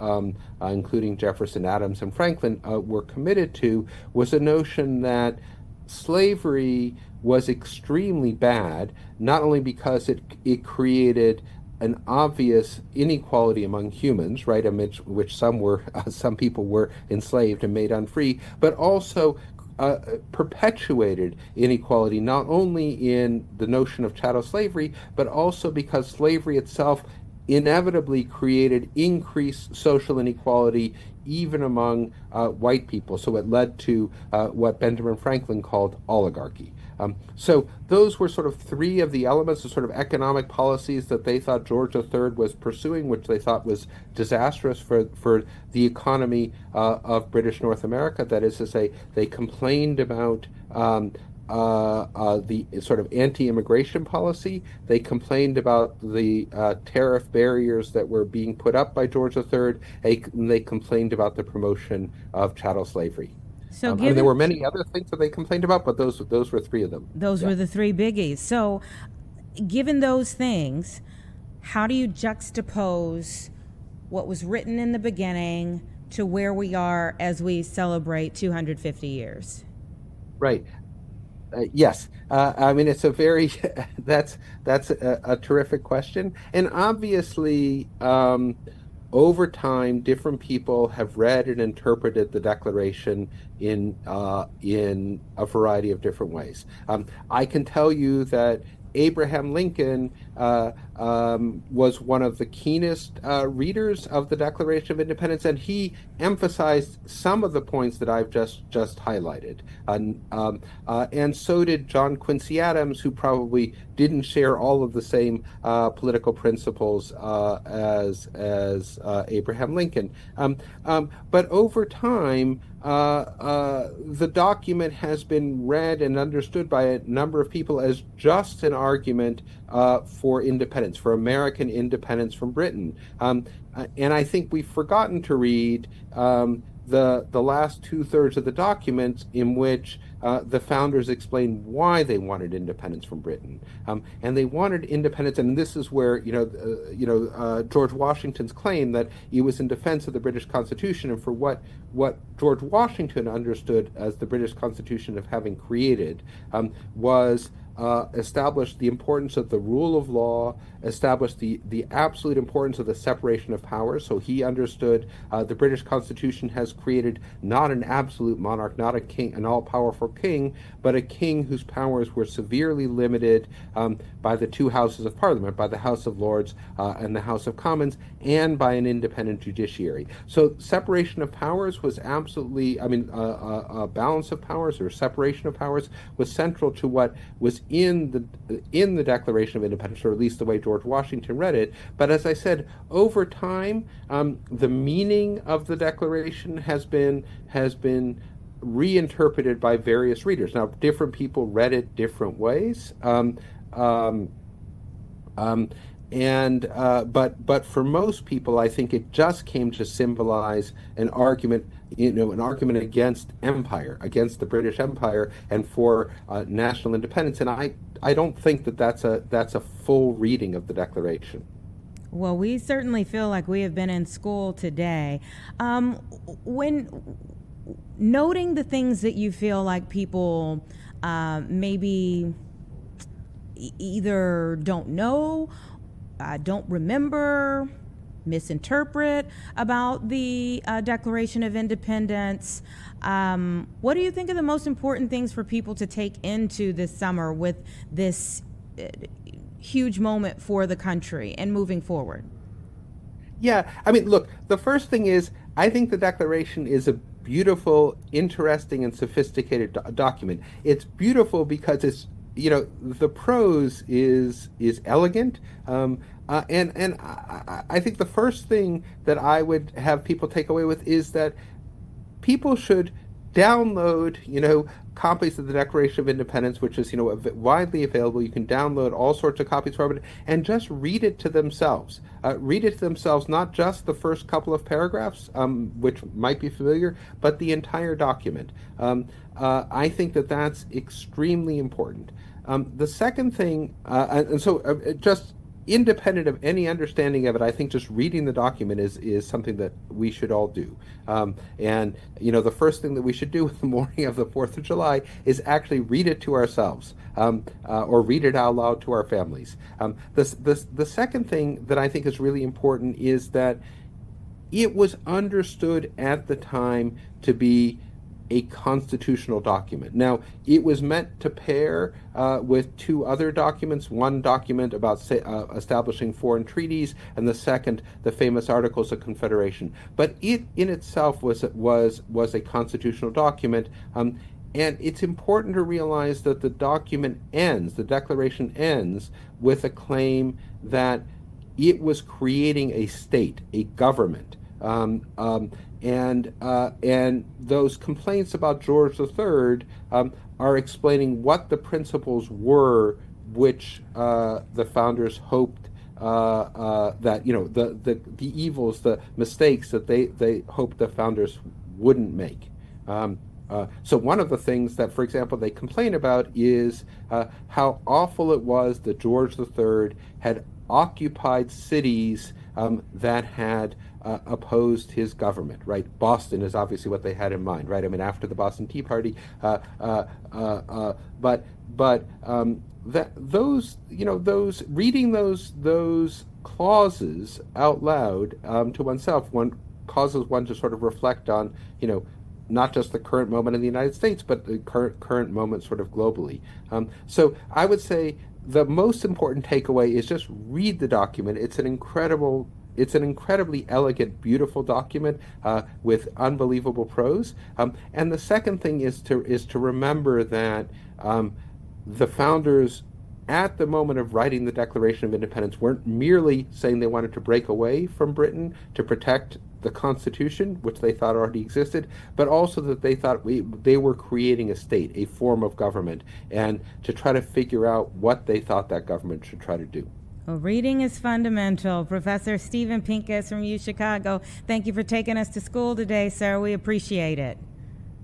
Speaker 14: including Jefferson, Adams, and Franklin, were committed to was a notion that slavery was extremely bad, not only because it created an obvious inequality among humans, right, amidst which some people were enslaved and made unfree, but also perpetuated inequality, not only in the notion of chattel slavery, but also because slavery itself inevitably created increased social inequality even among white people. So it led to what Benjamin Franklin called oligarchy. So those were sort of three of the elements of sort of economic policies that they thought George III was pursuing, which they thought was disastrous for the economy of British North America. That is to say, they complained about the sort of anti-immigration policy. They complained about the tariff barriers that were being put up by George III. And they complained about the promotion of chattel slavery.
Speaker 4: So
Speaker 14: there were many other things that they complained about, but those were three of them.
Speaker 4: Those were the three biggies. So given those things, how do you juxtapose what was written in the beginning to where we are as we celebrate 250 years?
Speaker 14: Right. Yes. I mean, it's a very, that's a terrific question. And obviously, over time, different people have read and interpreted the Declaration in a variety of different ways. I can tell you that Abraham Lincoln was one of the keenest readers of the Declaration of Independence, and he emphasized some of the points that I've just highlighted. And so did John Quincy Adams, who probably didn't share all of the same political principles as Abraham Lincoln. But over time, the document has been read and understood by a number of people as just an argument for independence, for American independence from Britain. And I think we've forgotten to read the last 2/3 of the document in which the founders explained why they wanted independence from Britain, and they wanted independence. And this is where George Washington's claim that he was in defense of the British Constitution, and for what George Washington understood as the British Constitution of having created was established the importance of the rule of law, established the absolute importance of the separation of powers. So he understood the British Constitution has created not an absolute monarch, not a king, an all-powerful king, but a king whose powers were severely limited by the two houses of Parliament, by the House of Lords and the House of Commons, and by an independent judiciary. So separation of powers was absolutely, a balance of powers or separation of powers was central to what was in the Declaration of Independence, or at least the way George Washington read it. But as I said, over time, the meaning of the Declaration has been reinterpreted by various readers. Now, different people read it different ways. But for most people, I think it just came to symbolize an argument against empire, against the British Empire, and for national independence. And I don't think that's a full reading of the Declaration.
Speaker 4: Well, we certainly feel like we have been in school today. When noting the things that you feel like people maybe either don't know, don't remember, misinterpret about the Declaration of Independence, what do you think are the most important things for people to take into this summer with this huge moment for the country and moving forward?
Speaker 14: Yeah, I mean, look, the first thing is, I think the Declaration is a beautiful, interesting, and sophisticated document. It's beautiful because it's, the prose is elegant, and I think the first thing that I would have people take away with is that people should download, copies of the Declaration of Independence, which is, widely available. You can download all sorts of copies from it and just read it to themselves. Read it to themselves, not just the first couple of paragraphs, which might be familiar, but the entire document. I think that that's extremely important. The second thing, just independent of any understanding of it, I think just reading the document is something that we should all do. And the first thing that we should do in the morning of the 4th of July is actually read it to ourselves, or read it out loud to our families. The second thing that I think is really important is that it was understood at the time to be a constitutional document. Now, it was meant to pair with two other documents, one document about establishing foreign treaties, and the second, the famous Articles of Confederation. But it in itself was a constitutional document, and it's important to realize that the Declaration ends with a claim that it was creating a state, a government. And those complaints about George III are explaining what the principles were which the founders hoped that the evils, the mistakes that they hoped the founders wouldn't make. So one of the things that, for example, they complain about is how awful it was that George III had occupied cities that had opposed his government, right? Boston is obviously what they had in mind, right? I mean, after the Boston Tea Party, reading those clauses out loud to oneself, one causes one to sort of reflect on, not just the current moment in the United States, but the current moment sort of globally. So I would say the most important takeaway is just read the document. It's an incredibly elegant, beautiful document with unbelievable prose. And the second thing is to remember that the founders, at the moment of writing the Declaration of Independence, weren't merely saying they wanted to break away from Britain to protect the Constitution, which they thought already existed, but also that they thought they were creating a state, a form of government, and to try to figure out what they thought that government should try to do.
Speaker 4: Well, reading is fundamental. Professor Stephen Pincus from UChicago, thank you for taking us to school today, sir. We appreciate it.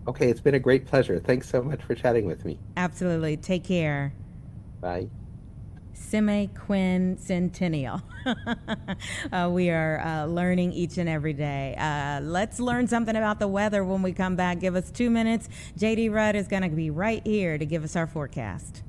Speaker 14: Okay, it's been a great pleasure. Thanks so much for chatting with me.
Speaker 4: Absolutely. Take care.
Speaker 14: Bye.
Speaker 4: Semi-quincentennial. We are learning each and every day. Let's learn something about the weather when we come back. Give us 2 minutes. JD Rudd is going to be right here to give us our forecast.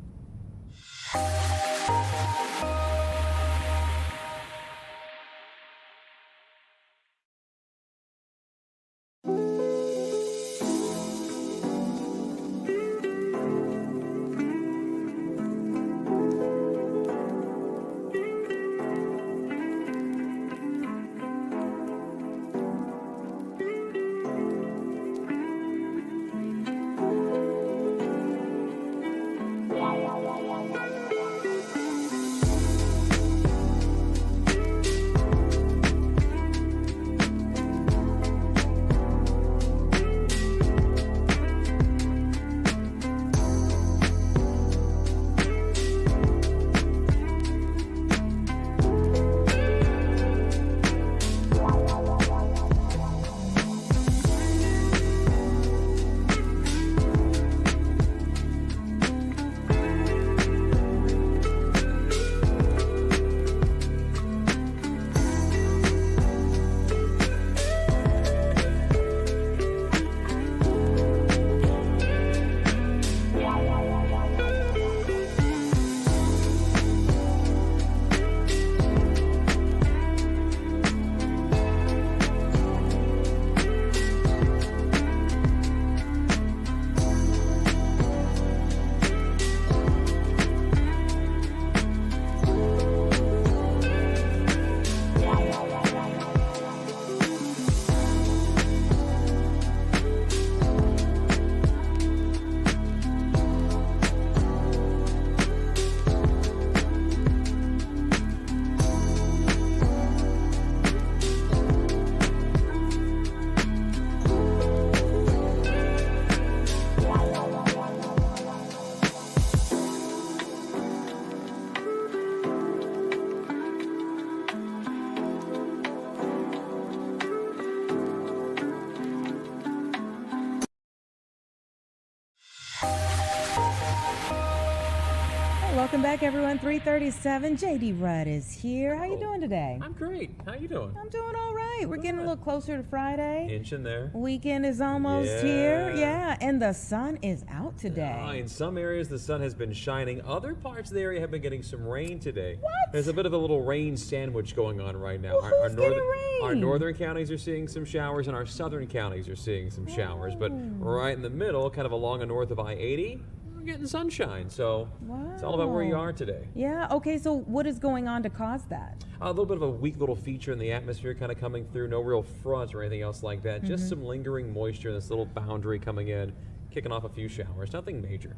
Speaker 4: back, everyone. 3:37. JD Rudd is here. How you doing today?
Speaker 15: I'm great. How you doing?
Speaker 4: I'm doing all right. We're getting a little closer to Friday.
Speaker 15: Inch in there.
Speaker 4: Weekend is almost here. Yeah, and the sun is out today.
Speaker 15: In some areas, the sun has been shining. Other parts of the area have been getting some rain today.
Speaker 4: What?
Speaker 15: There's a bit of a little rain sandwich going on right now.
Speaker 4: Well, who's getting rain?
Speaker 15: Our northern counties are seeing some showers, and our southern counties are seeing some showers. But right in the middle, kind of along and north of I-80, we're getting sunshine. So it's all about where you are today.
Speaker 4: Yeah, okay, so what is going on to cause that?
Speaker 15: A little bit of a weak little feature in the atmosphere kind of coming through. No real front or anything else like that. Just some lingering moisture in this little boundary coming in, kicking off a few showers. Nothing major.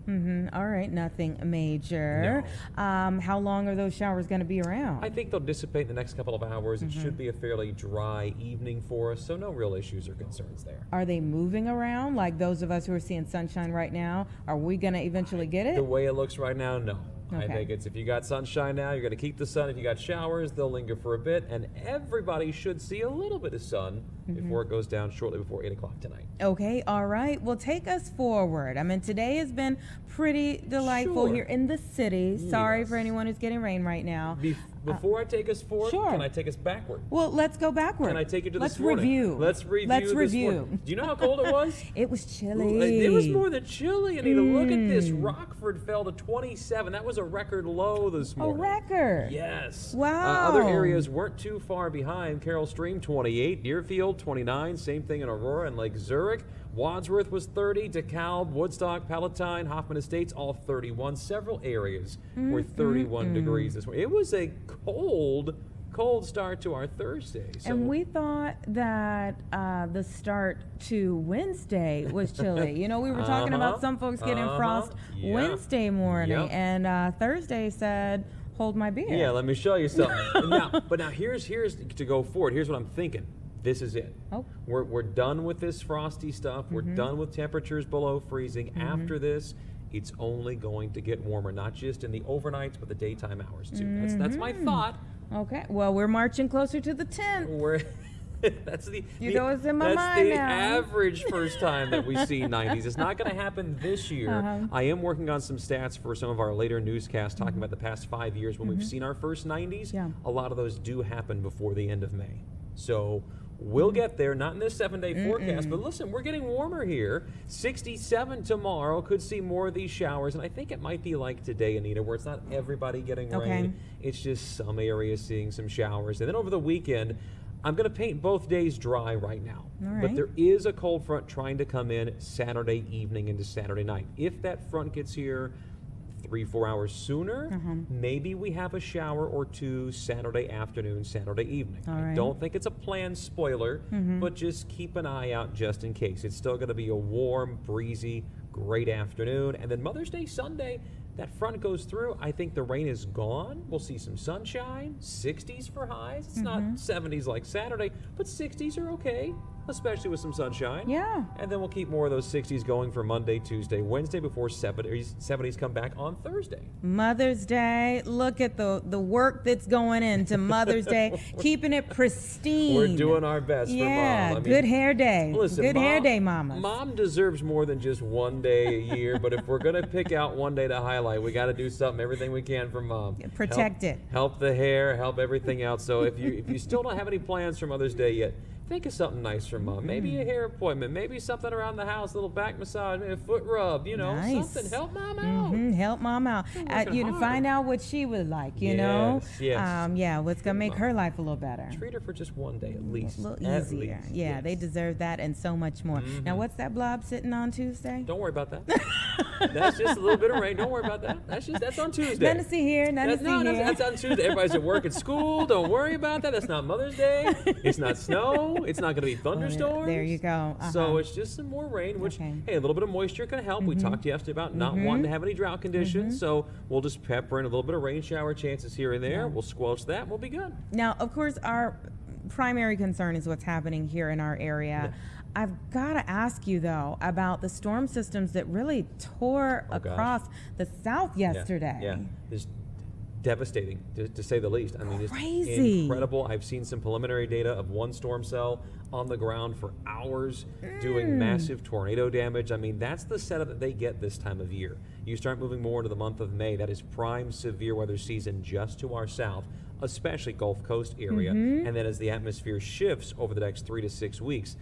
Speaker 4: All right, nothing major.
Speaker 15: No.
Speaker 4: How long are those showers going to be around?
Speaker 15: I think they'll dissipate in the next couple of hours. It should be a fairly dry evening for us, so no real issues or concerns there.
Speaker 4: Are they moving around? Like those of us who are seeing sunshine right now, are we going to eventually get it?
Speaker 15: The way it looks right now, no. I
Speaker 4: Okay.
Speaker 15: think it's if you got sunshine now, you're going to keep the sun. If you got showers, they'll linger for a bit, and everybody should see a little bit of sun before it goes down shortly before 8 o'clock tonight.
Speaker 4: Okay, all right. Well, take us forward. I mean, today has been pretty delightful
Speaker 15: Sure.
Speaker 4: here in the city. Sorry
Speaker 15: Yes.
Speaker 4: for anyone who's getting rain right now.
Speaker 15: Before I take us forward,
Speaker 4: sure.
Speaker 15: can I take us backward?
Speaker 4: Well, let's go backward.
Speaker 15: Can I take you to
Speaker 4: Let's
Speaker 15: this morning?
Speaker 4: review.
Speaker 15: Let's review.
Speaker 4: Let's
Speaker 15: this
Speaker 4: review.
Speaker 15: morning. Do you know how cold it was?
Speaker 4: It was chilly.
Speaker 15: It was more than chilly, Anita. Look at this. Rockford fell to 27. That was a record low this
Speaker 4: A
Speaker 15: morning.
Speaker 4: record.
Speaker 15: Yes.
Speaker 4: Wow.
Speaker 15: Other areas weren't too far behind. Carroll Stream, 28. Deerfield, 29. Same thing in Aurora and Lake Zurich. Wadsworth was 30. DeKalb, Woodstock, Palatine, Hoffman Estates, all 31. Several areas were 31 degrees this morning. It was a cold start to our Thursday. So.
Speaker 4: And we thought that the start to Wednesday was chilly. You know, we were talking about some folks getting frost Wednesday morning, and Thursday said, hold my beer.
Speaker 15: Yeah, let me show you something. But now here's to go forward. Here's what I'm thinking. This is it.
Speaker 4: Oh.
Speaker 15: We're done with this frosty stuff. We're done with temperatures below freezing. After this, it's only going to get warmer, not just in the overnights, but the daytime hours too. That's my thought.
Speaker 4: Okay. Well, we're marching closer to the 10th.
Speaker 15: That's the
Speaker 4: You know what's in my
Speaker 15: that's
Speaker 4: mind
Speaker 15: the
Speaker 4: now.
Speaker 15: average first time that we see 90s. It's not going to happen this year. I am working on some stats for some of our later newscasts talking about the past 5 years when we've seen our first 90s.
Speaker 4: Yeah.
Speaker 15: A lot of those do happen before the end of May. So we'll get there, not in this 7-day forecast, but listen, we're getting warmer here. 67 tomorrow, could see more of these showers, and I think it might be like today, Anita, where it's not everybody getting rain. It's just some areas seeing some showers. And then over the weekend, I'm going to paint both days dry right now. But there is a cold front trying to come in Saturday evening into Saturday night. If that front gets here 3-4 hours sooner, maybe we have a shower or two Saturday afternoon, Saturday evening. I don't think it's a planned spoiler, but just keep an eye out just in case. It's still going to be a warm, breezy, great afternoon. And then Mother's Day Sunday, that front goes through. I think the rain is gone. We'll see some sunshine, 60s for highs. It's not 70s like Saturday, but 60s are okay, especially with some sunshine.
Speaker 4: Yeah.
Speaker 15: And then we'll keep more of those 60s going for Monday, Tuesday, Wednesday before 70s come back on Thursday.
Speaker 4: Mother's Day. Look at the work that's going into Mother's Day, keeping it pristine.
Speaker 15: We're doing our best for Mom. I mean,
Speaker 4: good hair day.
Speaker 15: Listen,
Speaker 4: good hair day, Mama.
Speaker 15: Mom deserves more than just one day a year, but if we're going to pick out one day to highlight, we got to do something, everything we can for Mom.
Speaker 4: Protect it.
Speaker 15: Help the hair, help everything else. So if you still don't have any plans for Mother's Day yet, think of something nice for Mom. Maybe a hair appointment, maybe something around the house, a little back massage, maybe a foot rub, something. Help Mom out.
Speaker 4: Help Mom out. Find out what she would like, you know?
Speaker 15: Yes.
Speaker 4: What's going to make her life a little better.
Speaker 15: Treat her for just one day at least.
Speaker 4: A little easier. Yeah, they deserve that and so much more. Now, what's that blob sitting on Tuesday?
Speaker 15: Don't worry about that. That's just a little bit of rain. Don't worry about that. That's on Tuesday.
Speaker 4: Nothing to see here. Nothing to see here.
Speaker 15: That's on Tuesday. Everybody's at work, at school. Don't worry about that. That's not Mother's Day. It's not snow. It's not going to be thunderstorms.
Speaker 4: There you go.
Speaker 15: So it's just some more rain, which, hey, a little bit of moisture can help. We talked yesterday about not wanting to have any drought conditions. So we'll just pepper in a little bit of rain shower chances here and there. We'll squelch that and we'll be good.
Speaker 4: Now, of course, our primary concern is what's happening here in our area. I've got to ask you, though, about the storm systems that really tore across the south yesterday.
Speaker 15: Yeah. devastating, to say the least. I mean, it's
Speaker 4: Crazy.
Speaker 15: incredible. I've seen some preliminary data of one storm cell on the ground for hours doing massive tornado damage. I mean, that's the setup that they get this time of year. You start moving more into the month of May. That is prime severe weather season just to our south, especially Gulf Coast area. And then as the atmosphere shifts over the next 3 to 6 weeks,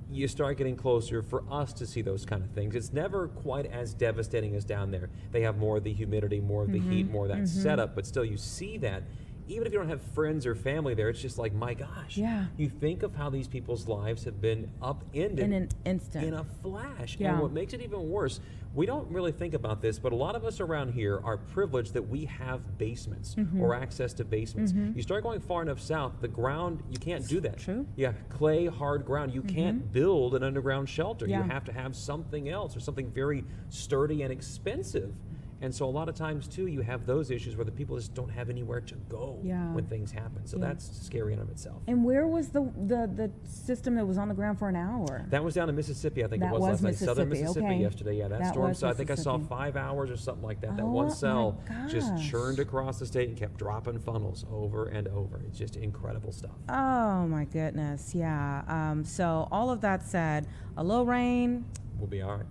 Speaker 15: you start getting closer for us to see those kind of things. It's never quite as devastating as down there. They have more of the humidity, more of the heat, more of that setup, but still you see that. Even if you don't have friends or family there, it's just like, my gosh.
Speaker 4: Yeah.
Speaker 15: You think of how these people's lives have been upended
Speaker 4: In an instant.
Speaker 15: in a flash.
Speaker 4: Yeah.
Speaker 15: And what makes it even worse, we don't really think about this, but a lot of us around here are privileged that we have basements or access to basements. You start going far enough south, the ground, you can't do that.
Speaker 4: True.
Speaker 15: Yeah, clay, hard ground. You can't build an underground shelter.
Speaker 4: Yeah.
Speaker 15: You have to have something else or something very sturdy and expensive. And so a lot of times, too, you have those issues where the people just don't have anywhere to go when things happen. So that's scary in and of itself.
Speaker 4: And where was the system that was on the ground for an hour?
Speaker 15: That was down in Mississippi, I think
Speaker 4: That
Speaker 15: it was
Speaker 4: was
Speaker 15: last night. Southern
Speaker 4: Mississippi,
Speaker 15: Mississippi
Speaker 4: okay.
Speaker 15: yesterday. Yeah, that
Speaker 4: That
Speaker 15: storm.
Speaker 4: was
Speaker 15: So I think I saw
Speaker 4: Mississippi.
Speaker 15: 5 hours or something like that. That
Speaker 4: Oh,
Speaker 15: one
Speaker 4: my
Speaker 15: cell just
Speaker 4: gosh.
Speaker 15: churned across the state and kept dropping funnels over and over. It's just incredible stuff.
Speaker 4: Oh my goodness, yeah. So all of that said, a little rain,
Speaker 15: We'll be all right.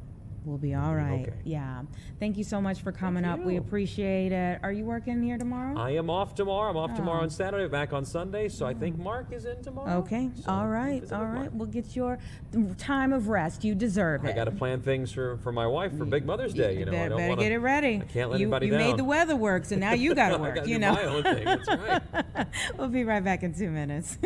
Speaker 4: we'll be all right.
Speaker 15: okay.
Speaker 4: Yeah. Thank you so much for coming up. We
Speaker 15: you.
Speaker 4: appreciate it. Are you working here tomorrow?
Speaker 15: I am off tomorrow. I'm off tomorrow on Saturday, back on Sunday. So I think Mark is in tomorrow.
Speaker 4: Okay.
Speaker 15: So
Speaker 4: all right.
Speaker 15: visit
Speaker 4: All
Speaker 15: with
Speaker 4: right.
Speaker 15: Mark.
Speaker 4: We'll get your time of rest. You deserve it.
Speaker 15: I got to plan things for my wife for Big Mother's Day. You know, I don't
Speaker 4: better
Speaker 15: want
Speaker 4: get it ready.
Speaker 15: I can't let
Speaker 4: you,
Speaker 15: anybody
Speaker 4: you
Speaker 15: down.
Speaker 4: made the weather work, so now you got to
Speaker 15: I
Speaker 4: work.
Speaker 15: gotta
Speaker 4: you
Speaker 15: do
Speaker 4: know.
Speaker 15: my own thing. That's right.
Speaker 4: We'll be right back in 2 minutes.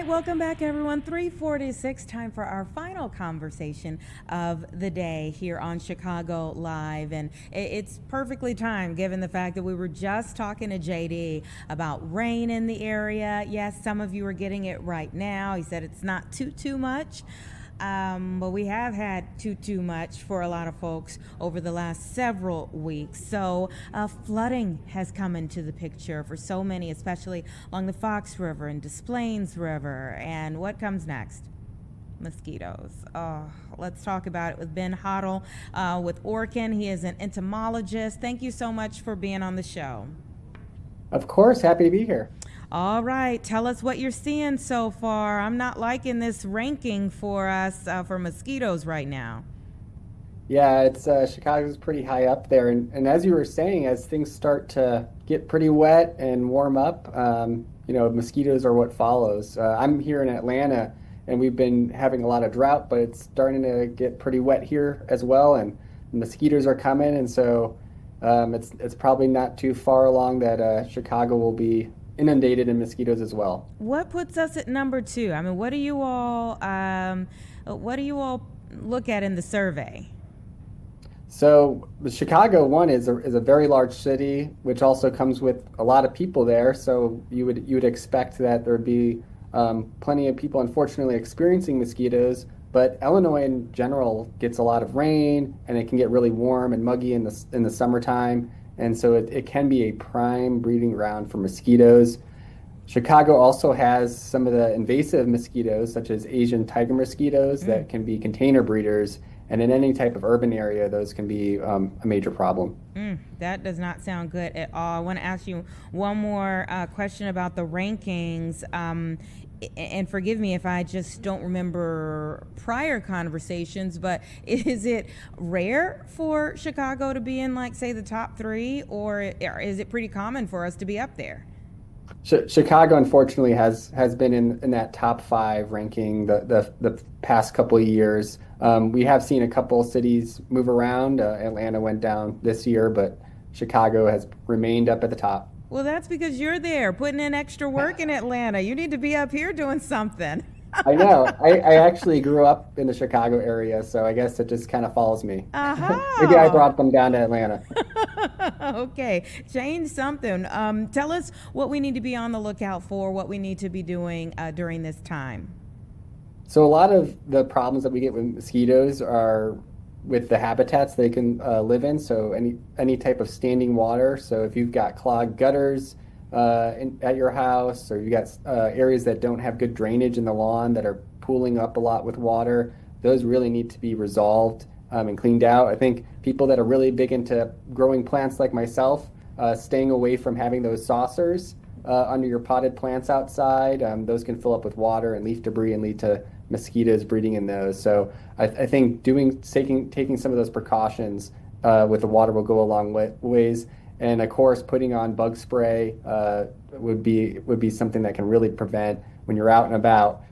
Speaker 4: Welcome back, everyone. 3:46, time for our final conversation of the day here on Chicago Live. And it's perfectly timed given the fact that we were just talking to JD about rain in the area. Yes, some of you are getting it right now. He said it's not too much. But we have had too much for a lot of folks over the last several weeks. So flooding has come into the picture for so many, especially along the Fox River and Des Plaines River. And what comes next? Mosquitoes. Oh, let's talk about it with Ben Hoddle with Orkin. He is an entomologist. Thank you so much for being on the show.
Speaker 16: Of course, happy to be here.
Speaker 4: All right, tell us what you're seeing so far. I'm not liking this ranking for us for mosquitoes right now.
Speaker 16: Yeah, it's Chicago's pretty high up there, and as you were saying, as things start to get pretty wet and warm up, mosquitoes are what follows. I'm here in Atlanta, and we've been having a lot of drought, but it's starting to get pretty wet here as well, and mosquitoes are coming, and so it's probably not too far along that Chicago will be inundated in mosquitoes as well.
Speaker 4: What puts us at number 2? I mean, what do you all look at in the survey?
Speaker 16: So the Chicago one is a very large city, which also comes with a lot of people there. So you would expect that there'd be plenty of people, unfortunately, experiencing mosquitoes. But Illinois in general gets a lot of rain, and it can get really warm and muggy in the summertime, and so it can be a prime breeding ground for mosquitoes. Chicago also has some of the invasive mosquitoes, such as Asian tiger mosquitoes, that can be container breeders. And in any type of urban area, those can be a major problem.
Speaker 4: That does not sound good at all. I want to ask you one more question about the rankings. And forgive me if I just don't remember prior conversations, but is it rare for Chicago to be in, like, say, the top 3, or is it pretty common for us to be up there?
Speaker 16: Chicago, unfortunately, has been in that top 5 ranking the past couple of years. We have seen a couple of cities move around. Atlanta went down this year, but Chicago has remained up at the top.
Speaker 4: Well, that's because you're there putting in extra work in Atlanta. You need to be up here doing something.
Speaker 16: I know. I actually grew up in the Chicago area, so I guess it just kind of follows me. Maybe I brought them down to Atlanta.
Speaker 4: Okay, change something. Tell us what we need to be on the lookout for, what we need to be doing during this time.
Speaker 16: So a lot of the problems that we get with mosquitoes are with the habitats they can live in. So any type of standing water. So if you've got clogged gutters at your house, or you've got areas that don't have good drainage in the lawn that are pooling up a lot with water, those really need to be resolved and cleaned out. I think people that are really big into growing plants like myself, staying away from having those saucers under your potted plants outside. Those can fill up with water and leaf debris and lead to mosquitoes breeding in those. So I think taking some of those precautions with the water will go a long ways. And of course, putting on bug spray would be something that can really prevent, when you're out and about,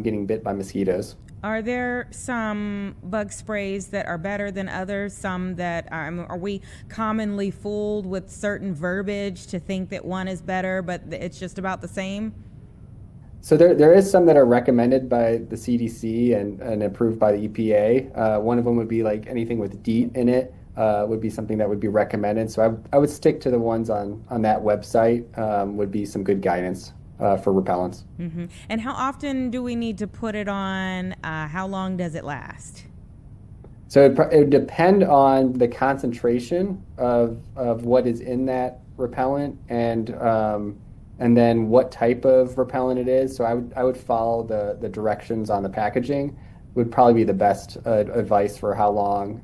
Speaker 16: getting bit by mosquitoes.
Speaker 4: Are there some bug sprays that are better than others? Some that are we commonly fooled with certain verbiage to think that one is better, but it's just about the same?
Speaker 16: So there is some that are recommended by the CDC and approved by the EPA. One of them would be like anything with DEET in it would be something that would be recommended. So I would stick to the ones on that website, would be some good guidance for repellents.
Speaker 4: Mm-hmm. And how often do we need to put it on? How long does it last?
Speaker 16: So it would depend on the concentration of what is in that repellent and then what type of repellent it is. So I would follow the directions on the packaging. Would probably be the best advice for how long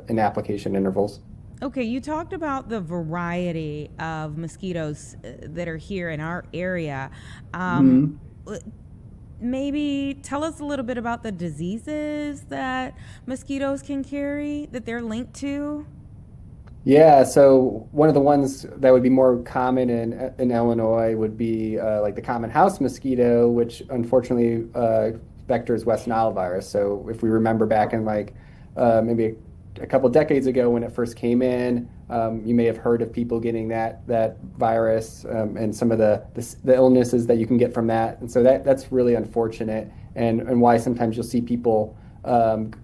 Speaker 16: in application intervals.
Speaker 4: Okay, you talked about the variety of mosquitoes that are here in our area. Maybe tell us a little bit about the diseases that mosquitoes can carry, that they're linked to.
Speaker 16: Yeah, so one of the ones that would be more common in Illinois would be like the common house mosquito, which unfortunately vectors West Nile virus. So if we remember back in maybe a couple decades ago when it first came in, you may have heard of people getting that virus and some of the illnesses that you can get from that. And so that's really unfortunate, and why sometimes you'll see people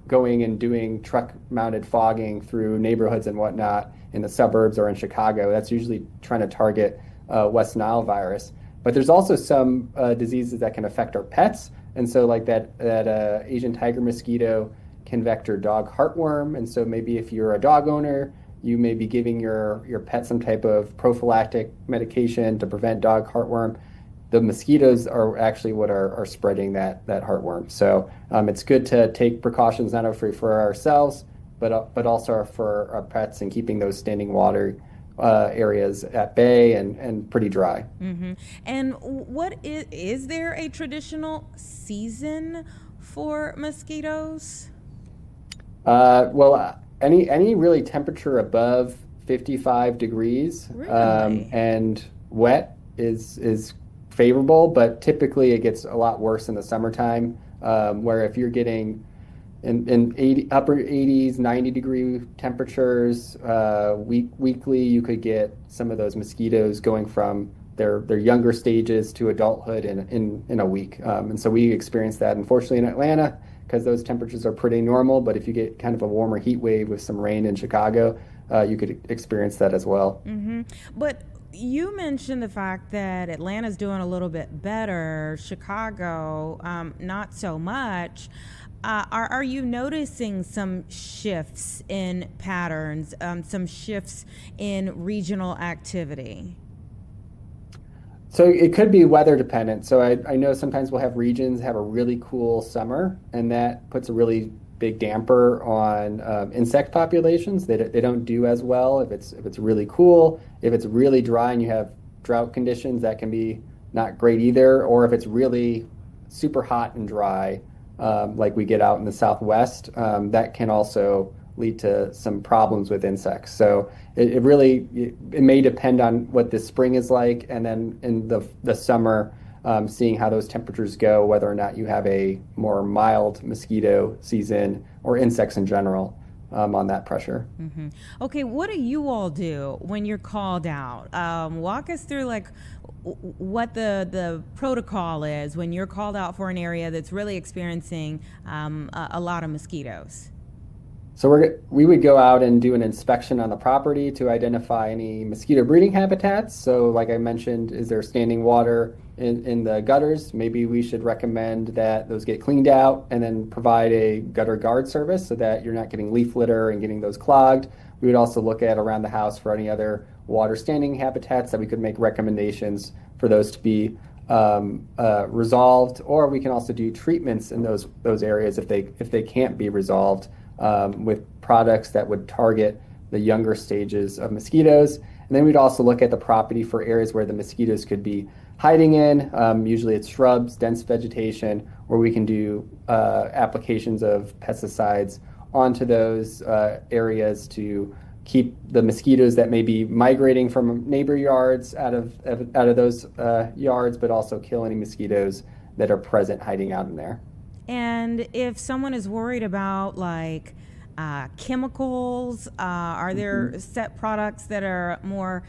Speaker 16: going and doing truck-mounted fogging through neighborhoods and whatnot in the suburbs or in Chicago. That's usually trying to target West Nile virus. But there's also some diseases that can affect our pets. And so like that Asian tiger mosquito can vector dog heartworm. And so maybe if you're a dog owner, you may be giving your pet some type of prophylactic medication to prevent dog heartworm. The mosquitoes are actually what are spreading that heartworm. So it's good to take precautions not only for ourselves, but also for our pets, and keeping those standing water areas at bay and pretty dry.
Speaker 4: Mm-hmm. And what is there a traditional season for mosquitoes?
Speaker 16: Well, any really temperature above 55 degrees
Speaker 4: Really?
Speaker 16: and wet is favorable, but typically it gets a lot worse in the summertime, where if you're getting in upper 80s, 90-degree temperatures weekly, you could get some of those mosquitoes going from their younger stages to adulthood in a week. And so we experienced that, unfortunately, in Atlanta because those temperatures are pretty normal. But if you get kind of a warmer heat wave with some rain in Chicago, you could experience that as well.
Speaker 4: Mm-hmm. But you mentioned the fact that Atlanta's doing a little bit better, Chicago, not so much. Are you noticing some shifts in patterns, some shifts in regional activity?
Speaker 16: So it could be weather dependent. So I know sometimes we'll have regions have a really cool summer, and that puts a really big damper on insect populations. They don't do as well if it's really cool. If it's really dry and you have drought conditions, that can be not great either. Or if it's really super hot and dry, like we get out in the Southwest, that can also lead to some problems with insects. So it may depend on what the spring is like, and then in the summer, seeing how those temperatures go, whether or not you have a more mild mosquito season or insects in general on that pressure.
Speaker 4: Mm-hmm. Okay, what do you all do when you're called out? Walk us through what the protocol is when you're called out for an area that's really experiencing a lot of mosquitoes.
Speaker 16: So we would go out and do an inspection on the property to identify any mosquito breeding habitats. So like I mentioned, is there standing water in the gutters? Maybe we should recommend that those get cleaned out and then provide a gutter guard service so that you're not getting leaf litter and getting those clogged. We would also look at around the house for any other water standing habitats that we could make recommendations for those to be resolved, or we can also do treatments in those areas if they can't be resolved with products that would target the younger stages of mosquitoes. And then we'd also look at the property for areas where the mosquitoes could be hiding in. Usually it's shrubs, dense vegetation, where we can do applications of pesticides onto those areas to keep the mosquitoes that may be migrating from neighbor yards out of those yards, but also kill any mosquitoes that are present hiding out in there.
Speaker 4: And if someone is worried about chemicals, are there set products that are more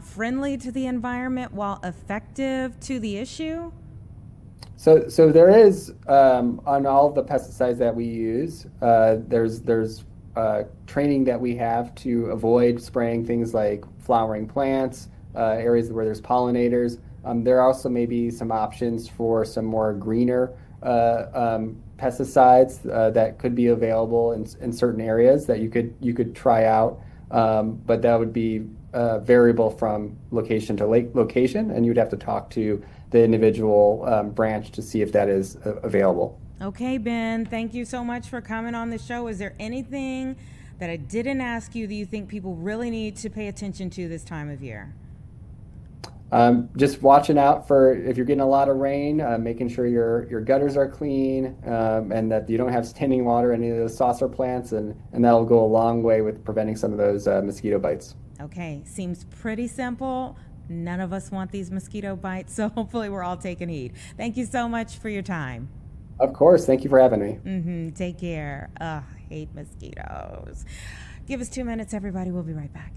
Speaker 4: friendly to the environment while effective to the issue?
Speaker 16: So there is on all of the pesticides that we use, there's training that we have to avoid spraying things like flowering plants, areas where there's pollinators. There are also maybe some options for some more greener pesticides that could be available in certain areas that you could try out, but that would be variable from location to location, and you'd have to talk to the individual branch to see if that is available.
Speaker 4: Okay, Ben, thank you so much for coming on the show. Is there anything that I didn't ask you that you think people really need to pay attention to this time of year?
Speaker 16: Just watching out for if you're getting a lot of rain, making sure your gutters are clean, and that you don't have standing water in any of those saucer plants, and that'll go a long way with preventing some of those mosquito bites.
Speaker 4: Okay, seems pretty simple. None of us want these mosquito bites, so hopefully we're all taking heed. Thank you so much for your time.
Speaker 16: Of course. Thank you for having me.
Speaker 4: Take care. Ugh, hate mosquitoes. Give us 2 minutes, everybody. We'll be right back.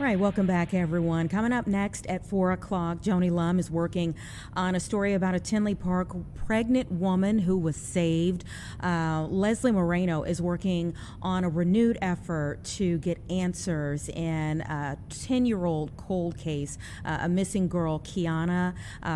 Speaker 4: All right, welcome back, everyone. Coming up next at 4 o'clock, Joni Lum is working on a story about a Tinley Park pregnant woman who was saved. Leslie Moreno is working on a renewed effort to get answers in a 10-year-old cold case, a missing girl, Kiana,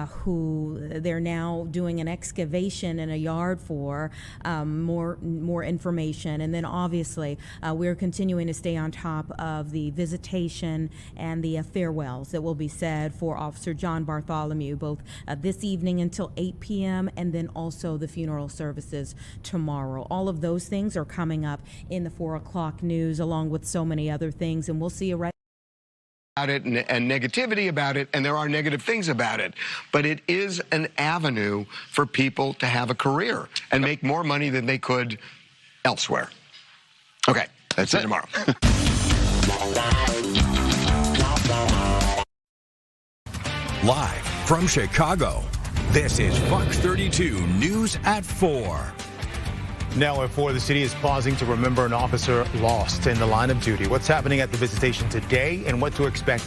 Speaker 4: who they're now doing an excavation in a yard for. More information. And then obviously, we're continuing to stay on top of the visitation and the farewells that will be said for Officer John Bartholomew, both this evening until 8 p.m. and then also the funeral services tomorrow. All of those things are coming up in the 4 o'clock news, along with so many other things, and we'll see you right
Speaker 17: about it and negativity about it, and there are negative things about it, but it is an avenue for people to have a career and make more money than they could elsewhere. Okay, that's it tomorrow.
Speaker 18: Live from Chicago, this is Fox 32 News at 4.
Speaker 1: Now at 4, the city is pausing to remember an officer lost in the line of duty. What's happening at the visitation today and what to expect